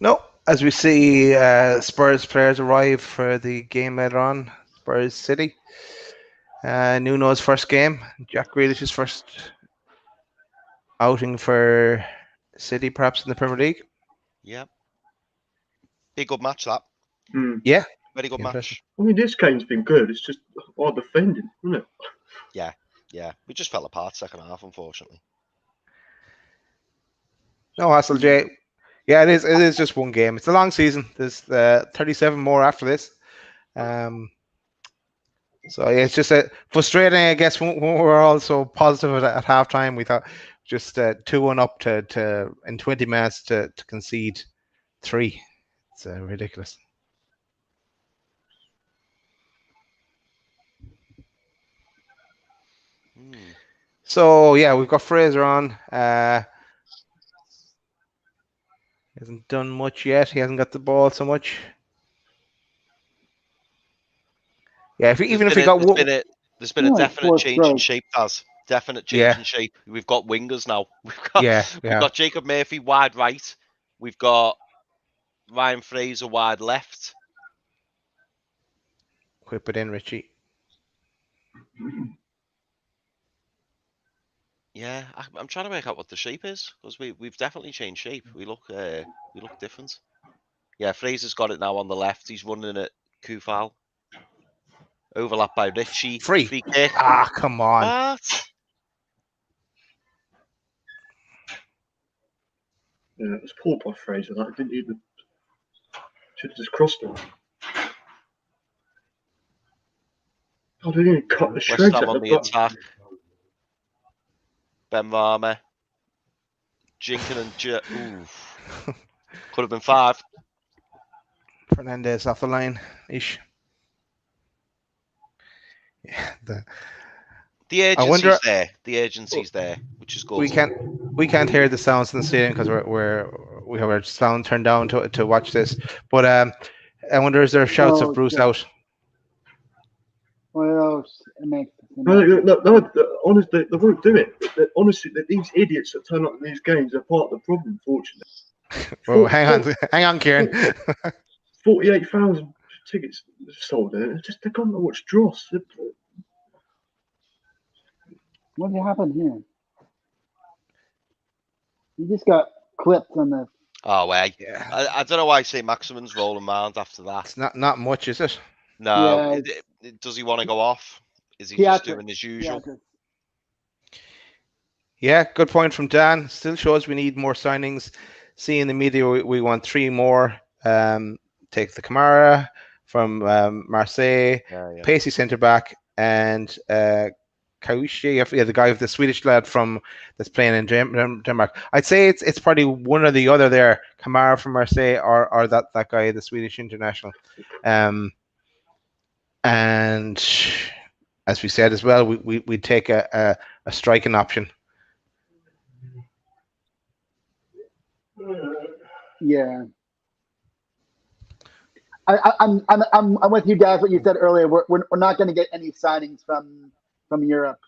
No, as we see Spurs players arrive for the game later on, Spurs City. Nuno's first game, Jack Grealish's first outing for City, perhaps in the Premier League. Yeah. Be a good match, that. Yeah. Very good match. I mean, this game's been good. It's just our defending, isn't it? Yeah. We just fell apart second half, unfortunately. No hassle, Jay. Yeah, it is just one game. It's a long season. There's 37 more after this. So yeah, it's just frustrating, I guess, when we're all so positive at halftime. We thought just 2-1 up to in 20 minutes to concede 3. It's ridiculous. So yeah, we've got Fraser on. Hasn't done much yet. He hasn't got the ball so much. Yeah, if we got there's been a definite change in shape, Taz. Definite change in shape. We've got wingers now. We've got Jacob Murphy wide right. We've got Ryan Fraser wide left. Whip it in, Richie. Yeah, I'm trying to work out what the shape is because we've definitely changed shape. We look different. Yeah, Fraser's got it now on the left. He's running at Kufal. Overlap by Richie. Free kick. Ah, come on. What? Yeah, it was poor by Fraser. That didn't even. Should have just crossed him. Oh, they didn't cut the shreds West Ham at on the attack. Ben Varmer. Jinkin and could have been 5. Fernandez off the line ish. Yeah, the urgency's there. The urgency's there, which is good. We can't hear the sounds in the stadium because we have our sound turned down to watch this. But I wonder, is there shouts of Bruce out? Well, no, honestly, they won't do it. Honestly, these idiots that turn up in these games are part of the problem, fortunately. Well, hang on, Kieran. 48,000 tickets sold there. They're going to watch Dross. What happened here? You just got clipped on the. Oh, wait. Yeah. I don't know why St. Maximin's rolling around after that. It's not much, is it? No. Yeah, does he want to go off? Is he just doing his usual? Yeah, good point from Dan. Still shows we need more signings. See in the media, we want 3 more. Take the Kamara from Marseille, pacey centre back, and Kaushi, the guy, the Swedish lad that's playing in Denmark. I'd say it's probably one or the other there, Kamara from Marseille or that guy, the Swedish international. And as we said as well, we'd take a striking option. Yeah. I'm with you guys. What you said earlier, we're not going to get any signings from Europe.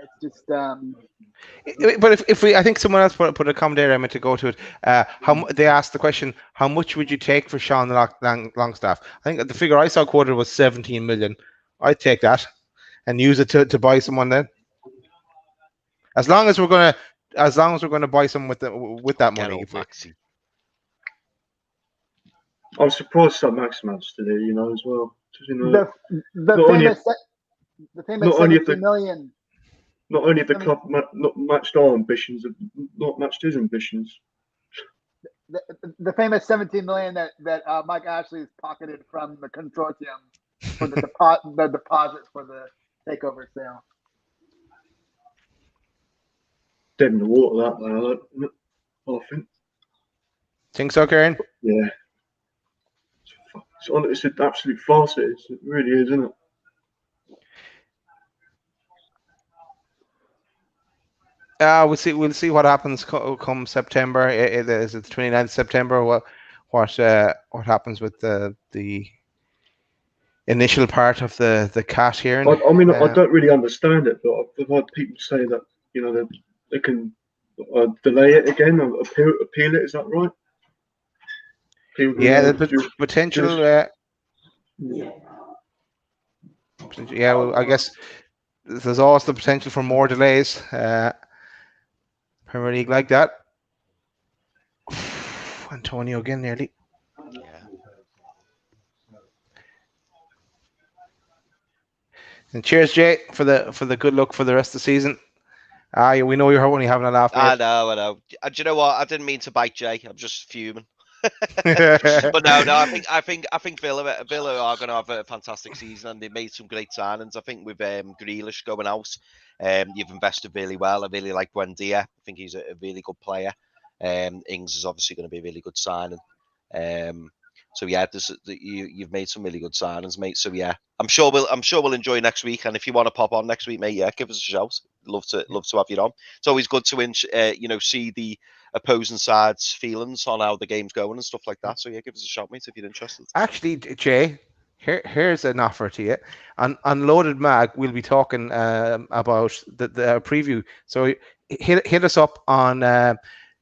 It's just. But if I think someone else put a comment there. I meant to go to it. They asked the question: how much would you take for Sean Longstaff? I think the figure I saw quoted was 17 million. I'd take that and use it to buy someone then. As long as we're gonna buy someone with that money. I was surprised St. Maximin's today, as well. The famous 17 million. Not only have the club not matched our ambitions, have not matched his ambitions. The famous 17 million that Mike Ashley's pocketed from the consortium for the deposit for the takeover sale. Dead in the water, I think. Think so, Karen? Yeah. It's an absolute farce. It really is, isn't it? We'll see what happens come September. Is it the 29th of September? What happens with the initial part of the CAT hearing? I mean, I don't really understand it, but I've heard people say that they can delay it again or appeal it. Is that right? Yeah, the potential. Yeah, well, I guess there's always the potential for more delays. Premier League like that. Antonio again, nearly. Yeah. And cheers, Jay, for the good luck for the rest of the season. We know you're only having a laugh. I know. Do you know what? I didn't mean to bite Jay. I'm just fuming. But no, I think Villa are going to have a fantastic season, and they made some great signings. I think with Grealish going out, you've invested really well. I really like Buendia. I think he's a really good player. Ings is obviously going to be a really good signing. So yeah, you've made some really good signings, mate. So yeah, I'm sure we'll enjoy next week. And if you want to pop on next week, mate, yeah, give us a shout. Love to have you on. It's always good to see the opposing side's feelings on how the game's going and stuff like that. So yeah, give us a shout, mate, if you're interested. Actually, Jay, here's an offer to you. On Loaded Mag, we'll be talking about the preview. So hit us up on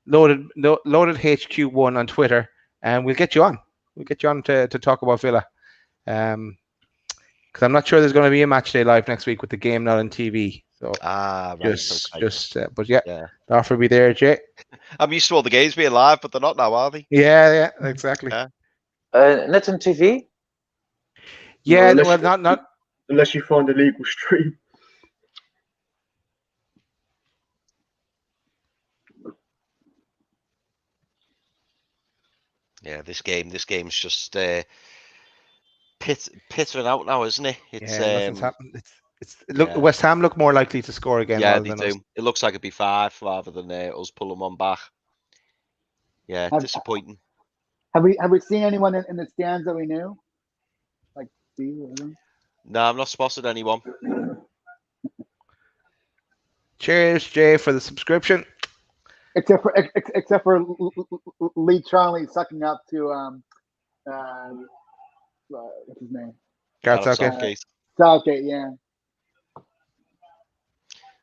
Loaded HQ1 on Twitter, and we'll get you on. We'll get you on to talk about Villa. Because I'm not sure there's going to be a match day live next week with the game not on TV. So right, but yeah, the offer will be there, Jay. I'm used to all the games being live, but they're not now, are they? Yeah, exactly. Yeah. Not on TV. Yeah, No, well, not unless you find a legal stream. Yeah, this game's just pittering out now, isn't it? It's nothing's happened. West Ham look more likely to score again. Yeah, rather they than do. us. It looks like it'd be 5 rather than us pulling one back. Yeah, disappointing. Have we seen anyone in the stands that we knew? Like Steve or them? No, I've not spotted anyone. Cheers, Jay, for the subscription. Except for Lee Charlie sucking up to what's his name? Gareth Southgate. Southgate, yeah.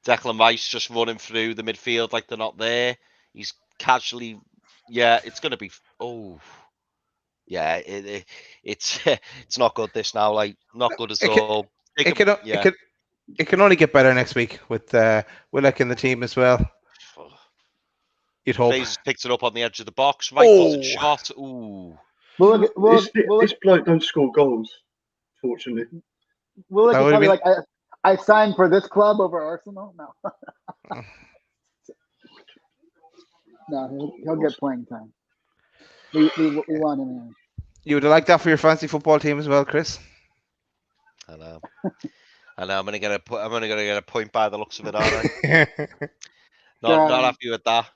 Declan Rice just running through the midfield like they're not there. He's casually, it's going to be. Oh, yeah, it's it's not good. This now, like not good at all. It can only get better next week with Willock in the team as well. You'd hope. Fraser's picked it up on the edge of the box. Right-footed shot. Ooh. This bloke don't score goals, fortunately. Willock is probably like, I signed for this club over Arsenal? No. No, he'll get playing time. We want him in. You would have liked that for your fantasy football team as well, Chris? I know. I'm gonna get a point by the looks of it, aren't I? Not happy with that.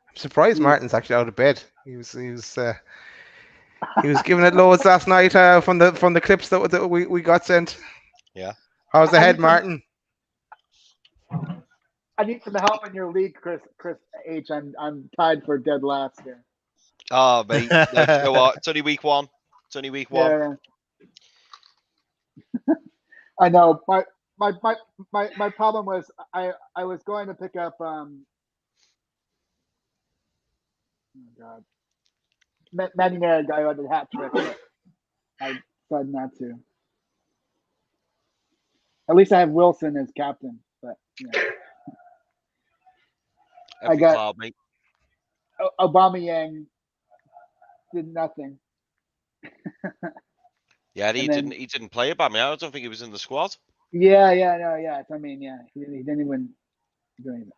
I'm surprised Martin's actually out of bed. He was giving it loads last night from the clips that we got sent. Yeah. How's the head, Martin? I need some help in your league, Chris H. I'm tied for dead last here. Oh, mate. You know what? It's only week one. Yeah. I know. My problem was I was going to pick up oh God, Matinera guy who had the hat trick. I decided not to. At least I have Wilson as captain, but I got cloud, mate. Aubameyang did nothing. Yeah, he didn't play Aubameyang. I don't think he was in the squad. Yeah. I mean, he didn't even do anything.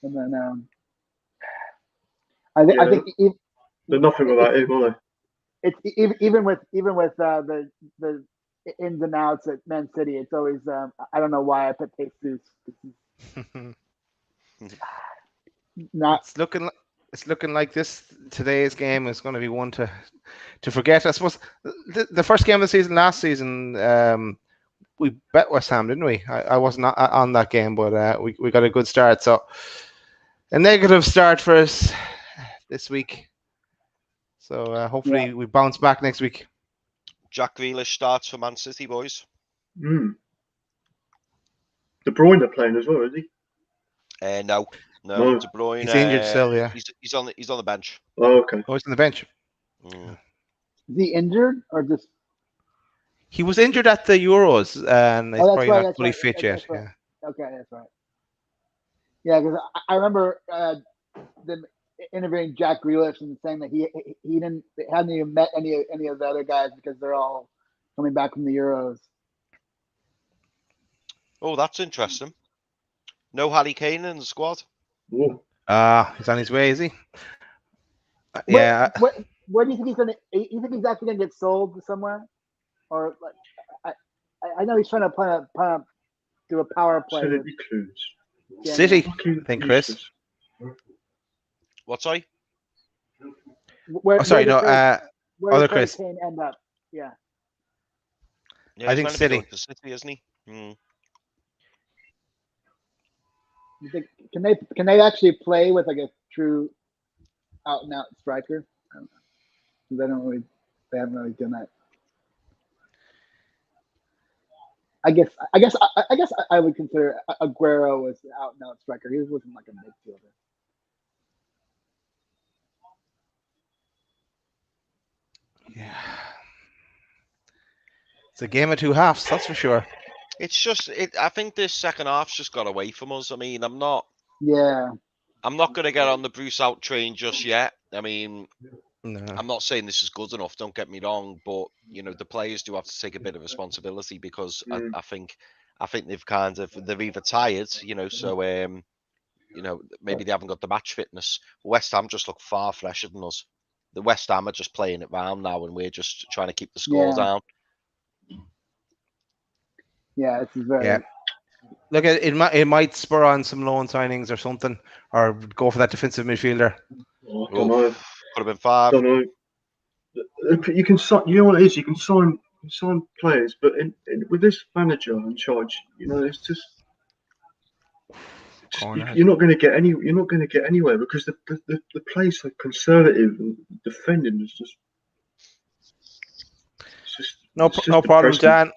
And then I think they're nothing without him, are they? It's even with the ins and outs at Man City. It's always I don't know why I put Jesus. It's looking like today's game is going to be one to forget. I suppose the first game of the season last season we bet West Ham, didn't we? I wasn't on that game, but we got a good start. So a negative start for us this week. So hopefully we bounce back next week. Jack Grealish starts for Man City, boys. De Bruyne playing as well, is he? No, De Bruyne. He's injured still, yeah. He's on the bench. Oh, okay. Oh, he's on the bench. Mm. Is he injured or just? He was injured at the Euros, and he's probably not fully fit yet. Right. Yeah. Okay, that's right. Yeah, because I remember them interviewing Jack Grealish and saying that he hadn't even met any of the other guys because they're all coming back from the Euros. Oh, that's interesting. No Harry Kane in the squad. Ooh. He's on his way, is he? Where do you think he's gonna? You think he's actually gonna get sold somewhere, or like, I know he's trying to do a power play. Should it With be clues? City, Fucking I think, Chris. useless. What, sorry? where, Oh, sorry, where no. does where Other does Harry Chris. Kane end up? Yeah. Yeah, I he's think meant to be City. going to City, isn't he? Mm. You think can they actually play with like a true out and out striker? I don't know. 'Cause they haven't really done that. I guess I would consider Aguero as an out and out striker. He wasn't like a midfielder. Yeah. It's a game of two halves, that's for sure. It's just, I think this second half's just got away from us. I mean, I'm not Yeah. going to get on the Bruce out train just yet. I mean, No. I'm not saying this is good enough. Don't get me wrong, but the players do have to take a bit of responsibility because I think they're either tired, so maybe they haven't got the match fitness. West Ham just look far fresher than us. The West Ham are just playing it round now, and we're just trying to keep the score down. Yeah, it's very. Yeah. Look, it might spur on some loan signings or something, or go for that defensive midfielder. Oh, I don't know. Could have been 5. Don't know. You can sign. You know what it is. You can sign players, but with this manager in charge, it's just you're not going to get any. You're not going to get anywhere because the play's so conservative and defending is just. No problem, Dan.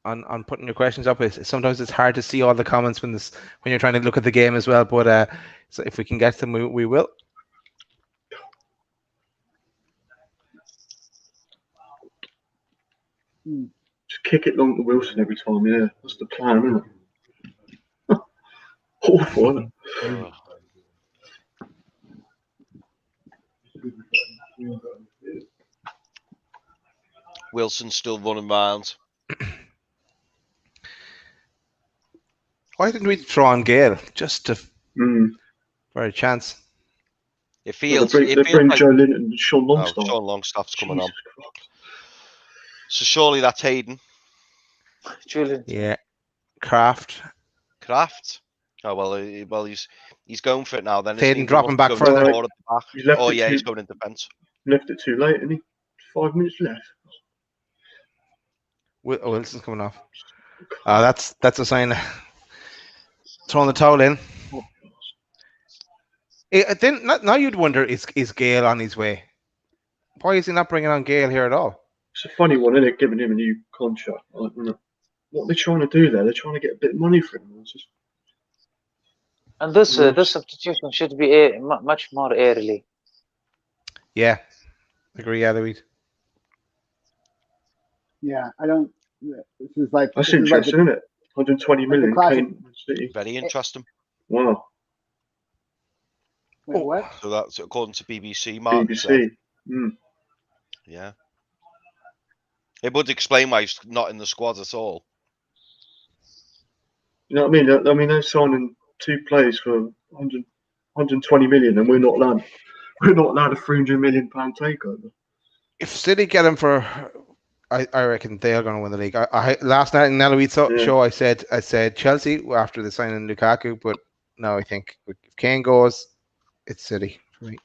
On putting your questions up, sometimes it's hard to see all the comments when you're trying to look at the game as well. But so if we can get them, we will. Just kick it long to Wilson every time. Yeah, that's the plan, isn't it? Awful. Wilson's still running round. Why didn't we throw on Gale just for a chance? It feels. They bring Joe Linton and Sean Longstaff. Sean Longstaff's coming on. Christ. So surely that's Hayden. Julian. Yeah, Kraft. Oh well, he's going for it now. Then Hayden dropping back further. He's going in defence. Left it too late, and he 5 minutes left. Wilson's coming off. That's a sign. Throwing the towel in. Then now you'd wonder, is Gale on his way? Why is he not bringing on Gale here at all? It's a funny one, isn't it? Giving him a new contract. What are they trying to do there? They're trying to get a bit of money for him. And this substitution should be much more early. Yeah, agree, Aloid. Yeah, I don't. This is like that's interesting, isn't it? 120 million. Very interesting. Wow. Wait, what? So that's according to BBC. Mark, BBC. Yeah. It would explain why he's not in the squad at all. You know what I mean? I mean, they're signing 2 players for 120 million, and we're not allowed a 300 million pound takeover. If City get him for, I reckon they are going to win the league. I last night in Aloid's show, I said Chelsea after the signing of Lukaku, but no, I think if Kane goes, it's City for me.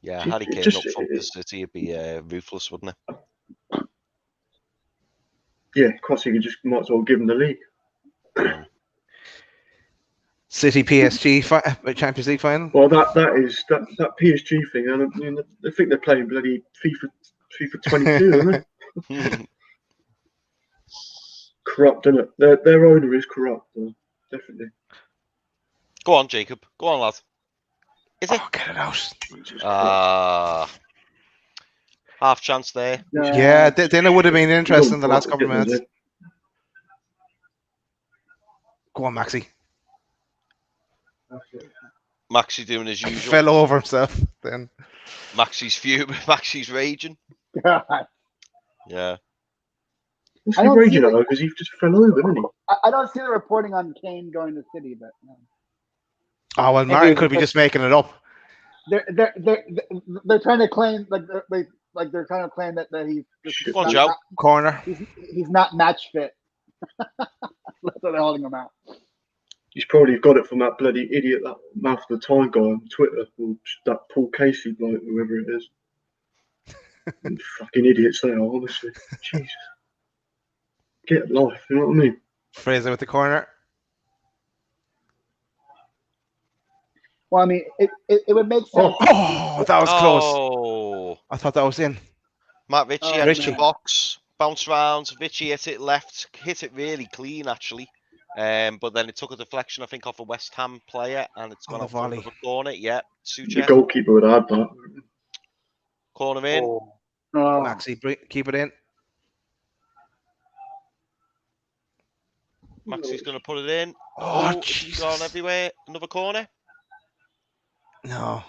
Yeah, Harry Kane up front for City would be ruthless, wouldn't it? Yeah, of course, you might as well give him the league. City PSG Champions League final. Well, that PSG thing. I mean, I think they're playing bloody FIFA 22, aren't they? Corrupt, isn't it? Their owner is corrupt, definitely. Go on, Jacob. Go on, lad. Is it? Oh, get it out. Half chance there. Yeah, then it would have been interesting the last couple of minutes. Go on, Maxi. Maxi doing his usual. Fell over himself then. Maxi's fuming. Maxi's raging. God. Yeah. What's I he don't see raging at the- though? Because he just fell over, didn't he? I don't see the reporting on Kane going to City, but Oh well, Maybe Martin could be just making it up. they're trying to claim they're trying to claim that he's Shit. Come on, Joe. Corner. he's not match fit. That's what they're holding him out. He's probably got it from that bloody idiot, that mouth of the time guy on Twitter, or that Paul Casey bloke, whoever it is. Fucking idiots they are, honestly. Jesus. Get a life, you know what I mean? Fraser with the corner. Well, I mean, it would make sense. Oh, that was close. Oh, I thought that was in. Matt Ritchie Oh, had Ritchie. the box, bounced round. Ritchie hit it left, hit it really clean actually. But then it took a deflection, I think, off a West Ham player, and it's gone the out for volley. another corner. Yeah, The Suchek, goalkeeper would have had that. corner in. Oh, Oh, Maxi, keep it in. Maxi's going to put it in. Oh, It's Jesus. gone everywhere. Another corner. No.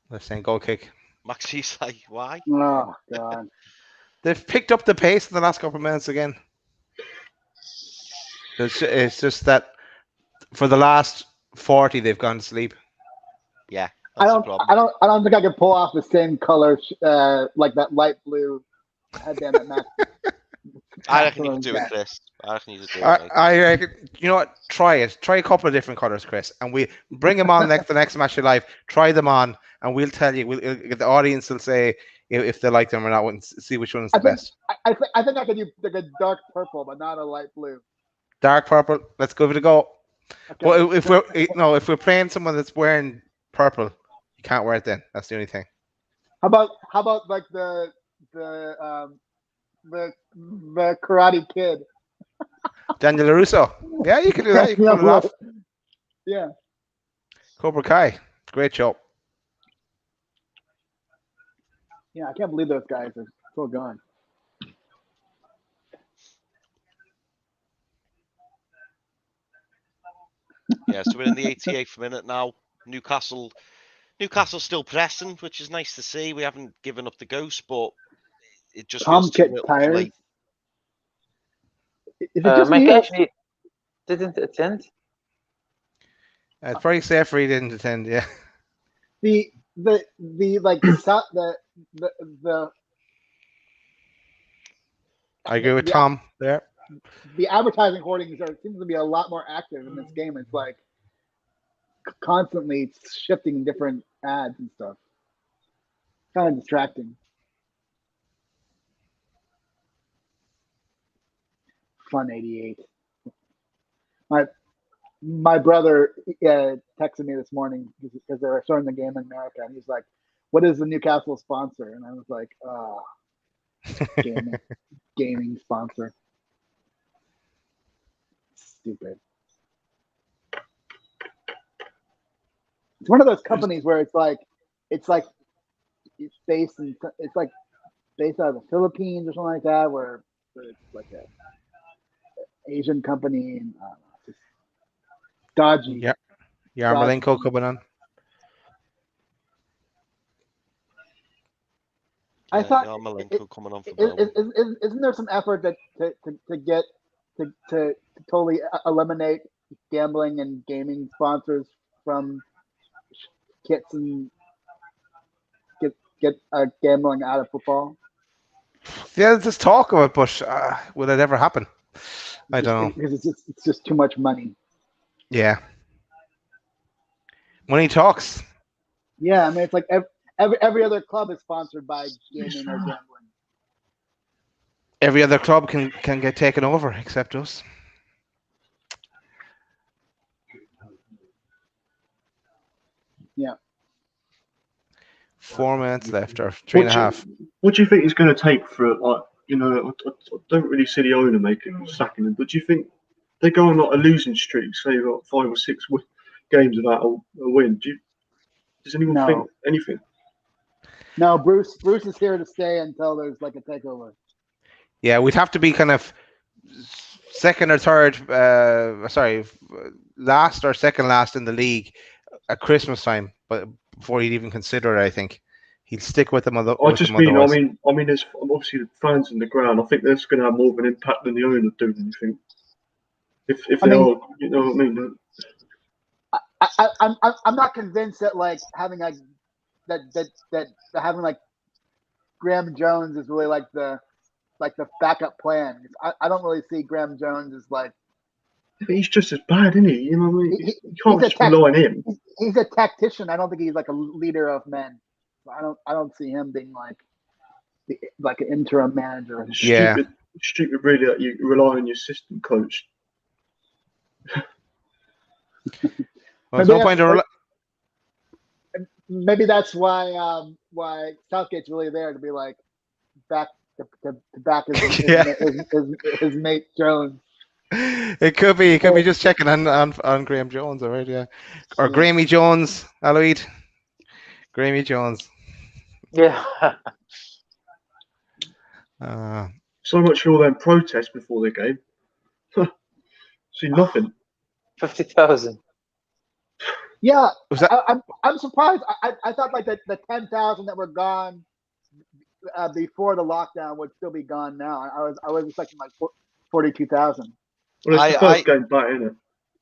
They're saying goal kick. Maxi's like, why? oh God. They've picked up the pace in the last couple of minutes again. It's just that for the last 40, they've gone to sleep. Yeah, I that's the don't, problem. I don't think I could pull off the same color, like that light blue headband that Max. I reckon you can do it, Chris. I reckon you can do it. mate. I reckon, you know what? Try it. Try a couple of different colors, Chris, and we bring them on the next match of life. Try them on, and we'll tell you. The audience will say if they like them or not, and see which one's the best. I think I could do like a dark purple, but not a light blue. Dark purple. Let's give it a go. Okay. Well, if we're playing someone that's wearing purple, you can't wear it then. That's the only thing. How about like the Karate Kid? Daniel LaRusso. Yeah, you can do that. You can pull it off. Yeah. Cobra Kai. Great show. Yeah, I can't believe those guys are still gone. Yeah, so we're in the 88th minute now. Newcastle still pressing, which is nice to see. We haven't given up the ghost, but it just Tom feels too Kit little tires. late. Is it just Mike me? actually didn't attend. It's probably safe for you didn't attend. Yeah. The like the I agree with Yeah. Tom there. the advertising hoardings seems to be a lot more active in this game. It's like constantly shifting different ads and stuff. Kind of distracting. Fun 88. My brother texted me this morning because they were starting the game in America, and he's like, "What is the Newcastle sponsor?" And I was like, "Oh, gaming sponsor." Stupid. It's one of those companies where it's based out of the Philippines or something like that, where it's like a Asian company and just dodgy. Yeah. Yarmolenko coming on. I Yeah, thought Yarmolenko coming on for isn't there some effort that to totally eliminate gambling and gaming sponsors from kits and get gambling out of football? Yeah, there's talk of it, but will it ever happen? I don't know. Because it's just too much money. Yeah. Money talks. Yeah, I mean it's like every other club is sponsored by gaming or gambling. Every other club can get taken over except us. Yeah. 4 minutes left, or 3.5. What do you think it's going to take for, like, you know, I don't really see the owner sacking them, but do you think they go on like a losing streak, say like 5 or 6 games without a win? Does anyone think anything? No, Bruce is here to stay until there's like a takeover. Yeah, we'd have to be kind of second or third, last or second last in the league at Christmas time, but before he'd even consider it, I think he'll stick with them. I With just them mean, otherwise. there's obviously the fans in the ground. I think that's going to have more of an impact than the owner doing anything. If they are, you know what I mean. I'm not convinced that like having like that having like Graham Jones is really like the backup plan. I don't really see Graham Jones as like He's just as bad, isn't he? You know what I mean? You can't he's just rely on him. He's a tactician. I don't think he's like a leader of men. I don't see him being like an interim manager. Yeah. Stupid really that you rely on your assistant coach. Well, there's no point to maybe that's why Southgate's really there to be like back to back his mate Jones. It could be just checking on Graham Jones already, yeah. Or Grammy Jones, Aloid. Grammy Jones. Yeah. So much for all them protests before the game. See nothing. 50,000. Yeah, Was that? I'm surprised. I thought like the 10,000 that were gone before the lockdown would still be gone now. I was expecting like 42,000. Well, it's the first game back, isn't it?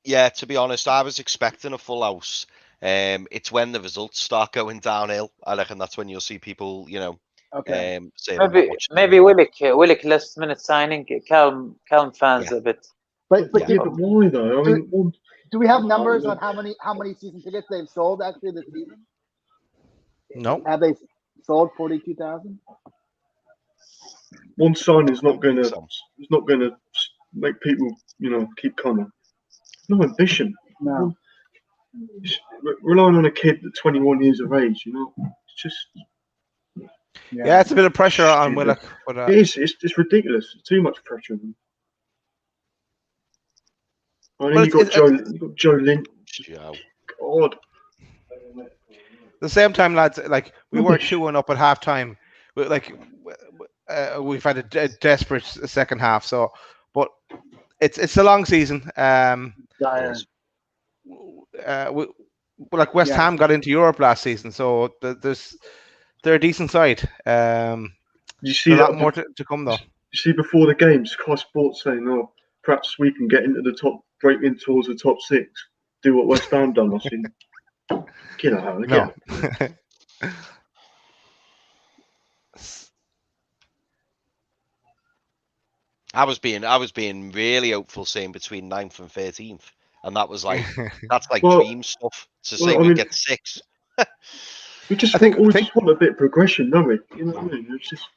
Yeah, to be honest, I was expecting a full house. It's when the results start going downhill. I reckon that's when you'll see people, you know, okay. Maybe Willick last minute signing, calm fans a bit. But why though? I mean, do we have numbers on how many season tickets they've sold actually this season? No. Have they sold 42,000? One sign is not going to make people, you know, keep coming. No ambition. No. Relying on a kid that's 21 years of age, you know, it's just. Yeah, it's a bit of pressure on Willock. But, it is. It's ridiculous. It's too much pressure. And then you got Joe Lynch. God. At the same time, lads, like we were 2-1 up at half time. We've had a desperate second half. So, but it's a long season. Like West Ham got into Europe last season, so they're a decent side. You see a lot more to come though. You see before the game, Sky Sports saying, "Oh, perhaps we can get into the top, break in towards the top 6, do what West Ham done." I see. Get out! No. I was being really hopeful, saying between 9th and 13th, and that was like dream stuff to say we get 6. We just want a bit of progression, don't we? You know what I mean? It's just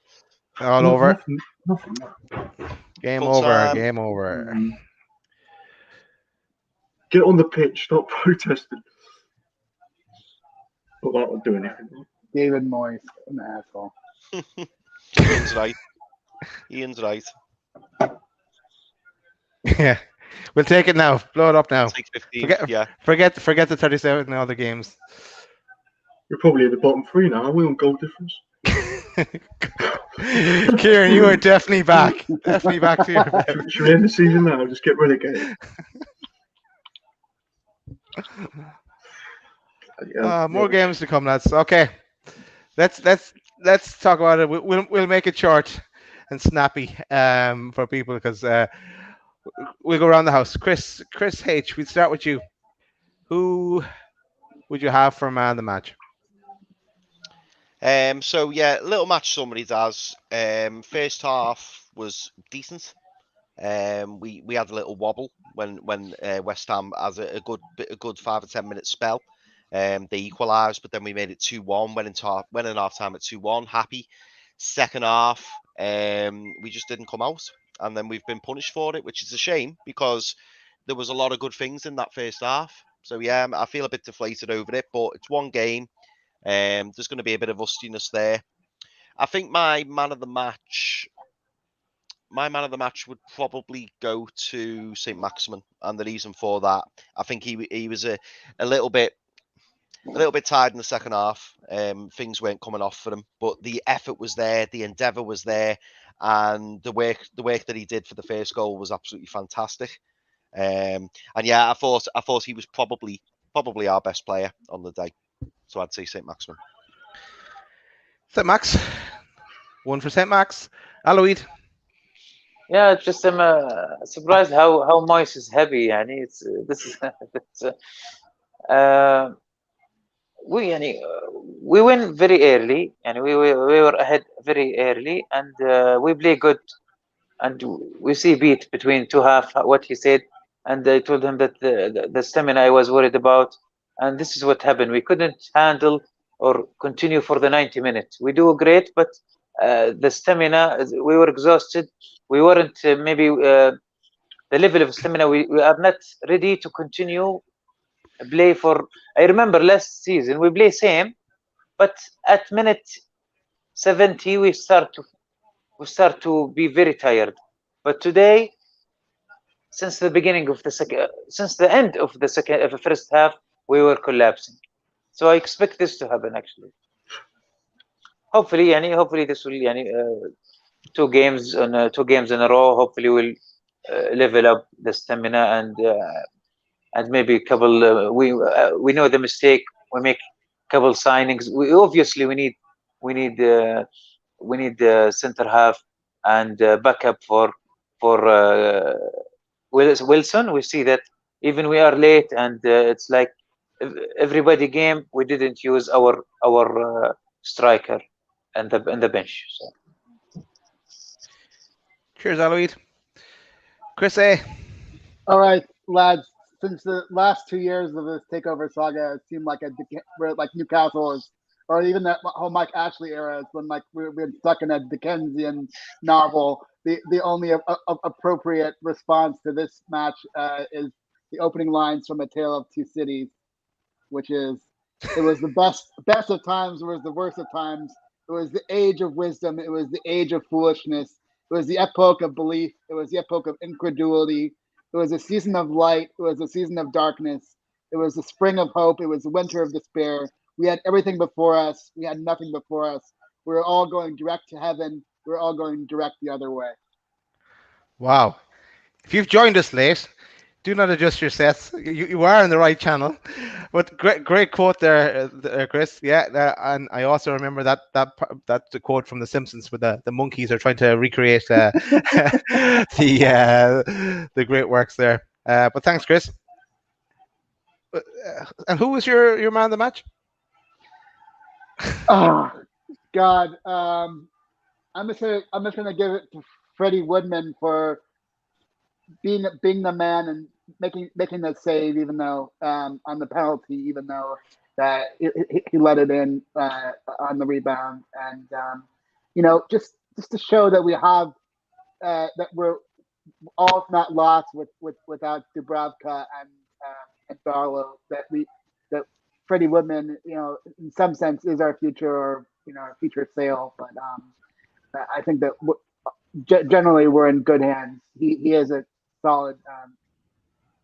all over. Nothing. Game over. Get on the pitch. Stop protesting. Not that would do anything. David Moyes, an asshole. Ian's right. Yeah, we'll take it now. Blow it up now. 6-15, Forget the 37 other games. You're probably in the bottom 3 now. Are we on goal difference? Kieran, you are definitely back. Definitely back to your. Should we end the season now? Just get relegated. More games to come, lads. Okay, let's talk about it. We'll make it short and snappy for people because we'll go around the house. Chris H. We'll start with you. Who would you have for man of the match? So yeah, little match summary does. First half was decent. We had a little wobble when West Ham has a good 5 or 10 minute spell. They equalised, but then we made it 2-1. Went in half time at 2-1. Happy. Second half, we just didn't come out, and then we've been punished for it, which is a shame because there was a lot of good things in that first half. So yeah, I feel a bit deflated over it, but it's one game. There's going to be a bit of rustiness there. I think my man of the match would probably go to St. Maximin, and the reason for that, I think he was a little bit tired in the second half. Things weren't coming off for him, but the effort was there, the endeavour was there, and the work that he did for the first goal was absolutely fantastic. And yeah, I thought he was probably our best player on the day. So I'd say St. Maximin. St. Max. 1 for St. Max. Aloid. Yeah, just I'm surprised how Moise is heavy. And it's this is it's, we يعني, we win very early, and we were ahead very early, and we play good, and we see beat between two half what he said, and I told him that the stamina I was worried about, and this is what happened. We couldn't handle or continue for the 90 minutes. We do great, but the stamina, we were exhausted. We weren't maybe the level of stamina. We are not ready to continue play for. I remember last season we play same, but at minute 70 we start to be very tired. But today, since the beginning of the second, since the end of the first half, we were collapsing. So I expect this to happen actually. Hopefully this will two games in a row. Hopefully we'll level up the stamina, and maybe a couple. We know the mistake. We make couple signings. We need the center half and backup for Wilson. We see that even we are late, and it's like everybody game. We didn't use our striker and the bench. So. Cheers, Aloid. Chris A. All right, lads. Since the last 2 years of this takeover saga, it seemed like like Newcastle is, or even that whole Mike Ashley era, is when like we've been stuck in a Dickensian novel. The only appropriate response to this match is the opening lines from A Tale of Two Cities, which is, it was the best of times, it was the worst of times. It was the age of wisdom. It was the age of foolishness. It was the epoch of belief. It was the epoch of incredulity. It was a season of light. It was a season of darkness. It was the spring of hope. It was the winter of despair. We had everything before us. We had nothing before us. We were all going direct to heaven. We were all going direct the other way. Wow. If you've joined us late, do not adjust your sets. You are on the right channel. But great quote there, Chris. Yeah, and I also remember that's the quote from The Simpsons, where the monkeys are trying to recreate the great works there. But thanks, Chris. And who was your man of the match? Oh God, I'm just gonna give it to Freddie Woodman for being the man and making the save, even though on the penalty, even though that he let it in on the rebound, and just to show that we have that we're all not lost without Dubravka and Barlow, that Freddie Woodman, in some sense, is our future, or our future sale. But I think that generally we're in good hands. He is a solid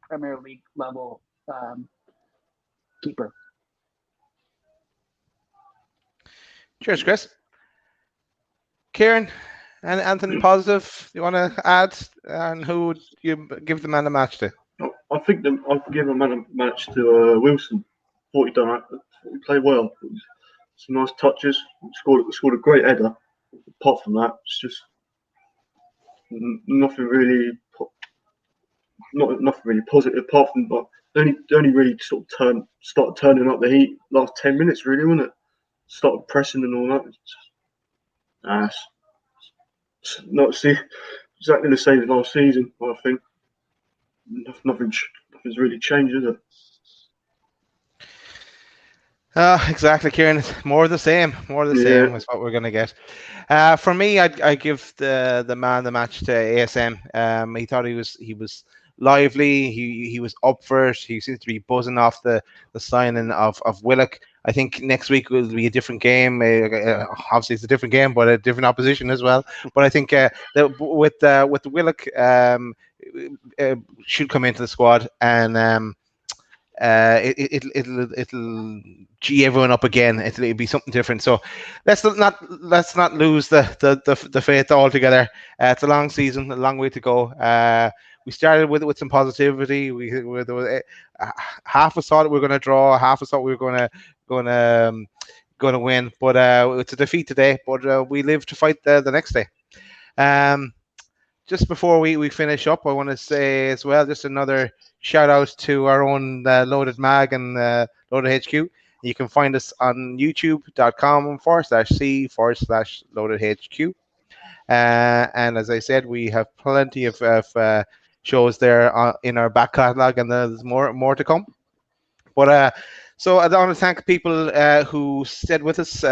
Premier League level keeper. Cheers, Chris. Kieran, and anything positive you want to add, and who would you give the man of the match to? I think I'd give a man of the match to Wilson. Thought he played well. Some nice touches. Scored a great header. Apart from that, it's just nothing really positive. Apart from they only really sort of started turning up the heat last 10 minutes, really, wasn't it? Started pressing and all that. It's not exactly the same as last season. I think nothing's really changed, is it? Exactly, Kieran. It's more of the same. More of the same is what we're going to get. For me, I give the man of the match to ASM. He thought he was lively. He was up for it. He seems to be buzzing off the signing of Willock. I think next week will be a different game. Obviously, it's a different game, but a different opposition as well. But I think that with the Willock should come into the squad, and it'll G everyone up again. It'll be something different. So let's not lose the faith altogether. It's a long season, a long way to go. We started with some positivity. Half us thought we were going to draw. Half us thought we were going to going to win. But it's a defeat today. But we live to fight the next day. Just before we finish up, I want to say as well, just another shout out to our own Loaded Mag and Loaded HQ. You can find us on youtube.com/c/Loaded HQ. And as I said, we have plenty of shows there in our back catalog, and there's more to come. But so I want to thank people who stayed with us,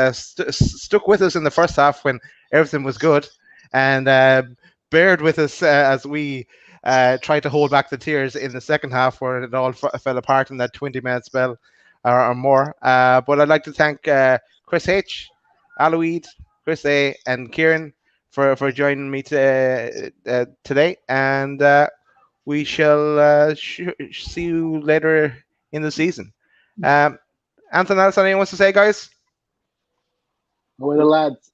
stuck with us in the first half when everything was good, and bared with us as we tried to hold back the tears in the second half where it all fell apart in that 20-minute spell or more. But I'd like to thank Chris H, Aloid, Chris A, and Kieran for joining me today, and we shall see you later in the season. Anything else anyone wants to say, guys? We're the lads.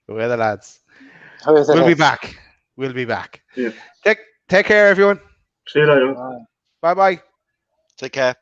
We're the lads. How is it? We'll be back. We'll be back. Yeah. Take care, everyone. See you later. Bye bye. Take care.